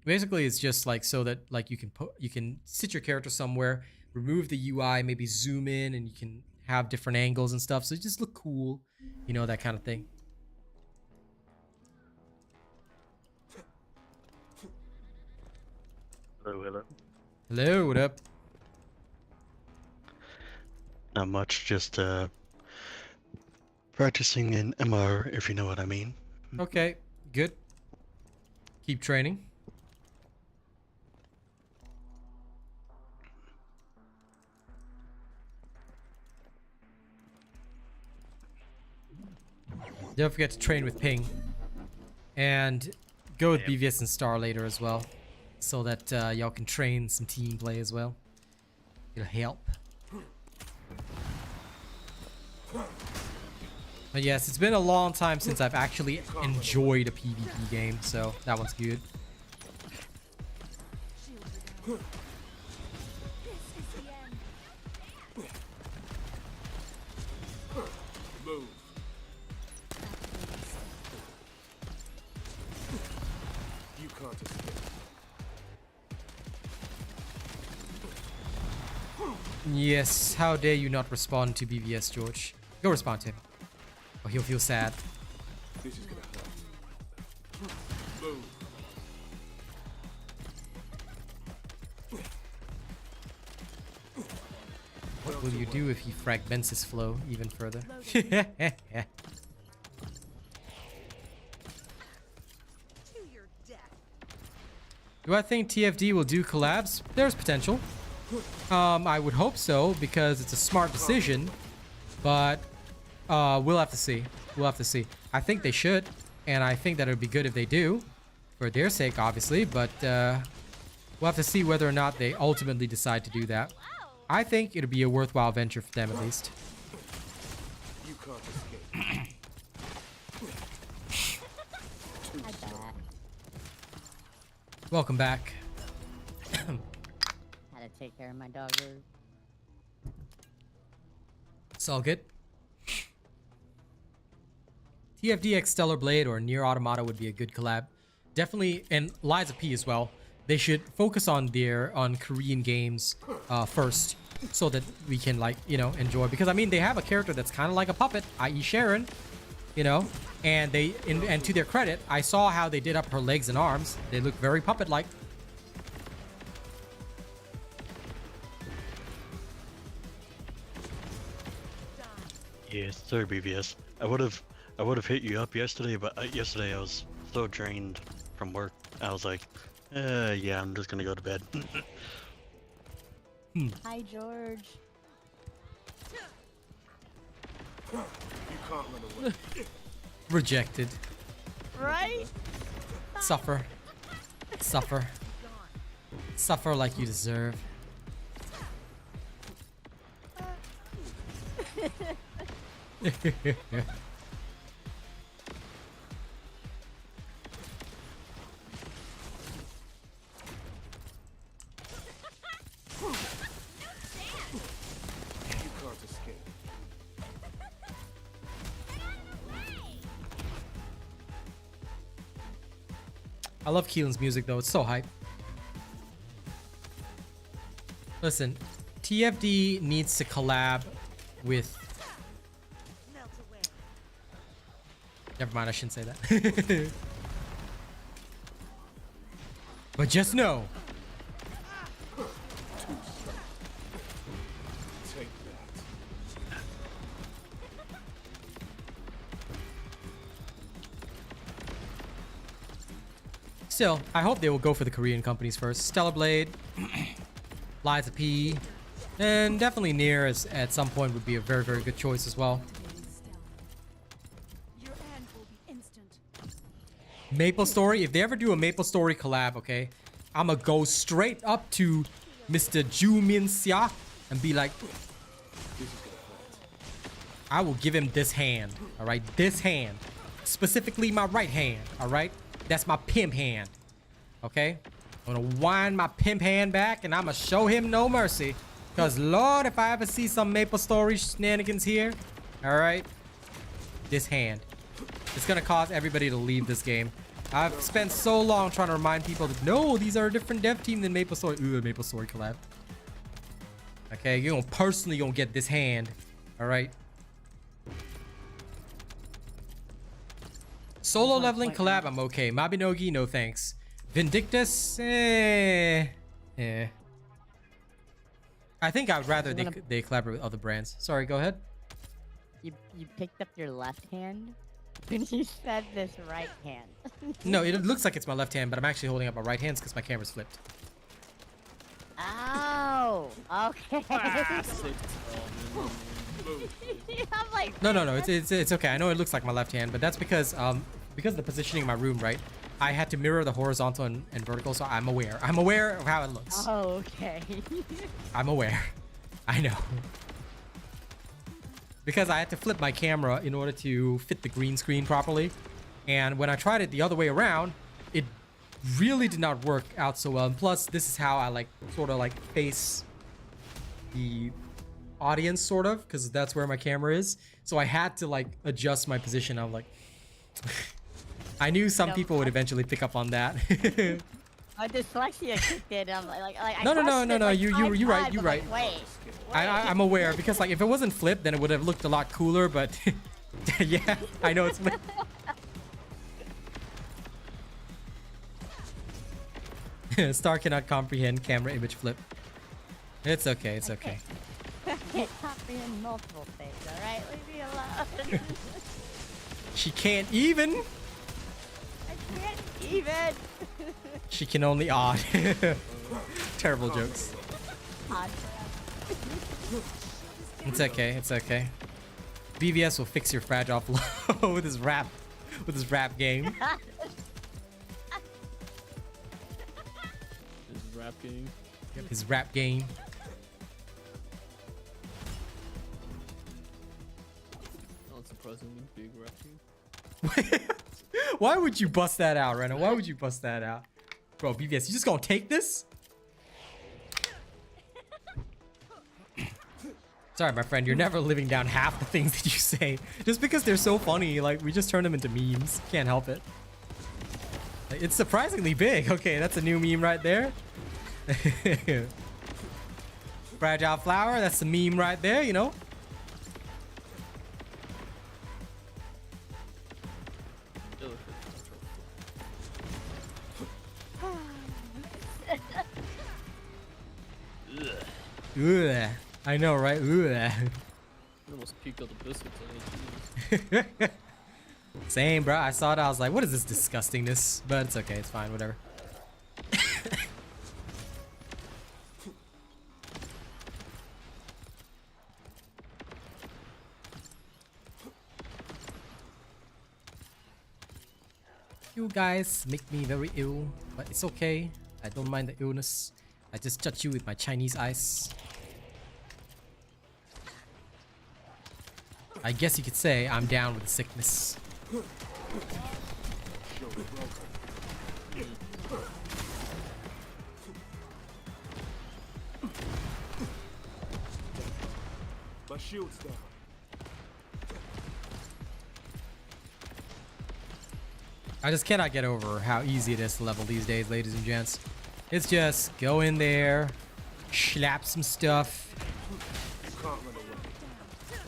A: Basically, it's just like so that like you can sit your character somewhere, remove the UI, maybe zoom in, and you can have different angles and stuff. So it just look cool, you know, that kind of thing.
G: Hello, hello.
A: Hello, what up?
G: Not much, just practicing in MR, if you know what I mean.
A: Okay, good. Keep training. Don't forget to train with Ping. And go with BVS and Star later as well. So that y'all can train some team play as well. It'll help. But yes, it's been a long time since I've actually enjoyed a PvP game, so that one's good.
D: Move. You can't escape.
A: Yes, how dare you not respond to BVS, George? Go respond to him. Or he'll feel sad.
D: This is gonna hurt. Move.
A: What will you do if he fragments his flow even further?
C: To your death.
A: Do I think TFD will do collabs? There's potential. I would hope so because it's a smart decision, but we'll have to see. We'll have to see. I think they should, and I think that it would be good if they do, for their sake, obviously, but we'll have to see whether or not they ultimately decide to do that. I think it'll be a worthwhile venture for them at least.
D: You can't escape.
E: I bet.
A: Welcome back.
E: Had to take care of my dogger.
A: It's all good. TFDX Stellar Blade or Nier Automata would be a good collab. Definitely, and Liza P as well. They should focus on Korean games first, so that we can, like, you know, enjoy. Because I mean, they have a character that's kind of like a puppet, i.e. Sharon, you know, and and to their credit, I saw how they did up her legs and arms. They look very puppet-like.
G: Yes, sorry, BVS. I would have hit you up yesterday, but yesterday I was so drained from work. I was like, yeah, I'm just gonna go to bed.
E: Hi, George.
D: You can't run away.
A: Rejected.
E: Right?
A: Suffer. Suffer. Suffer like you deserve.
D: You can't escape.
A: I love Keelan's music though, it's so hype. Listen, TFD needs to collab with...
C: Melt away.
A: Never mind, I shouldn't say that. But just know,
D: Take that.
A: Still, I hope they will go for the Korean companies first. Stellar Blade, Liza P, and definitely Nier at some point would be a very, very good choice as well.
C: Your end will be instant.
A: Maple Story, if they ever do a Maple Story collab, okay, I'm gonna go straight up to Mr. Ju Min Xia and be like, I will give him this hand, all right? This hand, specifically my right hand, all right? That's my pimp hand, okay? I'm gonna wind my pimp hand back and I'm gonna show him no mercy. Because, Lord, if I ever see some Maple Story shenanigans here, all right? This hand. It's gonna cause everybody to leave this game. I've spent so long trying to remind people that, no, these are a different dev team than Maple Story. Ooh, Maple Story collab. Okay, you're gonna personally gonna get this hand, all right? Solo leveling collab, I'm okay. Mabinogi, no thanks. Vindictus, I think I would rather they collaborate with other brands. Sorry, go ahead.
E: You picked up your left hand, then you said this right hand.
A: No, it looks like it's my left hand, but I'm actually holding up my right hand because my camera's flipped.
E: Oh, okay. I'm like,
A: No, it's okay. I know it looks like my left hand, but that's because of the positioning in my room, right? I had to mirror the horizontal and vertical, so I'm aware. I'm aware of how it looks.
E: oh, okay.
A: I'm aware. I know. Because I had to flip my camera in order to fit the green screen properly. And when I tried it the other way around, it really did not work out so well. And plus, this is how I like sort of like face the audience, sort of, because that's where my camera is. So I had to like adjust my position. I'm like, I knew some people would eventually pick up on that.
E: My dyslexia kicked in. I'm like I
A: No.
E: questioned it like
A: You're
E: 5
A: right.
E: times.
A: You're
E: I'm
A: right.
E: like, wait.
A: I'm aware because like if it wasn't flipped, then it would have looked a lot cooler. But yeah, I know it's flipped. Star cannot comprehend camera image flip. It's okay. It's okay.
E: I can't comprehend multiple things. All right, leave me alone.
A: She can't even.
E: I can't even.
A: She can only odd. Terrible jokes.
E: Odd.
A: It's okay. It's okay. BVS will fix your fragile flow with his rap game.
F: His rap game.
A: Yep, his rap game.
F: Not surprisingly big rap game.
A: Why would you bust that out, Rena? Why would you bust that out? Bro, BVS, you just gonna take this? Sorry, my friend, you're never living down half the things that you say. Just because they're so funny, like, we just turn them into memes. Can't help it. Like, it's surprisingly big. Okay, that's a new meme right there. Fragile flower, that's a meme right there, you know? Ugh. I know, right? Ugh.
F: I almost peeked out the biscuits.
A: Same, bro. I saw it. I was like, what is this disgustingness? But it's okay. It's fine. Whatever. You guys make me very ill, but it's okay. I don't mind the illness. I just judge you with my Chinese eyes. I guess you could say I'm down with the sickness.
D: My shield's down.
A: I just cannot get over how easy it is to level these days, ladies and gents. It's just go in there, slap some stuff,
D: You can't run away.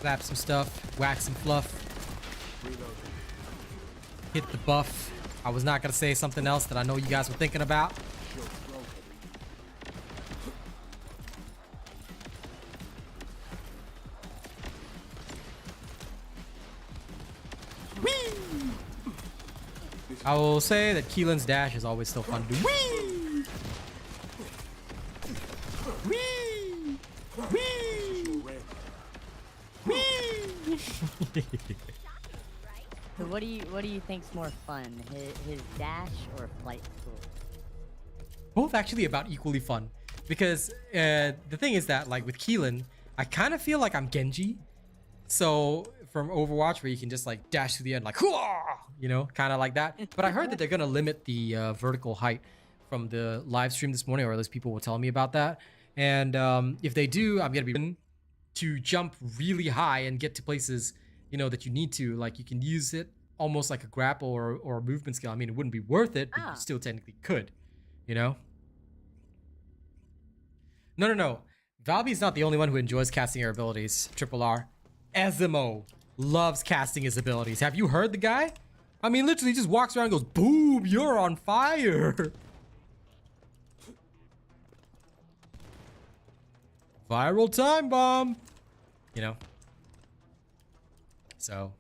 A: slap some stuff, whack some fluff,
D: Reload.
A: hit the buff. I was not gonna say something else that I know you guys were thinking about.
D: Shield's broken. This
A: I will say that Keelan's dash is always still fun to do. Whee! Whee! Whee! Whee!
E: So what do you think's more fun, his dash or flight school?
A: Both actually about equally fun, because the thing is that like with Keelan, I kind of feel like I'm Genji. So from Overwatch, where you can just like dash to the end like, you know, kind of like that. But I heard that they're gonna limit the vertical height from the live stream this morning, or at least people were telling me about that. And if they do, I'm gonna be to jump really high and get to places, you know, that you need to. Like you can use it almost like a grapple or a movement skill. I mean, it wouldn't be worth it, but you still technically could, you know. No. Valby's not the only one who enjoys casting her abilities. Triple R. Ezimo loves casting his abilities. Have you heard the guy? I mean, literally just walks around and goes, boom, you're on fire. Viral time bomb. You know? So.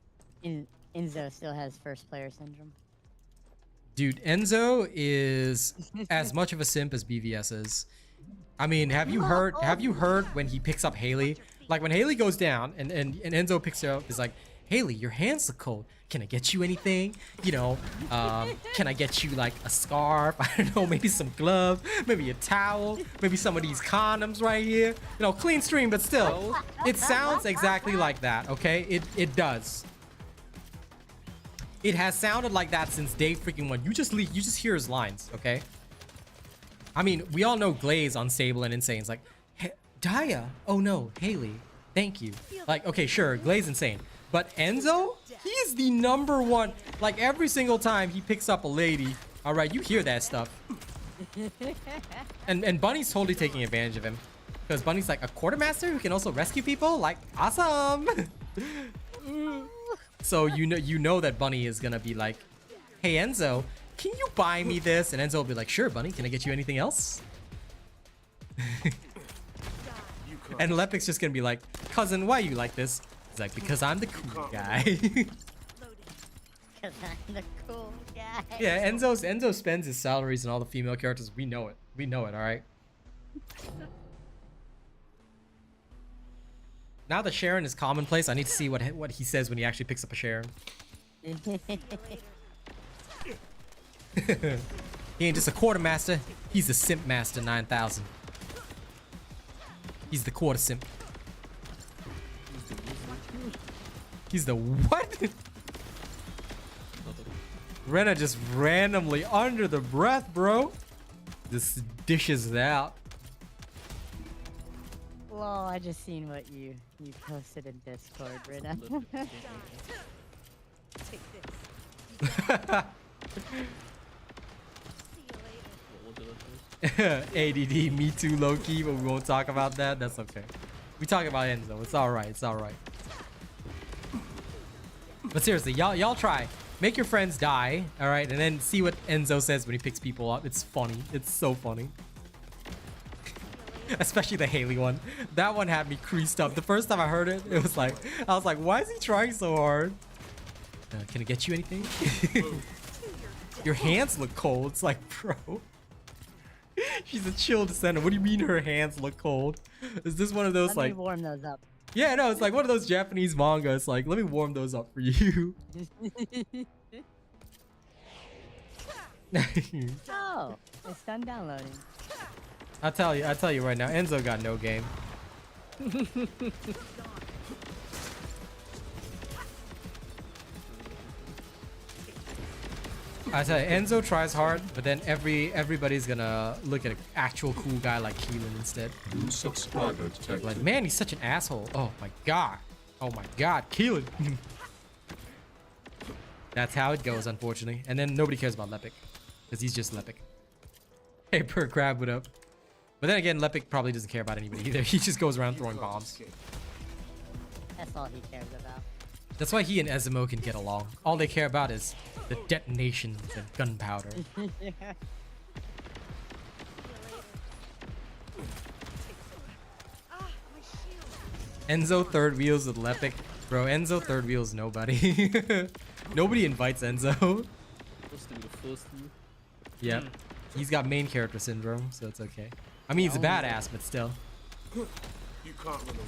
E: Enzo still has first player syndrome.
A: Dude, Enzo is as much of a simp as BVS is. I mean, have you heard when he picks up Haley? Like when Haley goes down and Enzo picks her up, is like, Haley, your hands look cold. Can I get you anything? You know, can I get you like a scarf? I don't know, maybe some gloves, maybe a towel, maybe some of these condoms right here. You know, clean stream, but still, it sounds exactly like that, okay? It does. It has sounded like that since day freaking one. You just hear his lines, okay? I mean, we all know Glaze, Unstable, and Insane's like, hey, Daya, oh no, Haley, thank you. Like, okay, sure, Glaze Insane. But Enzo, he's the #1. Like, every single time he picks up a lady, all right, you hear that stuff. And Bunny's totally taking advantage of him. Because Bunny's like a quartermaster who can also rescue people? Like, awesome! So you know that Bunny is gonna be like, hey Enzo, can you buy me this? And Enzo will be like, sure, Bunny, can I get you anything else? And Lepic's just gonna be like, cousin, why you like this? He's like, because I'm the cool guy.
E: Because I'm the cool guy.
A: Yeah, Enzo spends his salaries on all the female characters. We know it. We know it, alright? Now that Sharon is commonplace, I need to see what he says when he actually picks up a Sharon. He ain't just a quartermaster, he's the simp master 9000. He's the quarter simp. He's the what? Rena just randomly under the breath, bro. This dishes it out.
E: Lol, I just seen what you posted in Discord, Rina.
C: Take this.
A: ADD, me too, low-key, but we won't talk about that. That's okay. We talk about Enzo. It's alright. It's alright. But seriously, y'all try. Make your friends die, alright? And then see what Enzo says when he picks people up. It's funny. It's so funny. Especially the Haley one. That one had me creased up. The first time I heard it, it was like, I was like, why is he trying so hard? Can I get you anything? Your hands look cold. It's like, bro. She's a chill descendant. What do you mean her hands look cold? Is this one of those
E: Let me warm those up.
A: Yeah, no, it's like one of those Japanese manga. It's like, let me warm those up for you.
E: Oh, it's done downloading.
A: I'll tell you right now, Enzo got no game. I tell you, Enzo tries hard, but then everybody's gonna look at an actual cool guy like Keelan instead.
B: New subscriber detected.
A: Like, man, he's such an asshole. Oh my god. Oh my god, Keelan. That's how it goes, unfortunately. And then nobody cares about Lepic, because he's just Lepic. Hey, per crab, what up? But then again, Lepic probably doesn't care about anybody either. He just goes around throwing bombs.
E: That's all he cares about.
A: That's why he and Ezimo can get along. All they care about is the detonations and gunpowder. Enzo third wheels with Lepic. Bro, Enzo third wheels nobody. Nobody invites Enzo.
F: Just to be the first to you.
A: Yep. He's got main character syndrome, so it's okay. I mean, he's a badass, but still.
D: You can't run away.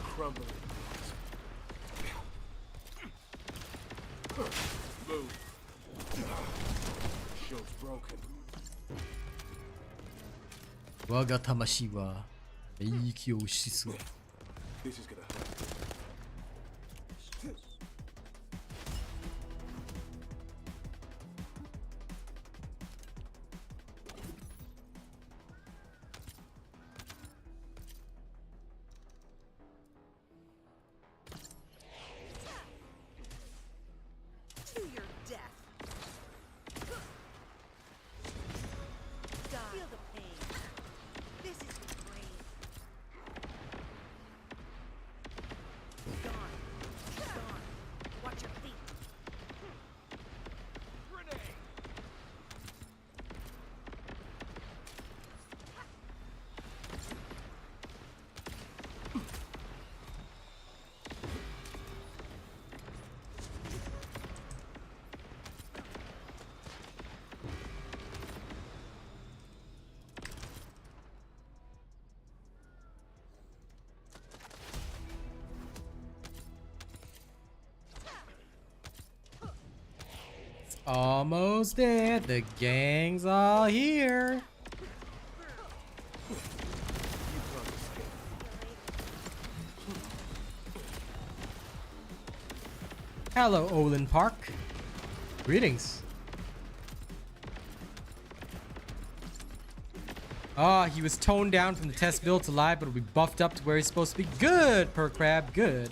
D: Crumbling. Move. Show's broken.
A: Waga tamashi wa meiki o shisu.
D: This is gonna hurt.
C: To your death. Feel the pain. This is great. Gone. Gone. Watch your feet.
A: Almost dead. The gang's all here. Hello, Olin Park. Greetings. Ah, he was toned down from the test build to live, but will be buffed up to where he's supposed to be. Good, Per Crab, good.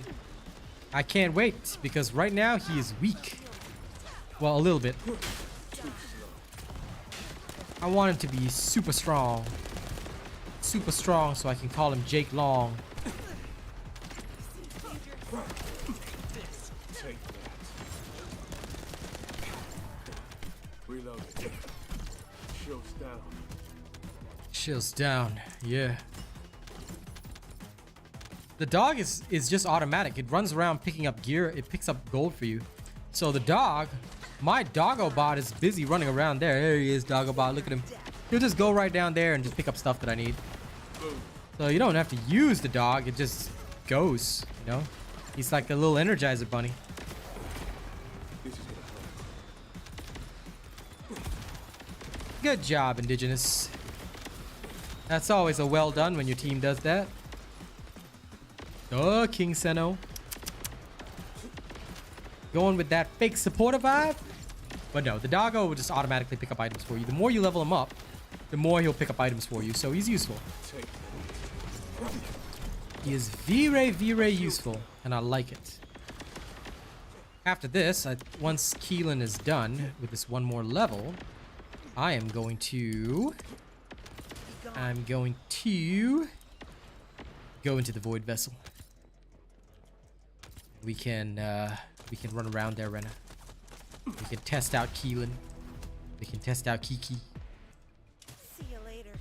A: I can't wait, because right now he is weak. Well, a little bit. I want him to be super strong. Super strong so I can call him Jake Long.
D: Take that. Reload. Show's down.
A: Shield's down, yeah. The dog is just automatic. It runs around picking up gear. It picks up gold for you. So the dog, my Doggobot is busy running around there. There he is, Doggobot. Look at him. He'll just go right down there and just pick up stuff that I need. So you don't have to use the dog. It just goes, you know? He's like a little Energizer bunny.
D: This is gonna hurt.
A: Good job, Indigenous. That's always a well done when your team does that. Oh, King Seno. Going with that fake supporter vibe. But no, the doggo will just automatically pick up items for you. The more you level him up, the more he'll pick up items for you. So he's useful.
D: Take that.
A: He is very useful, and I like it. After this, once Keelan is done with this one more level, I am going to go into the Void Vessel. We can run around there, Rena. We can test out Keelan. We can test out Kiki.
C: See you later.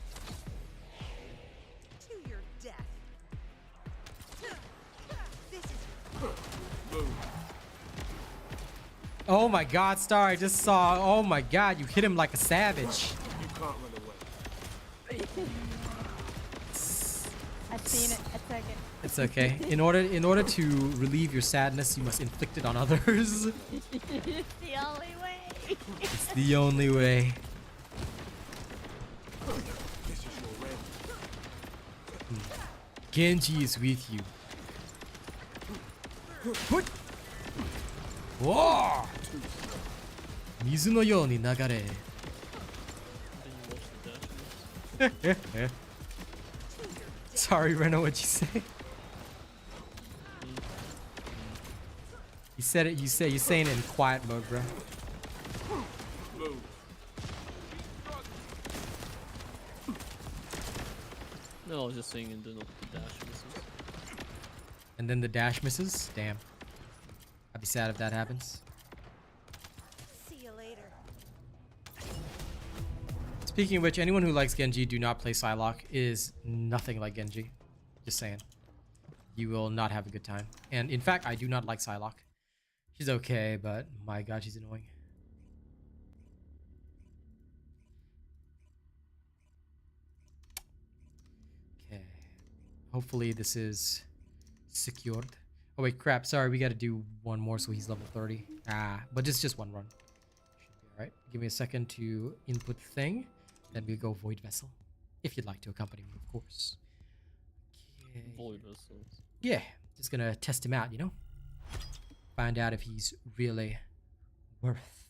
C: To your death. This is
A: Oh my God, Star! I just saw. Oh my God, you hit him like a savage.
D: You can't run away.
E: I've seen it. I took it.
A: It's okay. In order to relieve your sadness, you must inflict it on others.
E: It's the only way.
A: It's the only way.
D: This is your rent.
A: Genji is with you. Whoa! 水のように流れ。
F: Then you watch the dash.
A: Sorry, Reno, what'd you say? You said it. You're saying it in quiet mode, bro.
D: Move.
F: No, I was just saying and then the dash misses.
A: And then the dash misses. Damn. I'd be sad if that happens.
C: see you later.
A: Speaking of which, anyone who likes Genji, do not play Psylocke. It is nothing like Genji. Just saying. You will not have a good time. And in fact, I do not like Psylocke. She's okay, but my god, she's annoying. Okay. Hopefully this is secured. Oh wait, crap. Sorry, we got to do one more so he's level 30. Ah, but it's just one run. Should be alright. Give me a second to input the thing. Then we go Void Vessel. If you'd like to accompany me, of course. Okay.
F: Void vessels.
A: Yeah, just gonna test him out, you know? Find out if he's really worth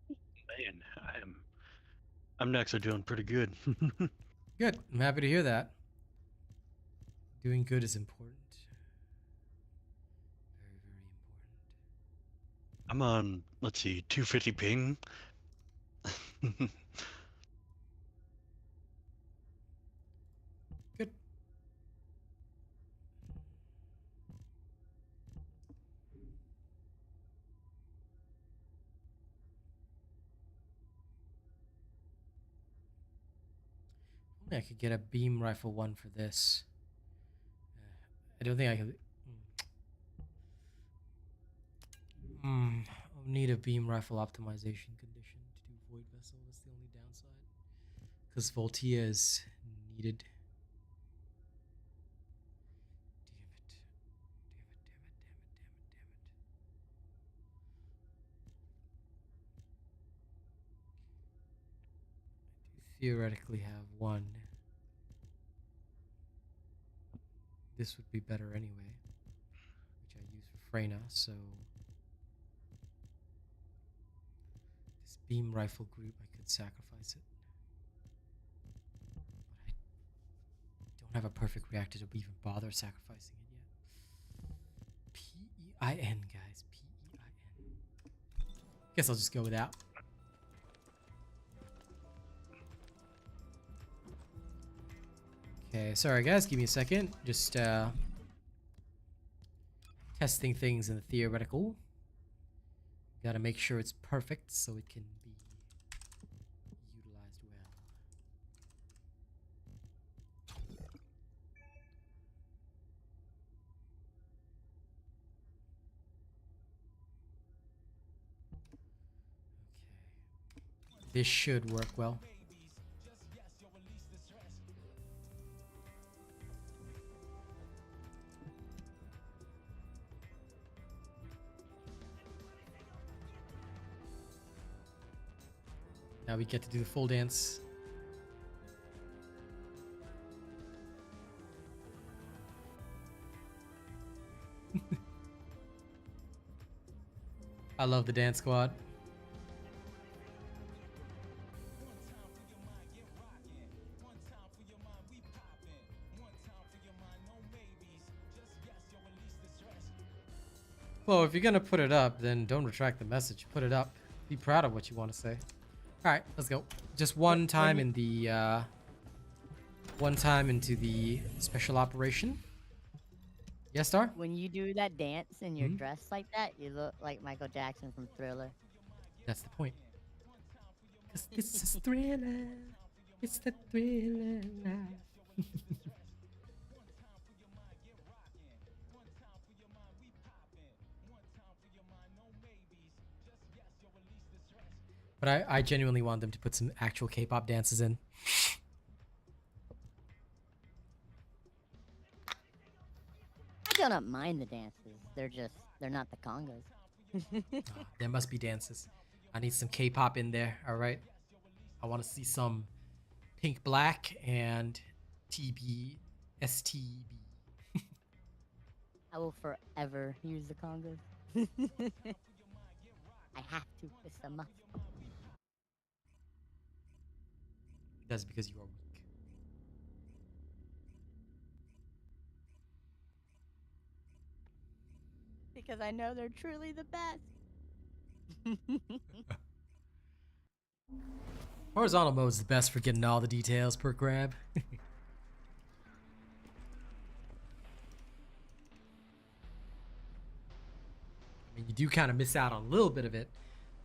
A: the time.
G: Man, I'm actually doing pretty good.
A: Good. I'm happy to hear that. Doing good is important. Very, very important.
G: I'm on, let's see, 250 ping.
A: Good. Only I could get a beam rifle one for this. I don't think I could. I'll need a beam rifle optimization condition to do Void Vessel. That's the only downside. Because Voltia is needed. Damn it. Damn it. I do theoretically have one. This would be better anyway, which I use for Freyna, so this beam rifle group, I could sacrifice it. But I don't have a perfect reactor to even bother sacrificing it yet. P-E-I-N, guys. P-E-I-N. Guess I'll just go without. Okay, sorry guys, give me a second. Just testing things in the theoretical. Gotta make sure it's perfect so it can be utilized well. Okay. This should work well. Now we get to do the full dance. I love the dance squad. Well, if you're gonna put it up, then don't retract the message. Put it up. Be proud of what you want to say. All right, let's go. Just one time in the one time into the special operation. Yes, Star?
E: When you do that dance and you're dressed like that, you look like Michael Jackson from Thriller.
A: That's the point. Cause this is Thriller. It's the Thriller life. But I genuinely want them to put some actual K-pop dances in.
E: I don't mind the dances. They're not the congas.
A: There must be dances. I need some K-pop in there, alright? I want to see some Pink Black and TB.
E: I will forever use the congas. I have to. It's a must.
A: That's because you are weak.
E: Because I know they're truly the best.
A: Horizontal mode is the best for getting all the details per grab. I mean, you do kind of miss out on a little bit of it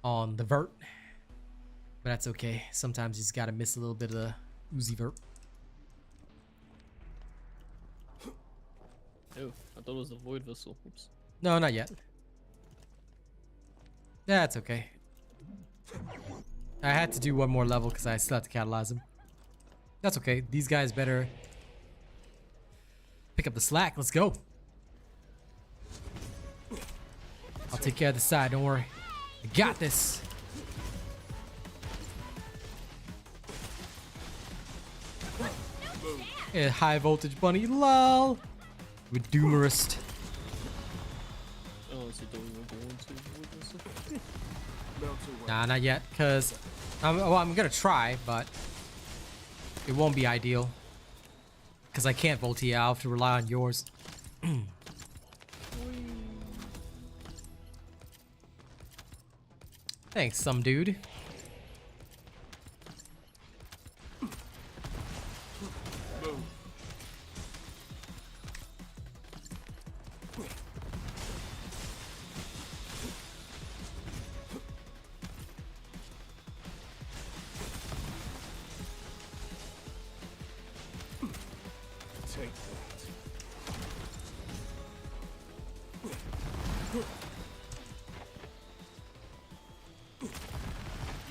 A: on the vert. But that's okay. Sometimes you just gotta miss a little bit of the Uzi vert.
F: Oh, I thought it was the void vessel. Oops.
A: No, not yet. That's okay. I had to do one more level because I still had to catalyze them. That's okay. These guys better pick up the slack. Let's go. I'll take care of the side. Don't worry. I got this. Yeah, high voltage bunny. Lol. With Doomerist.
F: Oh, so don't even go into void vessel?
D: Melt away.
A: Nah, not yet. Because I'm going to try, but it won't be ideal. Because I can't Voltea. I'll have to rely on yours. Thanks, some dude.
D: Move. Take that.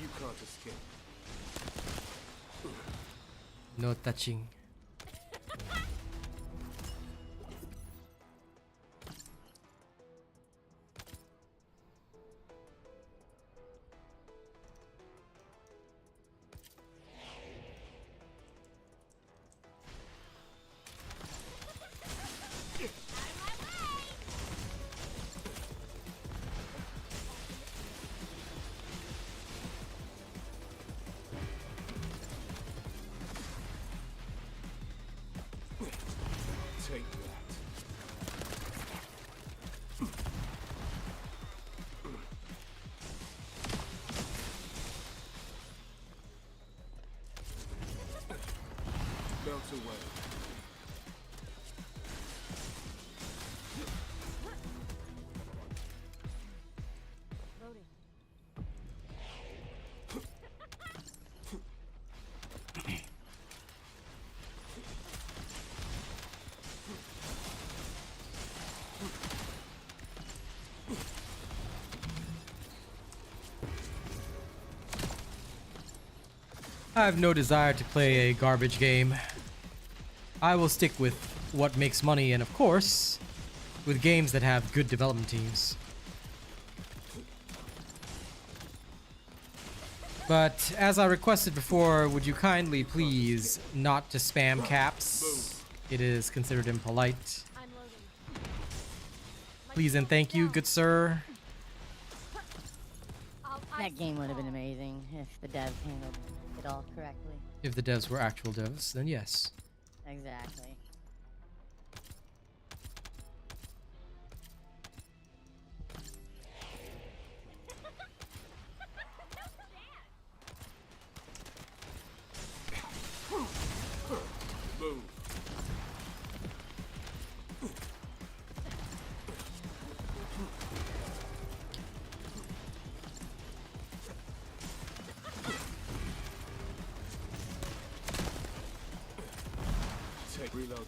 D: You can't escape.
A: No touching.
D: Take that. Melt away.
C: Loading.
A: I have no desire to play a garbage game. I will stick with what makes money and, of course, with games that have good development teams. But as I requested before, would you kindly please not to spam caps? It is considered impolite.
C: I'm loading.
A: Please and thank you, good sir.
E: That game would have been amazing if the devs handled it all correctly.
A: If the devs were actual devs, then yes.
E: Exactly.
D: Move. Take reloading.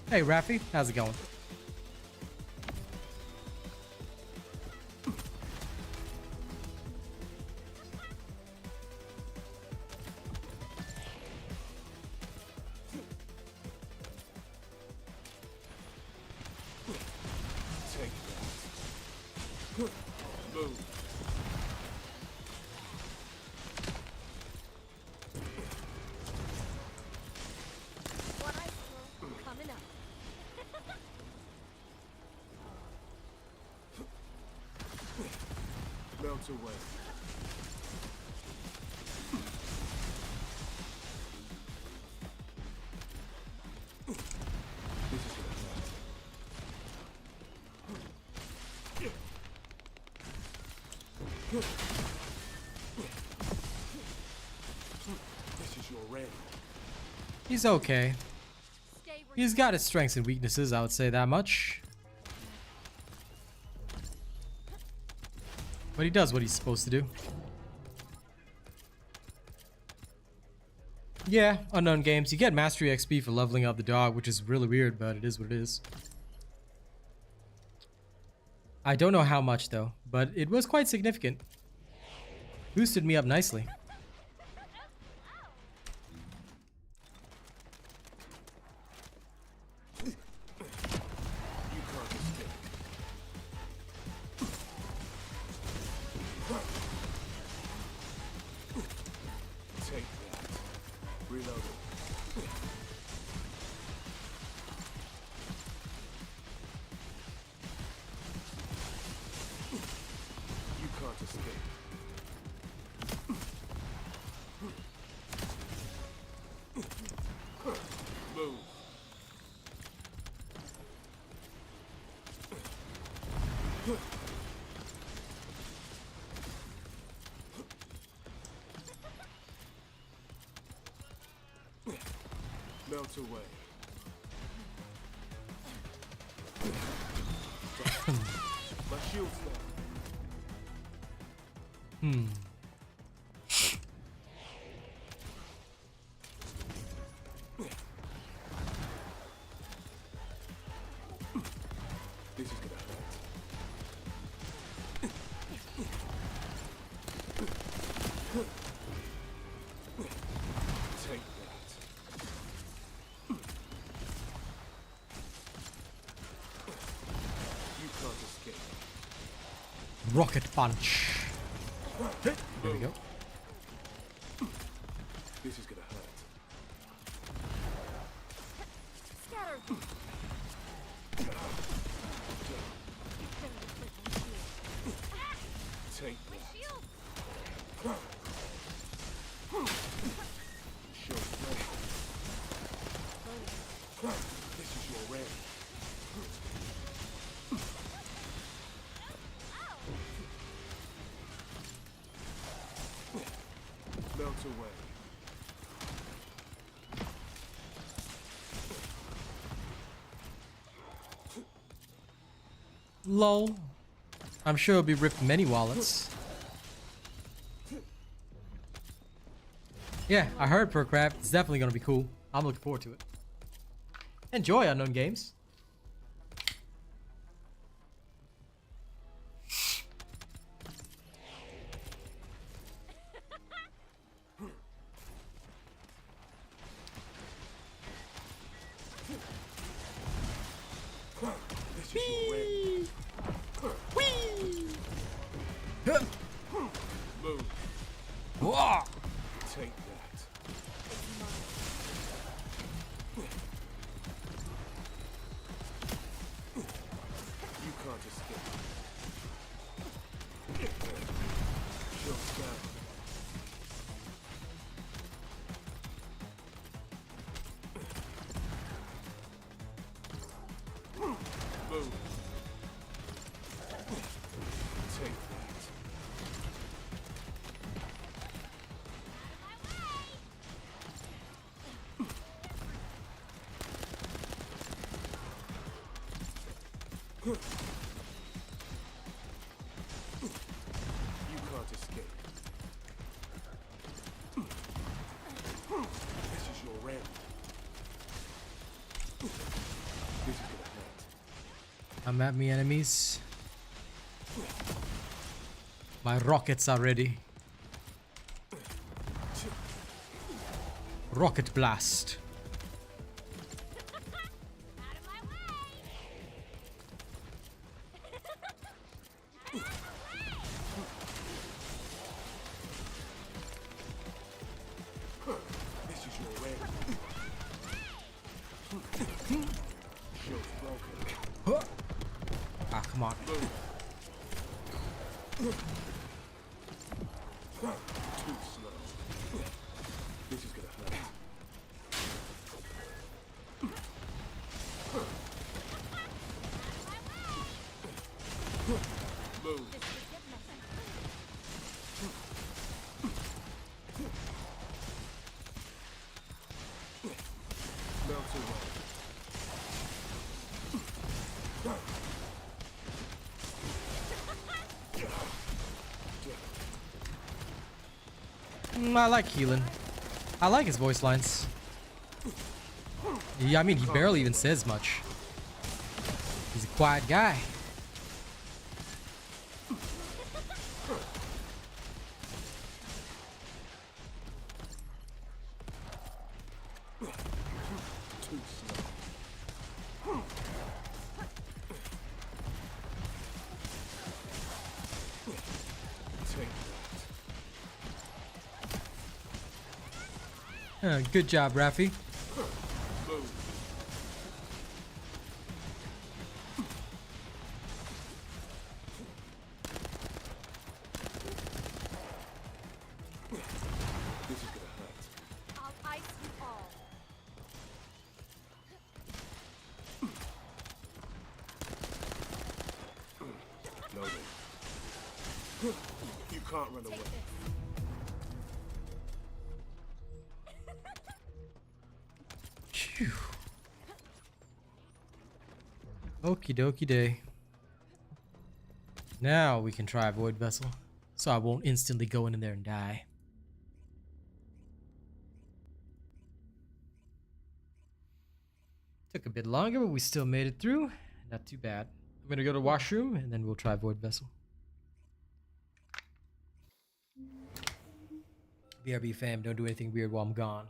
A: Hey, Raffy, how's it going?
D: Take that. Move.
C: What I throw coming up.
D: Melt away. This is gonna hurt. This is your end.
A: He's okay.
C: Stay
A: He's got his strengths and weaknesses, I would say that much. But he does what he's supposed to do. Yeah, Unknown Games. You get Mastery XP for leveling up the dog, which is really weird, but it is what it is. I don't know how much though, but it was quite significant. Boosted me up nicely.
D: Take that. Reload it. You can't escape. Move. Melt away. My shield's down. This is gonna hurt. Take that. You can't escape.
A: Rocket punch. There we go.
D: This is gonna hurt. Take that. Show strength. This is your range. Melt away.
A: Lol. I'm sure it'll be ripped many wallets. Yeah, I heard Percraft. It's definitely gonna be cool. I'm looking forward to it. Enjoy Unknown Games.
D: This is your range. Move.
A: Whoa.
D: Take that. You can't escape. Shield's down. Move. Take that. You can't escape. This is your range. This is gonna hurt.
A: I'm at me, enemies. My rockets are ready. Rocket blast.
D: This is your range. Shield's broken.
A: Ah, come on.
D: Too slow. This is gonna hurt. Move. Melt away.
A: I like Keelan. I like his voice lines. Yeah, I mean, he barely even says much. He's a quiet guy.
D: Too slow. Take
A: Good job, Rafi.
D: Boom. This is gonna hurt.
C: I'll ice you all.
D: No way. You can't run away.
A: Phew. Okie dokie day. Now we can try Void Vessel, so I won't instantly go in there and die. Took a bit longer, but we still made it through. Not too bad. I'm gonna go to the washroom and then we'll try Void Vessel. BRB fam, don't do anything weird while I'm gone.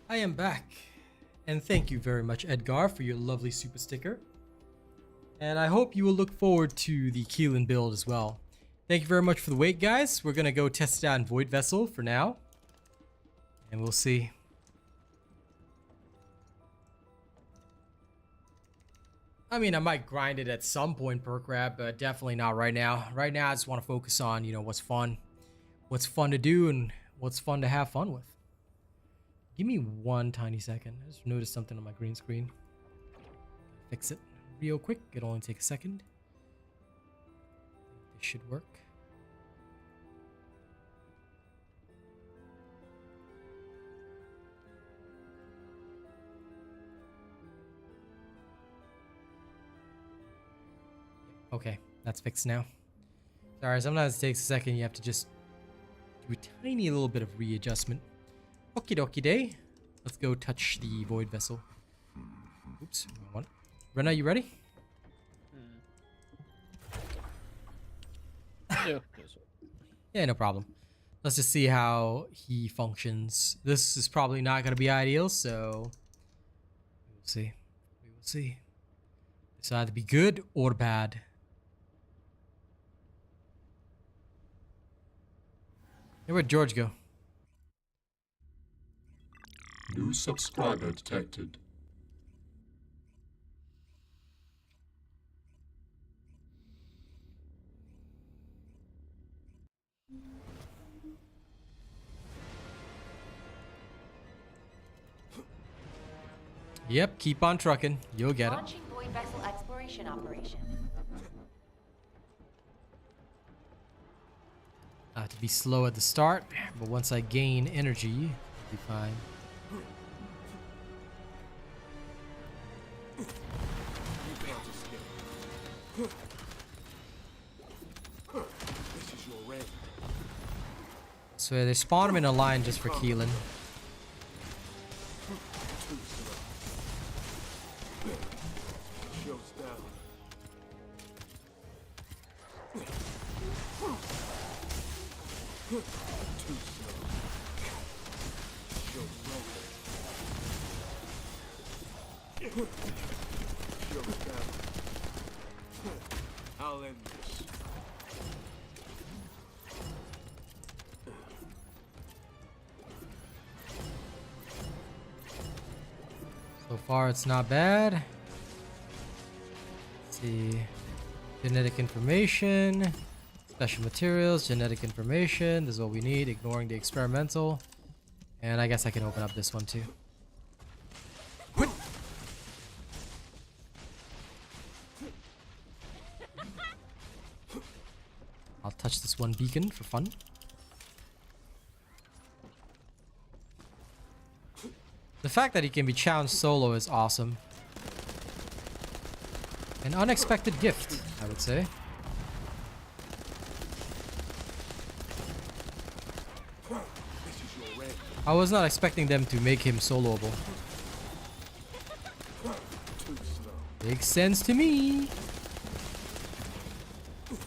A: I am back, and thank you very much, Edgar, for your lovely super sticker. And I hope you will look forward to the Keelan build as well. Thank you very much for the wait, guys. We're gonna go test it out in Void Vessel for now, and we'll see. I mean, I might grind it at some point per grab, but definitely not right now. Right now, I just want to focus on, what's fun to do, and what's fun to have fun with. Give me one tiny second. I just noticed something on my green screen. Fix it real quick. It'll only take a second. This should work. Okay, that's fixed now. Sorry, sometimes it takes a second. You have to just do a tiny little bit of readjustment. Okie dokie day. Let's go touch the Void Vessel. Oops, wrong one. Rena, you ready?
F: Yeah.
A: Yeah, no problem. Let's just see how he functions. This is probably not going to be ideal, so we will see. We will see. It's either be good or bad. Hey, where'd George go?
B: New subscriber detected.
A: Yep, keep on trucking. You'll get it.
H: Launching void vessel exploration operation.
A: I have to be slow at the start, but once I gain energy, I'll be fine.
D: You can't escape. This is your end.
A: So they spawn him in a line just for Keelan.
D: Too slow. Show's down. Too slow. Show's broken. Show's down. I'll end this.
A: So far, it's not bad. Let's see. Genetic information, special materials, genetic information. This is what we need, ignoring the experimental. And I guess I can open up this one too. I'll touch this one beacon for fun. The fact that he can be challenged solo is awesome. An unexpected gift, I would say.
D: This is your end.
A: I was not expecting them to make him soloable.
D: Too slow.
A: Makes sense to me.
D: Too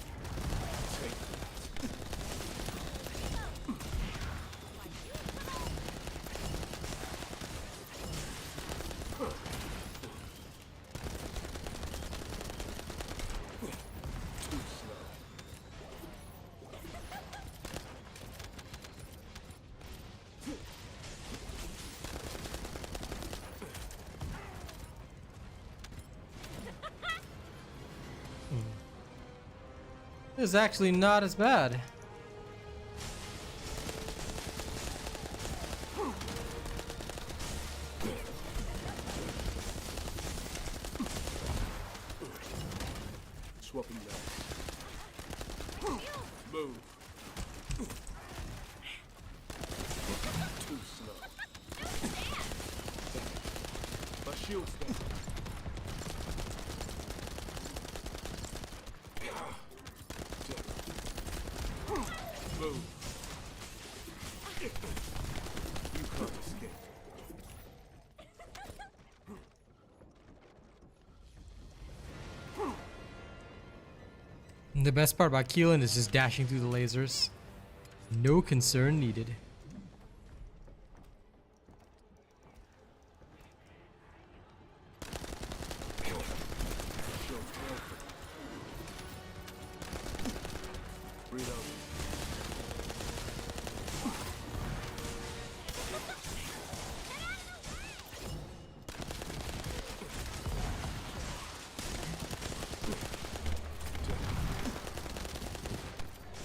D: slow.
A: This is actually not as bad.
D: Swapping that. Move. Too slow. My shield's down. Move. You can't escape.
A: And the best part about Keelan is just dashing through the lasers. No concern needed.
D: Shield's broken. Reload.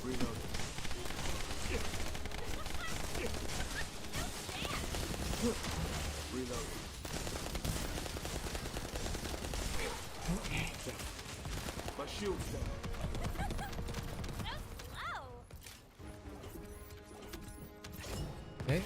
D: Reload. Reload. My shield's down.
A: Okay.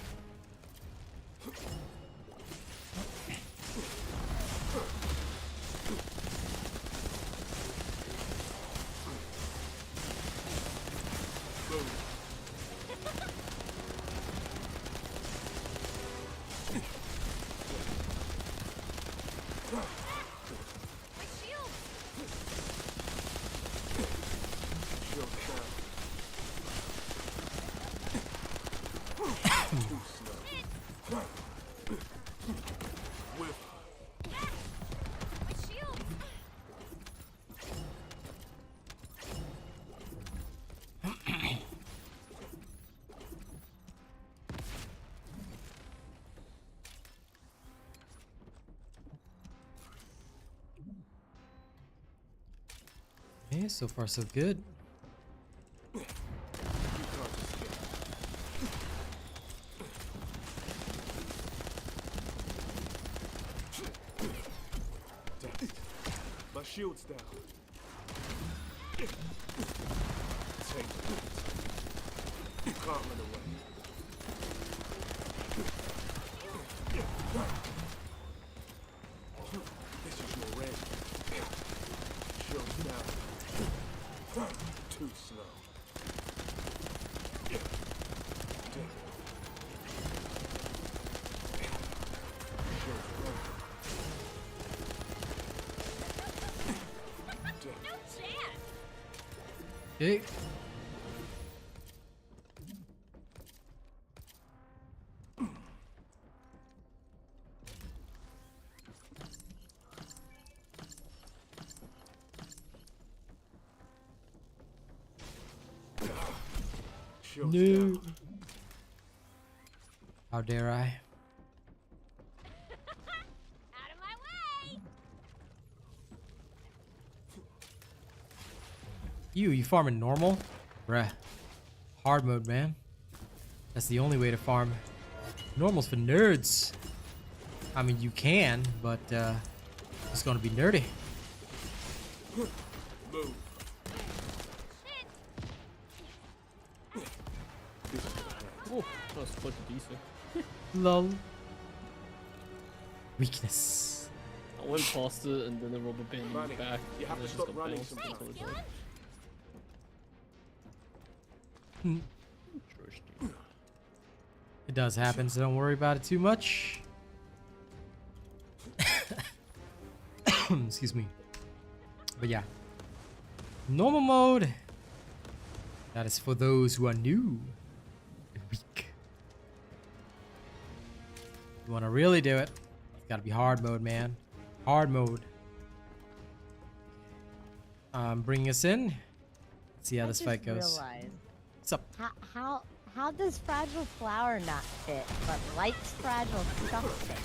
A: Okay, so far so good.
D: You can't escape. Damn. My shield's down. Take it. You can't run away. This is your end. Shield's down. Too slow.
A: Okay.
D: Shield's
A: No.
D: down.
A: How dare I?
C: Out of my way!
A: You farming normal? Bruh. Hard mode, man. That's the only way to farm. Normal's for nerds. I mean, you can, but it's gonna be nerdy.
D: Move.
F: Oh, that's quite decent.
A: Lol. Weakness.
F: I went past it and then the rubber band
D: Manny,
F: back.
D: you have
F: and
D: to
F: I just
D: stop
F: got
D: running
F: bounced
D: sometimes.
F: until it's like-
A: Hmm.
F: Interesting.
A: It does happen, so don't worry about it too much. Excuse me. But yeah. Normal mode. That is for those who are new and weak. You want to really do it, it's got to be hard mode, man. Hard mode. Bringing us in. Let's see how this fight goes.
E: Realized,
A: What's up?
E: how does fragile flower not fit, but light's fragile stuff fit?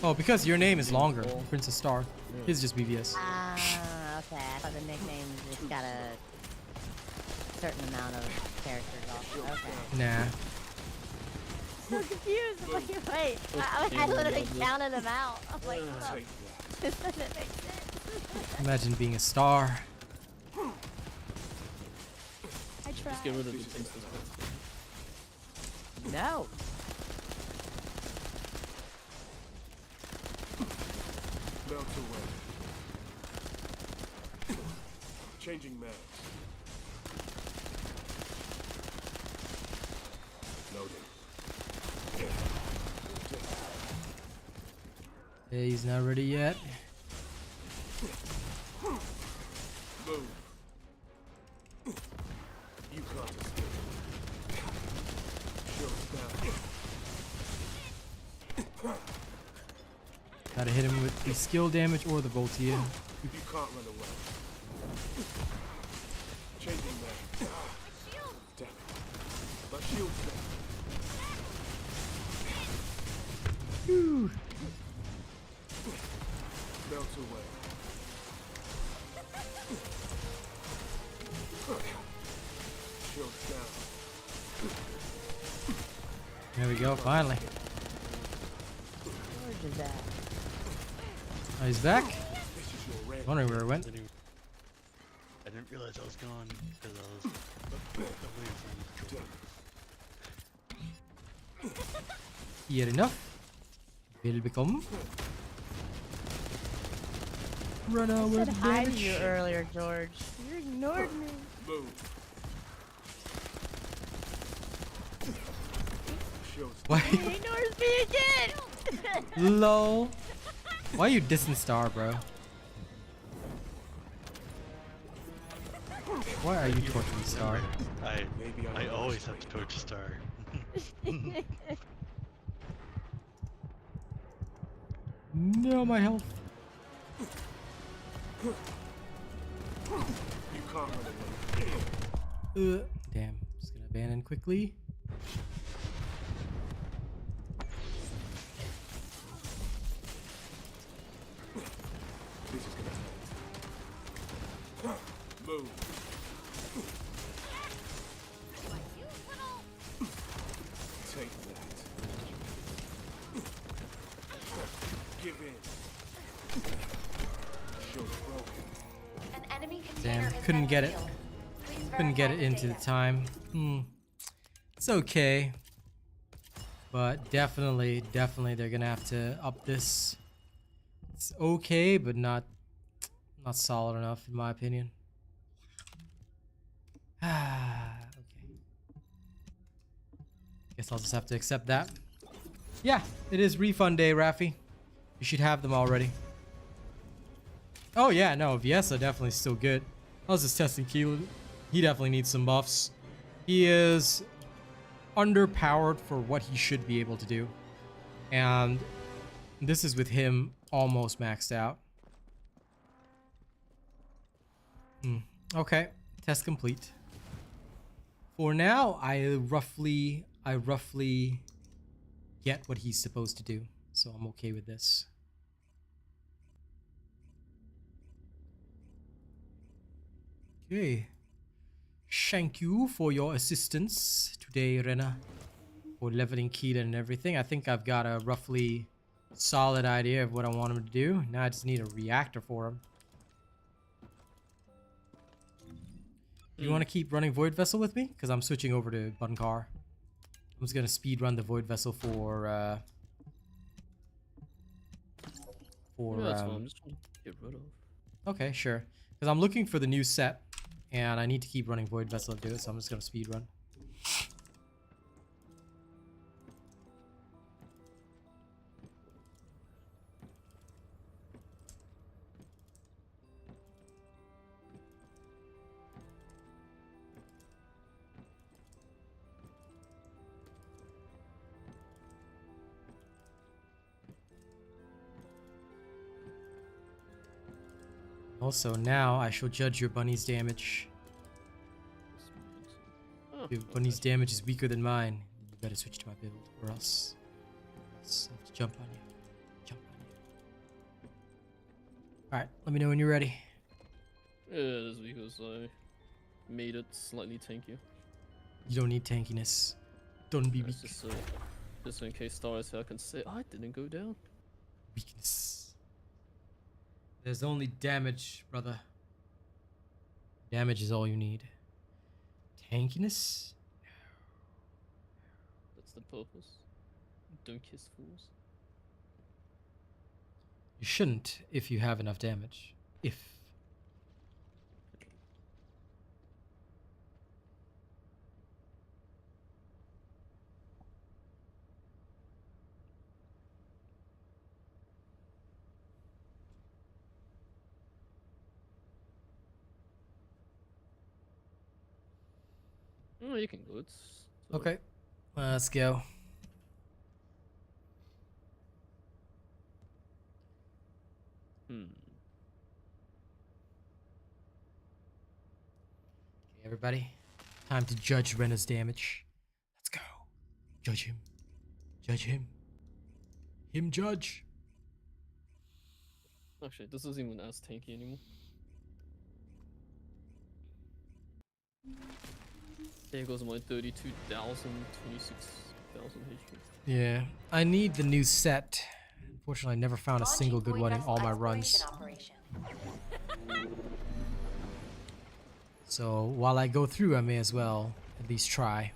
A: Oh, because your name is longer, Princess Star. His just BBS.
E: Ah, okay. I thought the nickname just got a certain amount of characters off. Okay.
A: Nah.
E: So confused. I'm like, wait, I literally counted them out. I'm like, oh,
D: Take
E: this doesn't make sense.
A: Imagine being a star.
E: I
F: Just
E: tried.
F: get rid of the instance.
E: No.
D: Melt away. Changing maps. Loading.
A: Hey, he's not ready yet.
D: Move. You can't escape. Shield's down.
A: Gotta hit him with the skill damage or the Voltia.
D: You can't run away. Changing maps. Damn it. My shield's down.
A: Whew.
D: Melt away. Shield's down.
A: There we go, finally.
E: George is at.
A: Oh, he's back?
D: This is your red.
A: Wondering where it went.
G: I didn't realize I was gone because I was away from
A: Yet enough. Will become. Run
E: I
A: out
E: said
A: with
E: hi to
A: damage.
E: you earlier, George. You ignored me.
D: Move. Shield's
A: Why?
E: He ignores me again.
A: Lol. Why you dissing Star, bro? Why are you torturing Star?
D: Maybe
G: I always have to torch Star.
A: No, my health.
D: You can't run away.
A: Damn. Just gonna abandon quickly.
D: This is gonna hurt.
H: container
A: Damn,
H: has
A: couldn't
H: been
A: get it.
H: revealed. Please
A: Couldn't get it
H: verify
A: into the
H: data.
A: time. It's okay. But definitely they're gonna have to up this. It's okay, but not solid enough in my opinion. Okay. Guess I'll just have to accept that. Yeah, it is refund day, Rafi. You should have them already. Oh yeah, no, Viesa definitely still good. I was just testing Keelan. He definitely needs some buffs. He is underpowered for what he should be able to do. And this is with him almost maxed out. Okay, test complete. For now, I roughly get what he's supposed to do. So I'm okay with this. Okay. Thank you for your assistance today, Rena. For leveling Keelan and everything. I think I've got a roughly solid idea of what I want him to do. Now I just need a reactor for him. You want to keep running Void Vessel with me? Because I'm switching over to Bunkar. I'm just going to speed run the Void Vessel for...
F: Yeah, that's fine. I'm just trying to get rid of.
A: Okay, sure. Because I'm looking for the new set. And I need to keep running Void Vessel to do it. So I'm just going to speed run. Also, now I shall judge your bunny's damage.
F: Oh,
A: If your bunny's damage is weaker than mine, you better switch to my build, or else I'll have to jump on you. Jump on you. Alright, let me know when you're ready.
F: yeah, it is because I made it slightly tankier.
A: You don't need tankiness. Don't be weak.
F: It's just in case stars I can say I didn't go down.
A: Weakness. There's only damage, brother. Damage is all you need. Tankiness?
F: That's the purpose. Don't kiss fools.
A: You shouldn't if you have enough damage. If.
F: Oh, you can go. It's
A: Okay. Let's go.
F: Hmm.
A: Okay, everybody. Time to judge Rena's damage. Let's go. Judge him. Judge him. Him judge.
F: Actually, this isn't even as tanky anymore. There goes my 32,000, 26,000 HP.
A: Yeah. I need the new set. Unfortunately, I never found a single good one in all my runs.
H: Operation.
A: So while I go through, I may as well at least try.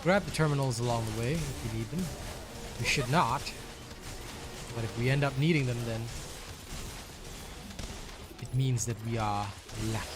A: Grab the terminals along the way if you need them. We should not. But if we end up needing them, then it means that we are lacking.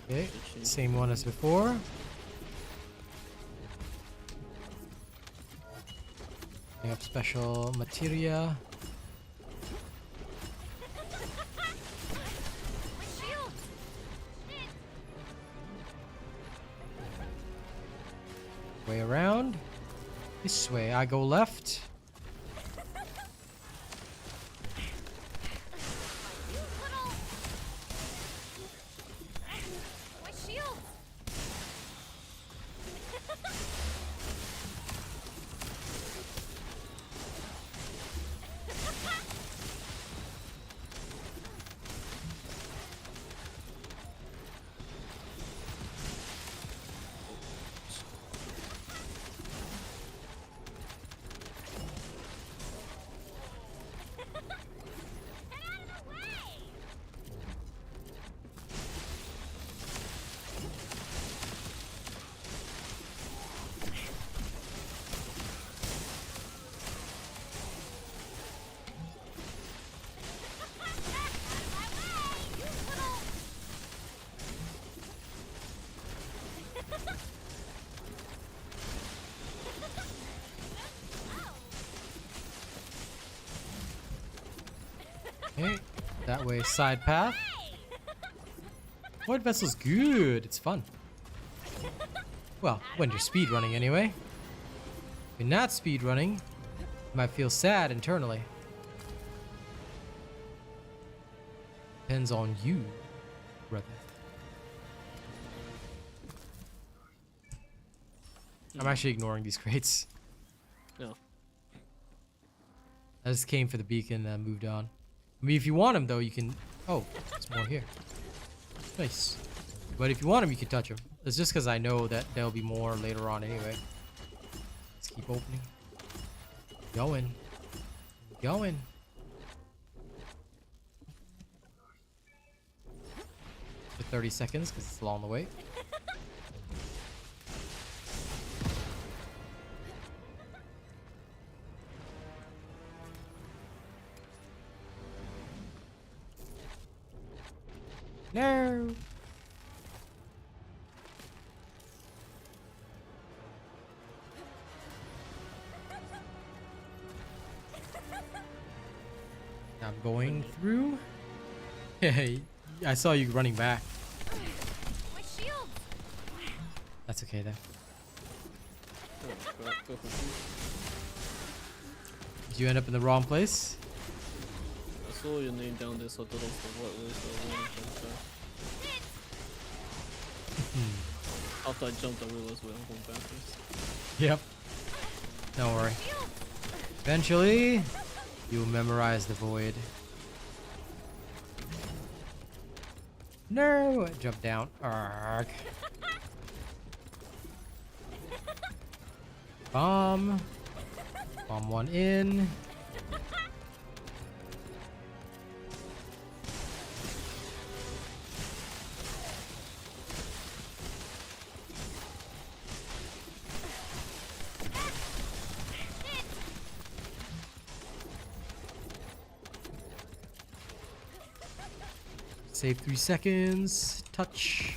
A: Okay, same one as before. We have special materia. Way around. This way. I go left. that way, side path. Void vessel's good. It's fun. Well, when you're speedrunning anyway. If you're not speedrunning, you might feel sad internally. Depends on you, brother. I'm actually ignoring these crates.
F: No.
A: I just came for the beacon and moved on. I mean, if you want them though, you can... Oh, there's more here. Nice. But if you want them, you can touch them. It's just because I know that there'll be more later on anyway. Let's keep opening. Going. Going. For 30 seconds because it's along the way. No. I'm going through. Hey, I saw you running back.
C: My shield.
A: That's okay though.
F: Oh, crap, go for it.
A: Did you end up in the wrong place?
F: I saw your name down there, so I thought it was the right way, so I wanted to jump back. After I jumped, I realized where I'm going backwards.
A: Yep. Don't worry. Eventually, you'll memorize the void. No! Jump down. Arg. Bomb. Bomb one in. Save 3 seconds. Touch.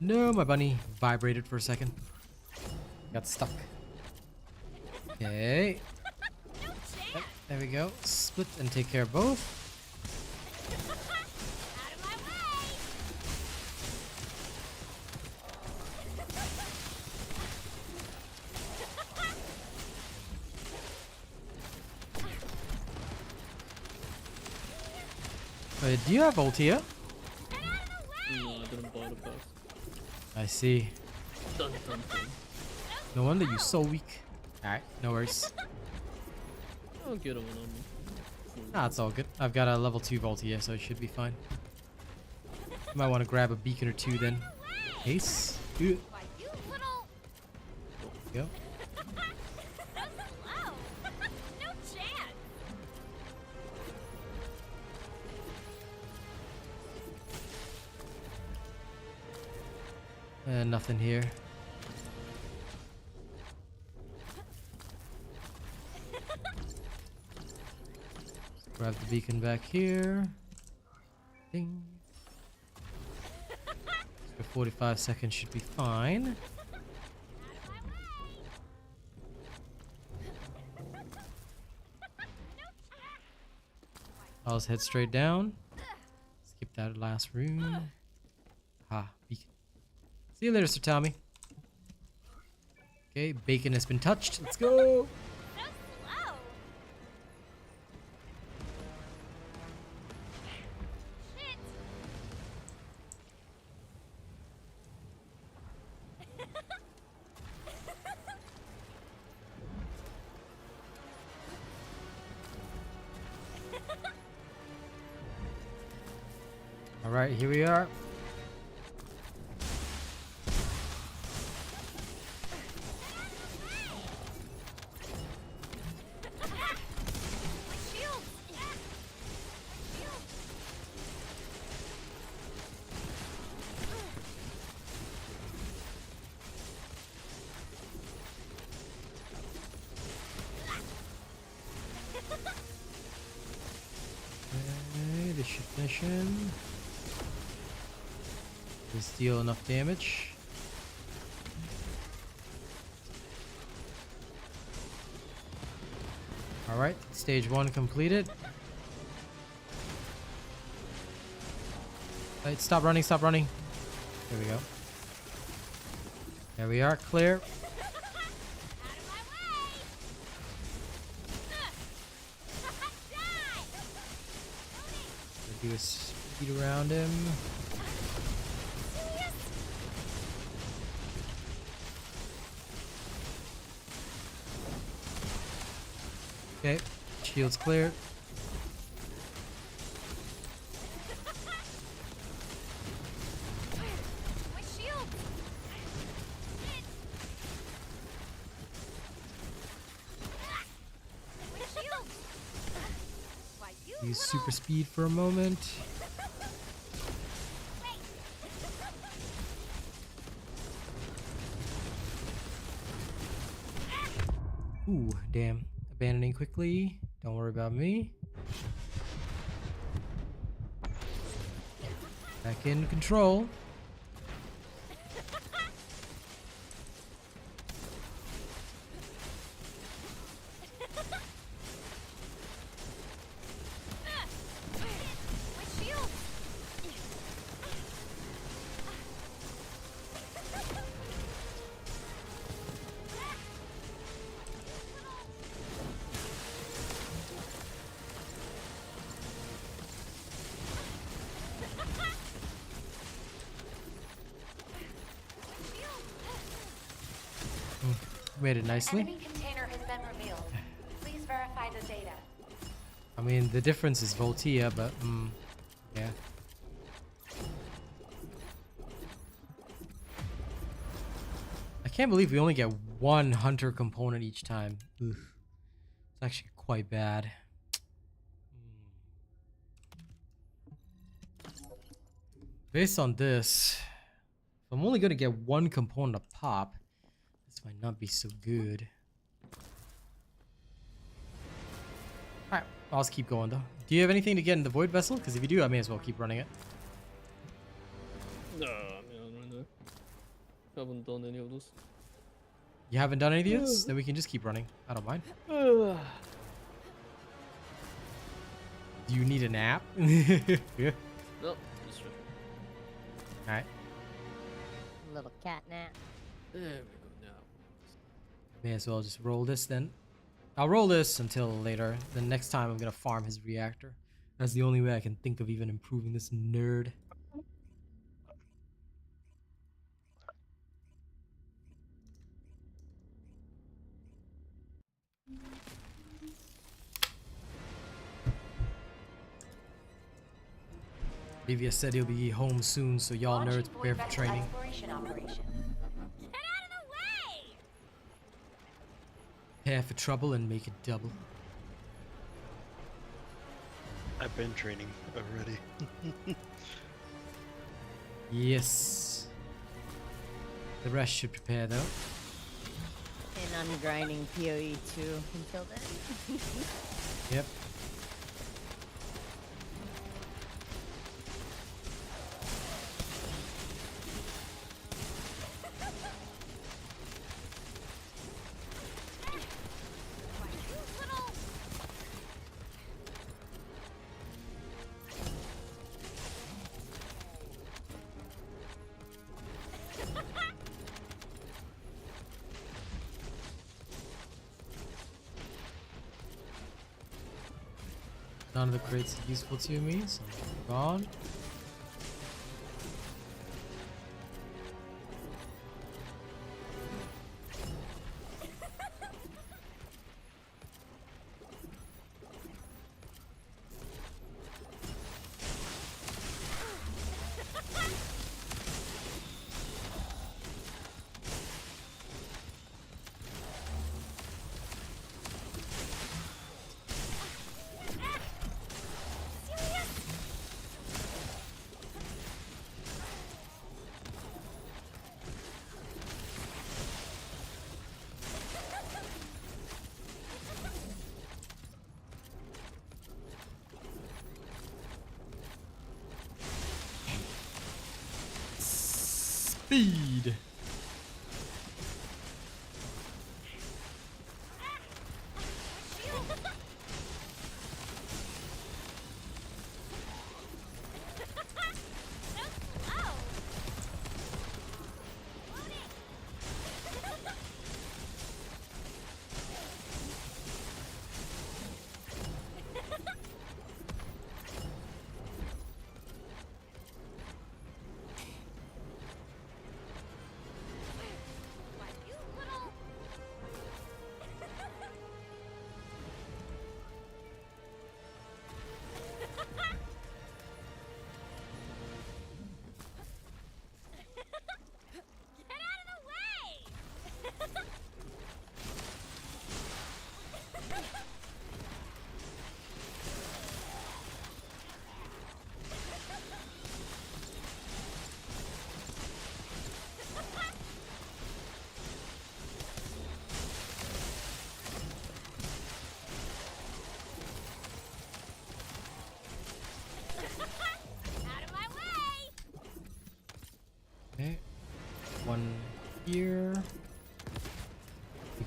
A: No, my bunny vibrated for a second. Got stuck. Okay. Yep, there we go. Split and take care of both. Do you have ult here?
F: No, I didn't buy the pass.
A: I see.
F: Dun dun dun.
A: No wonder you're so weak. Alright, no worries.
F: I'll get one on me.
A: Nah, it's all good. I've got a level 2 vault here, so it should be fine. You might want to grab a beacon or two then. Ace. Good.
C: Why, you little.
A: Go.
C: So slow. No chance.
A: Nothing here. Grab the beacon back here. Ding. So 45 seconds should be fine. I'll just head straight down. Skip that last room. Ah, beacon. See you later, Sir Tommy. Okay, bacon has been touched. Let's go.
C: So slow. Shit.
A: All right, here we are.
C: My shield.
A: Okay, this should finish him. Does deal enough damage. Alright, stage 1 completed. Right, stop running, stop running. There we go. There we are, clear. Do a speed around him. Okay, shield's clear.
C: My shield. My shield. Why you
A: Use
C: little-
A: super speed for a moment. Ooh, damn. Abandoning quickly. Don't worry about me. Back in control.
C: My shield.
A: Made it nicely.
H: Enemy container has been revealed. Please verify the data.
A: I mean, the difference is Voltia, but yeah. I can't believe we only get one hunter component each time. Oof. It's actually quite bad. Based on this, if I'm only gonna get one component a pop, this might not be so good. Alright, I'll just keep going though. Do you have anything to get in the Void Vessel? Because if you do, I may as well keep running it.
F: No, I mean, I don't know. Haven't done any of those.
A: You haven't done any of this? Then we can just keep running. I don't mind.
F: Uh,
A: Do you need a nap? Yeah.
F: no, just checking.
A: Alright.
E: Little cat nap.
F: There we go now.
A: May as well just roll this then. I'll roll this until later. Then next time I'm gonna farm his reactor. That's the only way I can think of even improving this nerd. Livia said he'll be home soon, so y'all
H: Launching
A: nerds prepare
H: void
A: for
H: vessel
A: training.
H: exploration operation.
C: Get out of the way!
A: Prepare for trouble and make it double.
G: I've been training already.
A: Yes. The rest should prepare though.
E: And I'm grinding PoE 2 until then.
A: Yep.
C: Why you little...
A: None of the crates are useful to me, so I'm gone. Speed.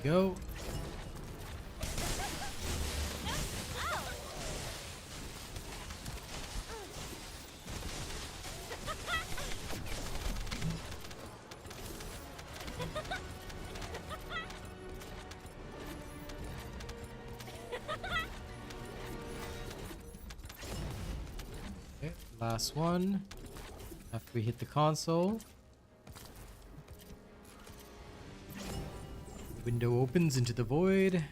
A: go. Okay, last one. After we hit the console. Window opens into the void.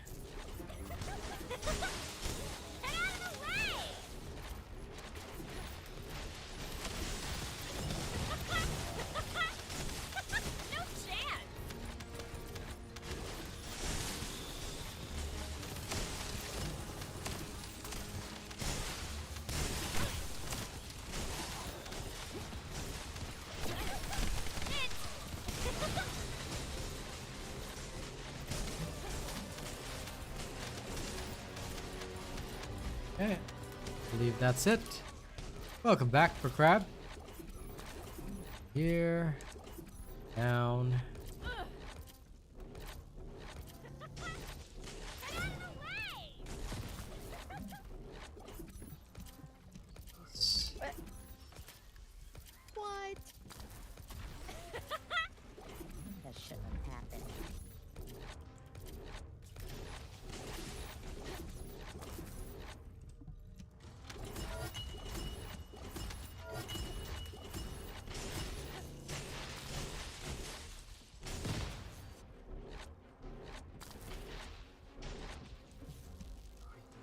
A: Okay, I believe that's it. Welcome back for crab. Here, down.
E: What? That shouldn't have happened.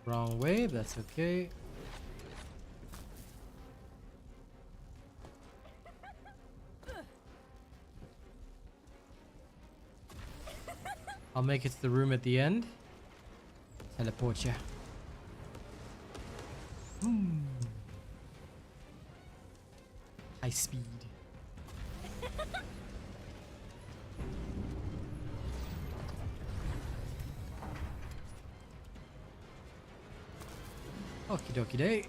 A: Wrong way, but that's okay. I'll make it to the room at the end. Teleport ya. High speed. Okie dokie day.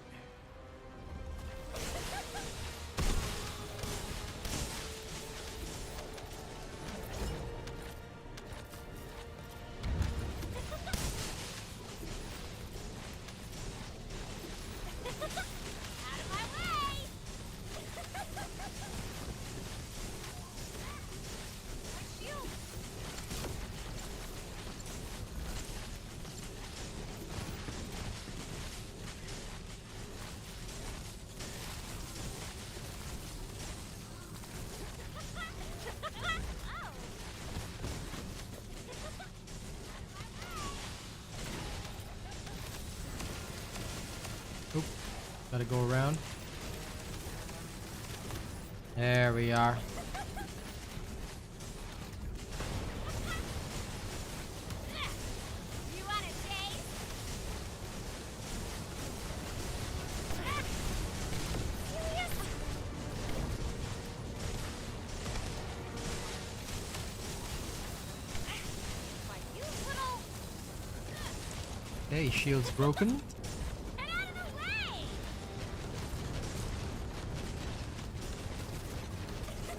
A: Oop, gotta go around. There we are.
C: You want a taste? Why, you little...
A: Hey, shield's broken.
C: Get out of the way! So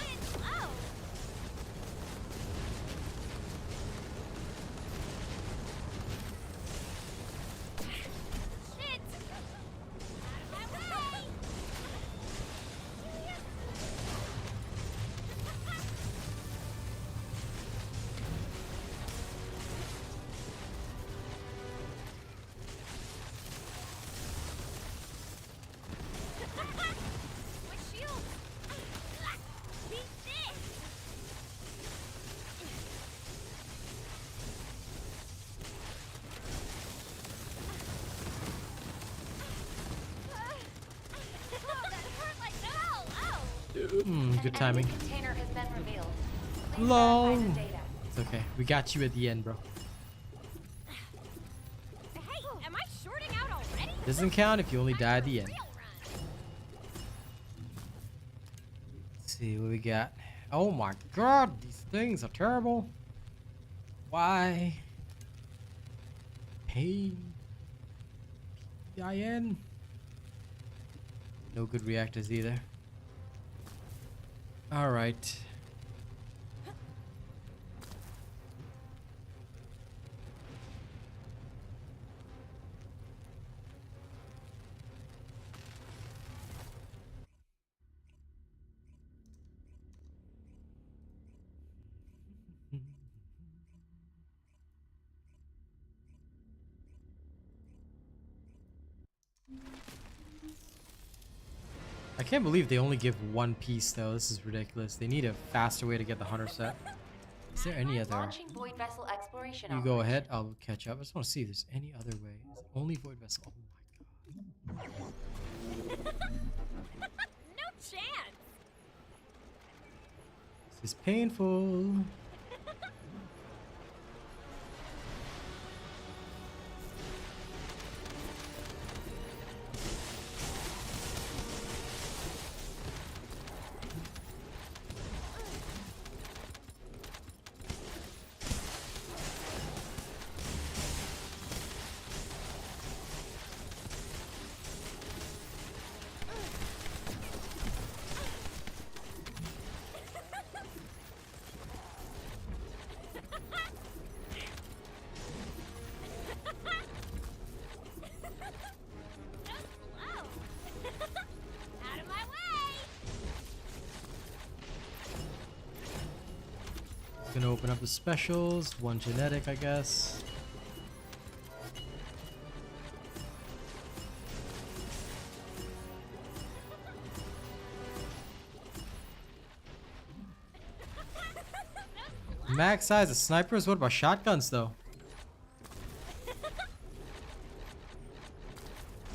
C: it's slow. Shit! Out of my way! My shield! Beat this! Oh, that hurt like hell! Ow!
A: Good timing.
H: An enemy container has been revealed. Please
A: Lol.
H: verify the data.
A: It's okay. We got you at the end, bro.
C: Hey, am I shorting out already?
A: Doesn't count if you only die at the end.
C: Real run.
A: Let's see what we got. Oh my god, these things are terrible. Why? Pain. IN. No good reactors either. All right. I can't believe they only give one piece though. This is ridiculous. They need a faster way to get the hunter set. Is there any other?
H: Launching void vessel exploration.
A: You go ahead. I'll catch up. I just want to see if there's any other way. Is it only void vessel? Oh my god.
C: No chance.
A: This is painful. Gonna open up the specials. One genetic, I guess. Max size of snipers? What about shotguns though?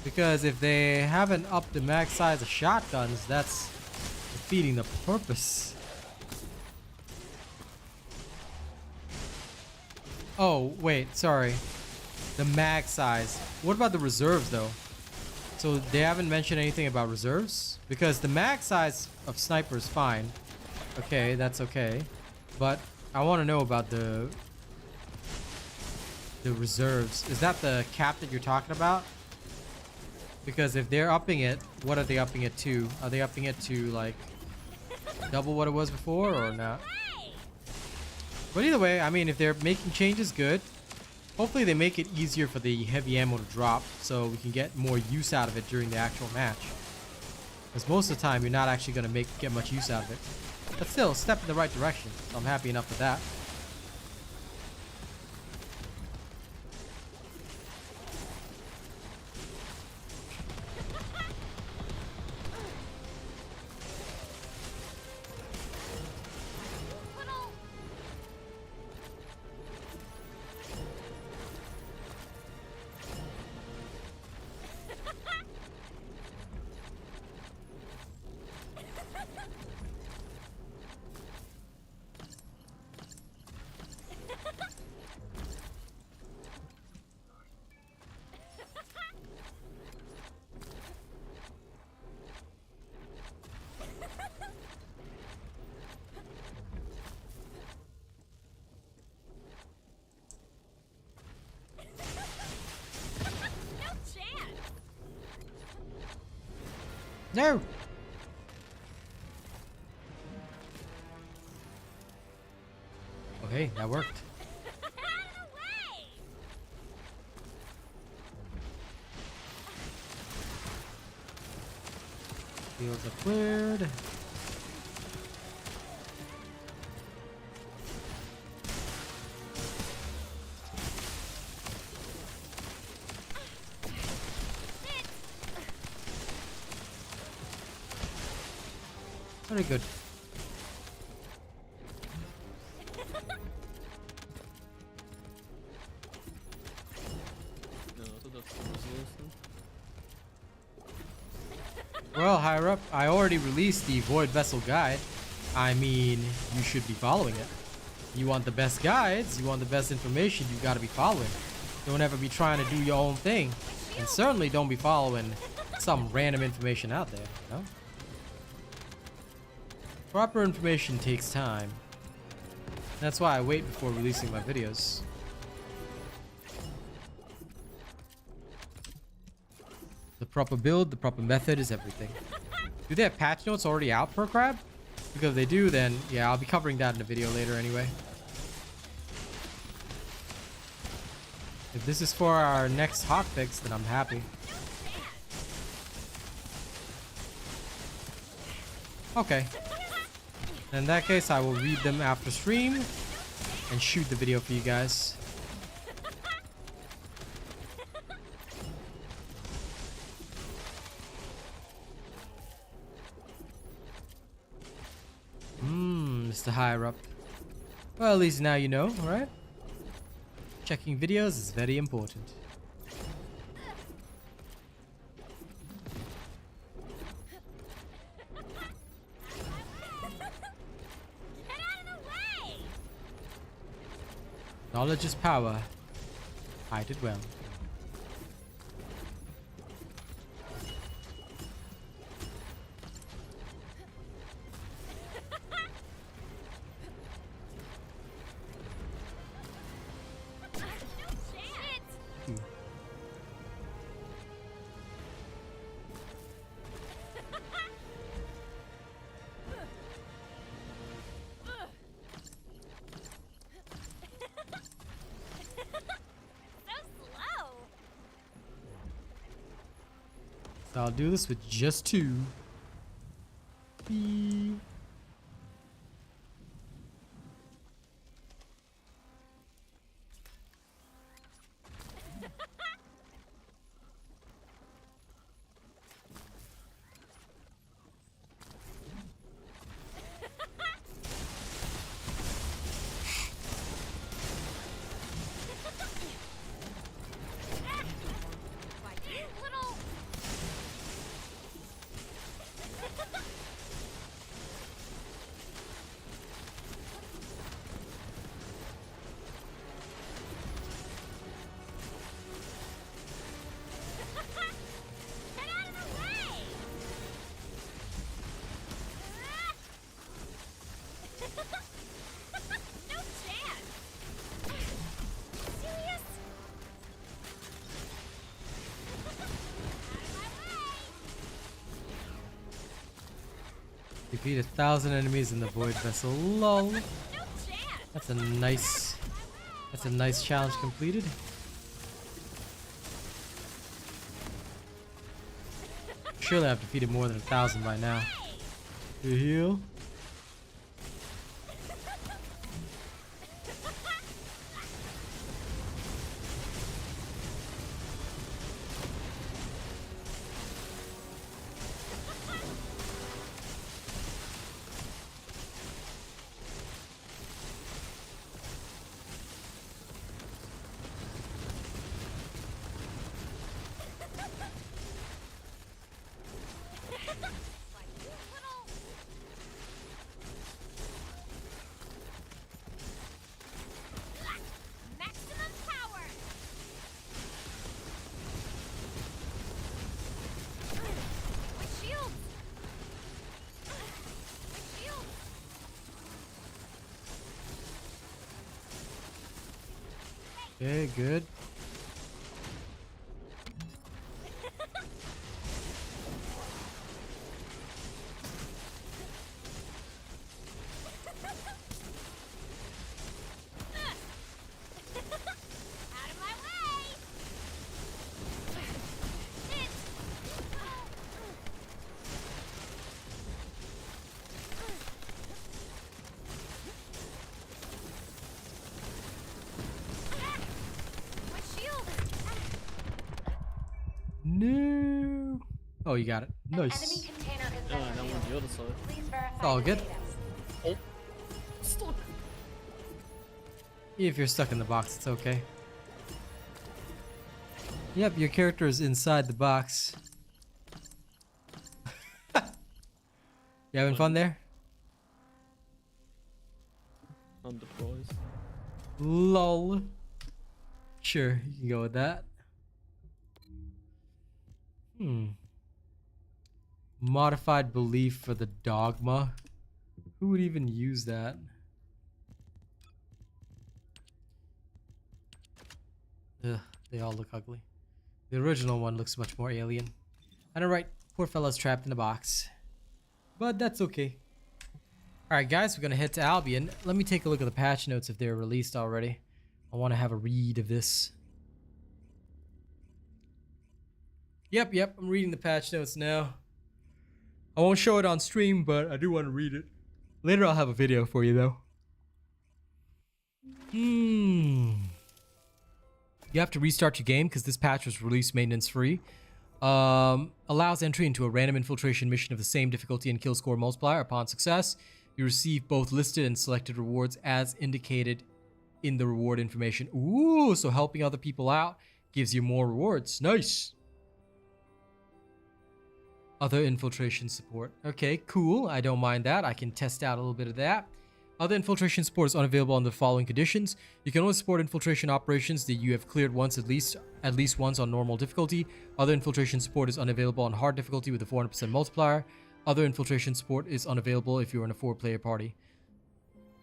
A: Because if they haven't upped the max size of shotguns, that's defeating the purpose. Oh, wait, sorry. The mag size. What about the reserves, though? So they haven't mentioned anything about reserves? Because the mag size of sniper is fine. Okay, that's okay. But I want to know about the reserves. Is that the cap that you're talking about? Because if they're upping it, what are they upping it to? Are they upping it to, like, double what it was before or not? But either way, I mean, if they're making changes, good. Hopefully they make it easier for the heavy ammo to drop so we can get more use out of it during the actual match. Because most of the time, you're not actually going to get much use out of it. But still, a step in the right direction. So I'm happy enough with that. No! Okay, that worked. Fields are cleared. Very good.
F: No, I thought that's the resource then.
A: Well, higher up, I already released the Void Vessel Guide. I mean, you should be following it. You want the best guides, you want the best information, you gotta be following. Don't ever be trying to do your own thing. And certainly don't be following some random information out there, you know? Proper information takes time. That's why I wait before releasing my videos. proper build, the proper method is everything. Do they have patch notes already out per crab? Because if they do, then yeah, I'll be covering that in a video later anyway. If this is for our next hotfix, then I'm happy. Okay. In that case, I will read them after stream and shoot the video for you guys. Mr. Higher Up. Well, at least now you know, alright? Checking videos is very important.
C: Get out of the way!
A: Knowledge is power. Hide it well. So I'll do this with just 2. Beep. Defeat 1,000 enemies in the Void Vessel. Lol. That's a nice challenge completed. Surely I've defeated more than 1,000 by now. You heal? Okay, good. No. Oh, you got it. Nice.
H: Enemy container has
F: Yeah,
H: been
F: that one's
H: revealed.
F: the other side.
H: Please verify
A: all
H: the
A: good.
H: status.
F: Stuck.
A: If you're stuck in the box, it's okay. Yep, your character is inside the box. You having fun there?
F: I'm surprised.
A: Lol. Sure, you can go with that. Modified belief for the dogma. Who would even use that? Ugh, they all look ugly. The original one looks much more alien. I know, right? Poor fella's trapped in a box. But that's okay. Alright guys, we're gonna head to Albion. Let me take a look at the patch notes if they're released already. I want to have a read of this. Yep, I'm reading the patch notes now. I won't show it on stream, but I do want to read it. Later I'll have a video for you though. You have to restart your game because this patch was released maintenance free. Allows entry into a random infiltration mission of the same difficulty and kill score multiplier. Upon success, you receive both listed and selected rewards as indicated in the reward information. Ooh, so helping other people out gives you more rewards. Nice. Other infiltration support. Okay, cool. I don't mind that. I can test out a little bit of that. Other infiltration support is unavailable under the following conditions. You can only support infiltration operations that you have cleared once at least once on normal difficulty. Other infiltration support is unavailable on hard difficulty with a 400% multiplier. Other infiltration support is unavailable if you're in a 4-player party.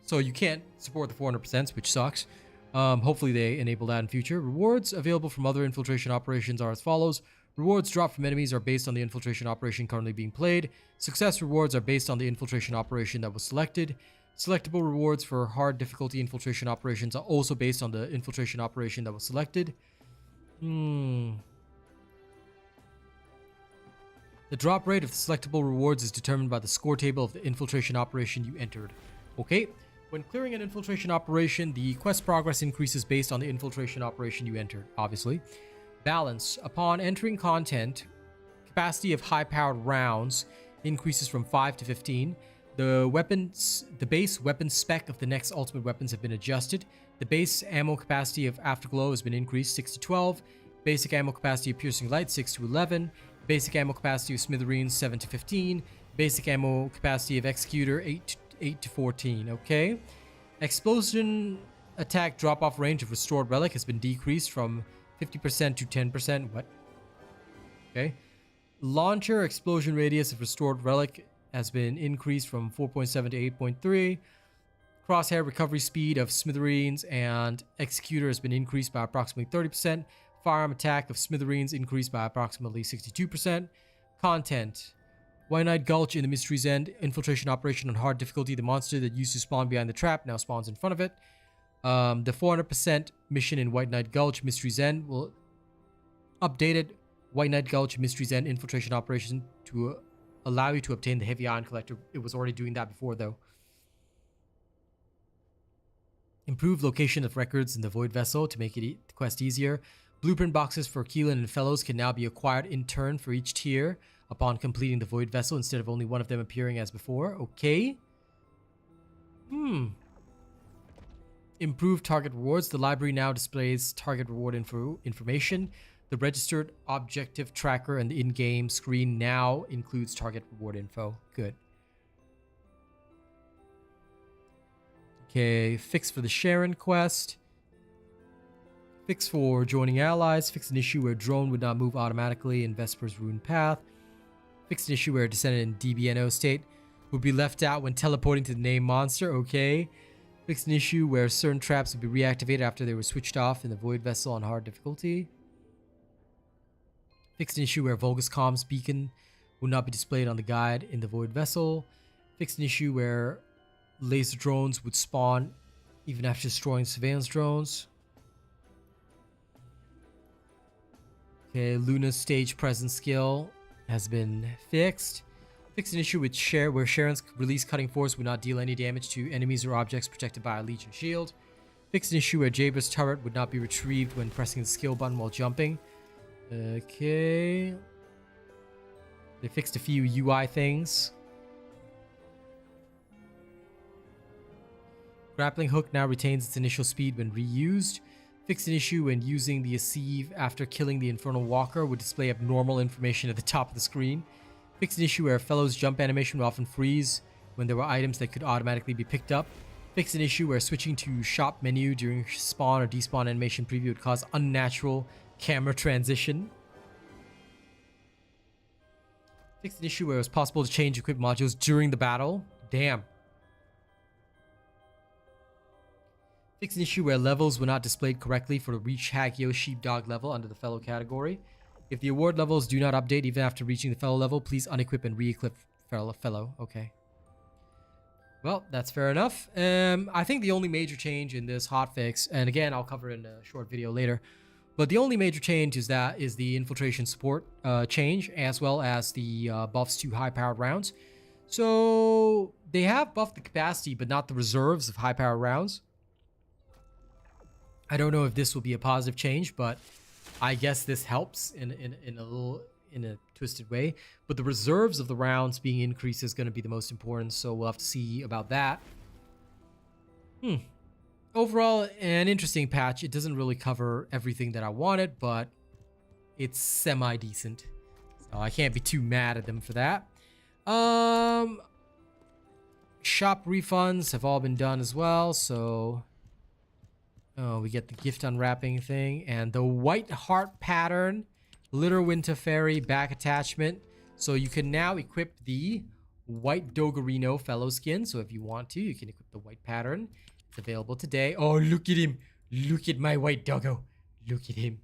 A: So you can't support the 400%, which sucks. Hopefully they enable that in future. Rewards available from other infiltration operations are as follows. Rewards dropped from enemies are based on the infiltration operation currently being played. Success rewards are based on the infiltration operation that was selected. Selectable rewards for hard difficulty infiltration operations are also based on the infiltration operation that was selected. The drop rate of the selectable rewards is determined by the score table of the infiltration operation you entered. Okay. When clearing an infiltration operation, the quest progress increases based on the infiltration operation you entered, obviously. Balance. Upon entering content, capacity of high-powered rounds increases from 5 to 15. The base weapon spec of the next ultimate weapons have been adjusted. The base ammo capacity of Afterglow has been increased 6 to 12. Basic ammo capacity of Piercing Light 6 to 11. Basic ammo capacity of Smithereens 7 to 15. Basic ammo capacity of Executor 8 to 14. Okay. Explosion attack drop-off range of Restored Relic has been decreased from 50% to 10%. What? Okay. Launcher explosion radius of Restored Relic has been increased from 4.7 to 8.3. Crosshair recovery speed of Smithereens and Executor has been increased by approximately 30%. Firearm attack of Smithereens increased by approximately 62%. Content. White Knight Gulch in the Mystery's End. Infiltration operation on hard difficulty. The monster that used to spawn behind the trap now spawns in front of it. The 400% mission in White Knight Gulch Mystery's End will updated White Knight Gulch Mystery's End infiltration operation to allow you to obtain the heavy ion collector. It was already doing that before though. Improved location of records in the Void Vessel to make the quest easier. Blueprint boxes for Keelan and fellows can now be acquired in turn for each tier upon completing the Void Vessel instead of only one of them appearing as before. Okay. Improved target rewards. The library now displays target reward information. The registered objective tracker and the in-game screen now includes target reward info. Good. Okay, fix for the Sharon quest. Fix for joining allies. Fix an issue where drone would not move automatically in Vesper's ruined path. Fix an issue where Descendant in DBNO state would be left out when teleporting to the named monster. Okay. Fix an issue where certain traps would be reactivated after they were switched off in the Void Vessel on hard difficulty. Fix an issue where Vulgus Comms beacon would not be displayed on the guide in the Void Vessel. Fix an issue where laser drones would spawn even after destroying surveillance drones. Okay, Luna's stage presence skill has been fixed. Fix an issue with where Sharon's release cutting force would not deal any damage to enemies or objects protected by a Legion shield. Fix an issue where Jaber's turret would not be retrieved when pressing the skill button while jumping. Okay. They fixed a few UI things. Grappling hook now retains its initial speed when reused. Fix an issue when using the Asive after killing the Infernal Walker would display abnormal information at the top of the screen. Fix an issue where a fellow's jump animation would often freeze when there were items that could automatically be picked up. Fix an issue where switching to shop menu during spawn or despawn animation preview would cause unnatural camera transition. Fix an issue where it was possible to change equip modules during the battle. Damn. Fix an issue where levels were not displayed correctly for the Reach Hagio Sheepdog level under the fellow category. If the award levels do not update even after reaching the fellow level, please unequip and re-equip fellow. Okay. Well, that's fair enough. I think the only major change in this hotfix, and again, I'll cover it in a short video later, but the only major change is the infiltration support change, as well as the buffs to high-powered rounds. So they have buffed the capacity, but not the reserves of high-powered rounds. I don't know if this will be a positive change, but I guess this helps in a twisted way. But the reserves of the rounds being increased is going to be the most important, so we'll have to see about that. Overall, an interesting patch. It doesn't really cover everything that I wanted, but it's semi-decent. So I can't be too mad at them for that. Shop refunds have all been done as well, so... Oh, we get the gift unwrapping thing and the white heart pattern, Little Winter Fairy back attachment. So you can now equip the white Doggerino fellow skin. So if you want to, you can equip the white pattern. It's available today. Oh, look at him. Look at my white doggo. Look at him.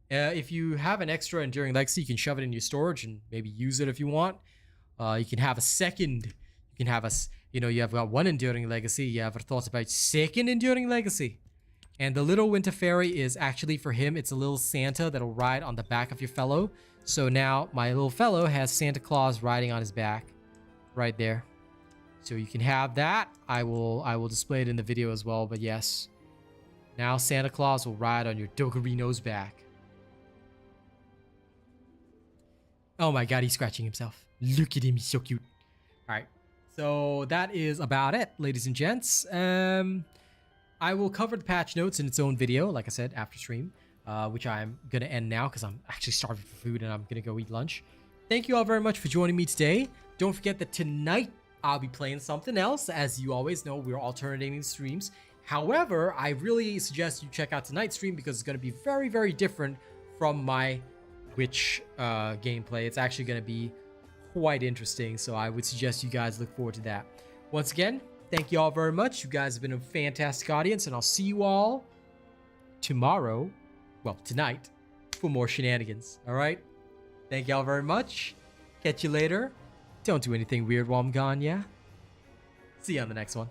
A: If you have an extra Enduring Legacy, you can shove it in your storage and maybe use it if you want. You can have a second. You can have a, you have got one Enduring Legacy. You ever thought about second Enduring Legacy? And the Little Winter Fairy is actually for him. It's a little Santa that'll ride on the back of your fellow. So now my little fellow has Santa Claus riding on his back right there. So you can have that. I will display it in the video as well. But yes, now Santa Claus will ride on your Doggerino's back. Oh my God, he's scratching himself. Look at him, he's so cute. All right, so that is about it, ladies and gents. I will cover the patch notes in its own video, like I said, after stream, which I'm going to end now because I'm actually starving for food and I'm going to go eat lunch. Thank you all very much for joining me today. Don't forget that tonight I'll be playing something else. As you always know, we're alternating streams. However, I really suggest you check out tonight's stream because it's going to be very, very different from my Witch gameplay. It's actually going to be quite interesting, so I would suggest you guys look forward to that. Once again, thank you all very much. You guys have been a fantastic audience, and I'll see you all tomorrow, well, tonight, for more shenanigans. All right? Thank you all very much. Catch you later. Don't do anything weird while I'm gone, yeah? See you on the next one.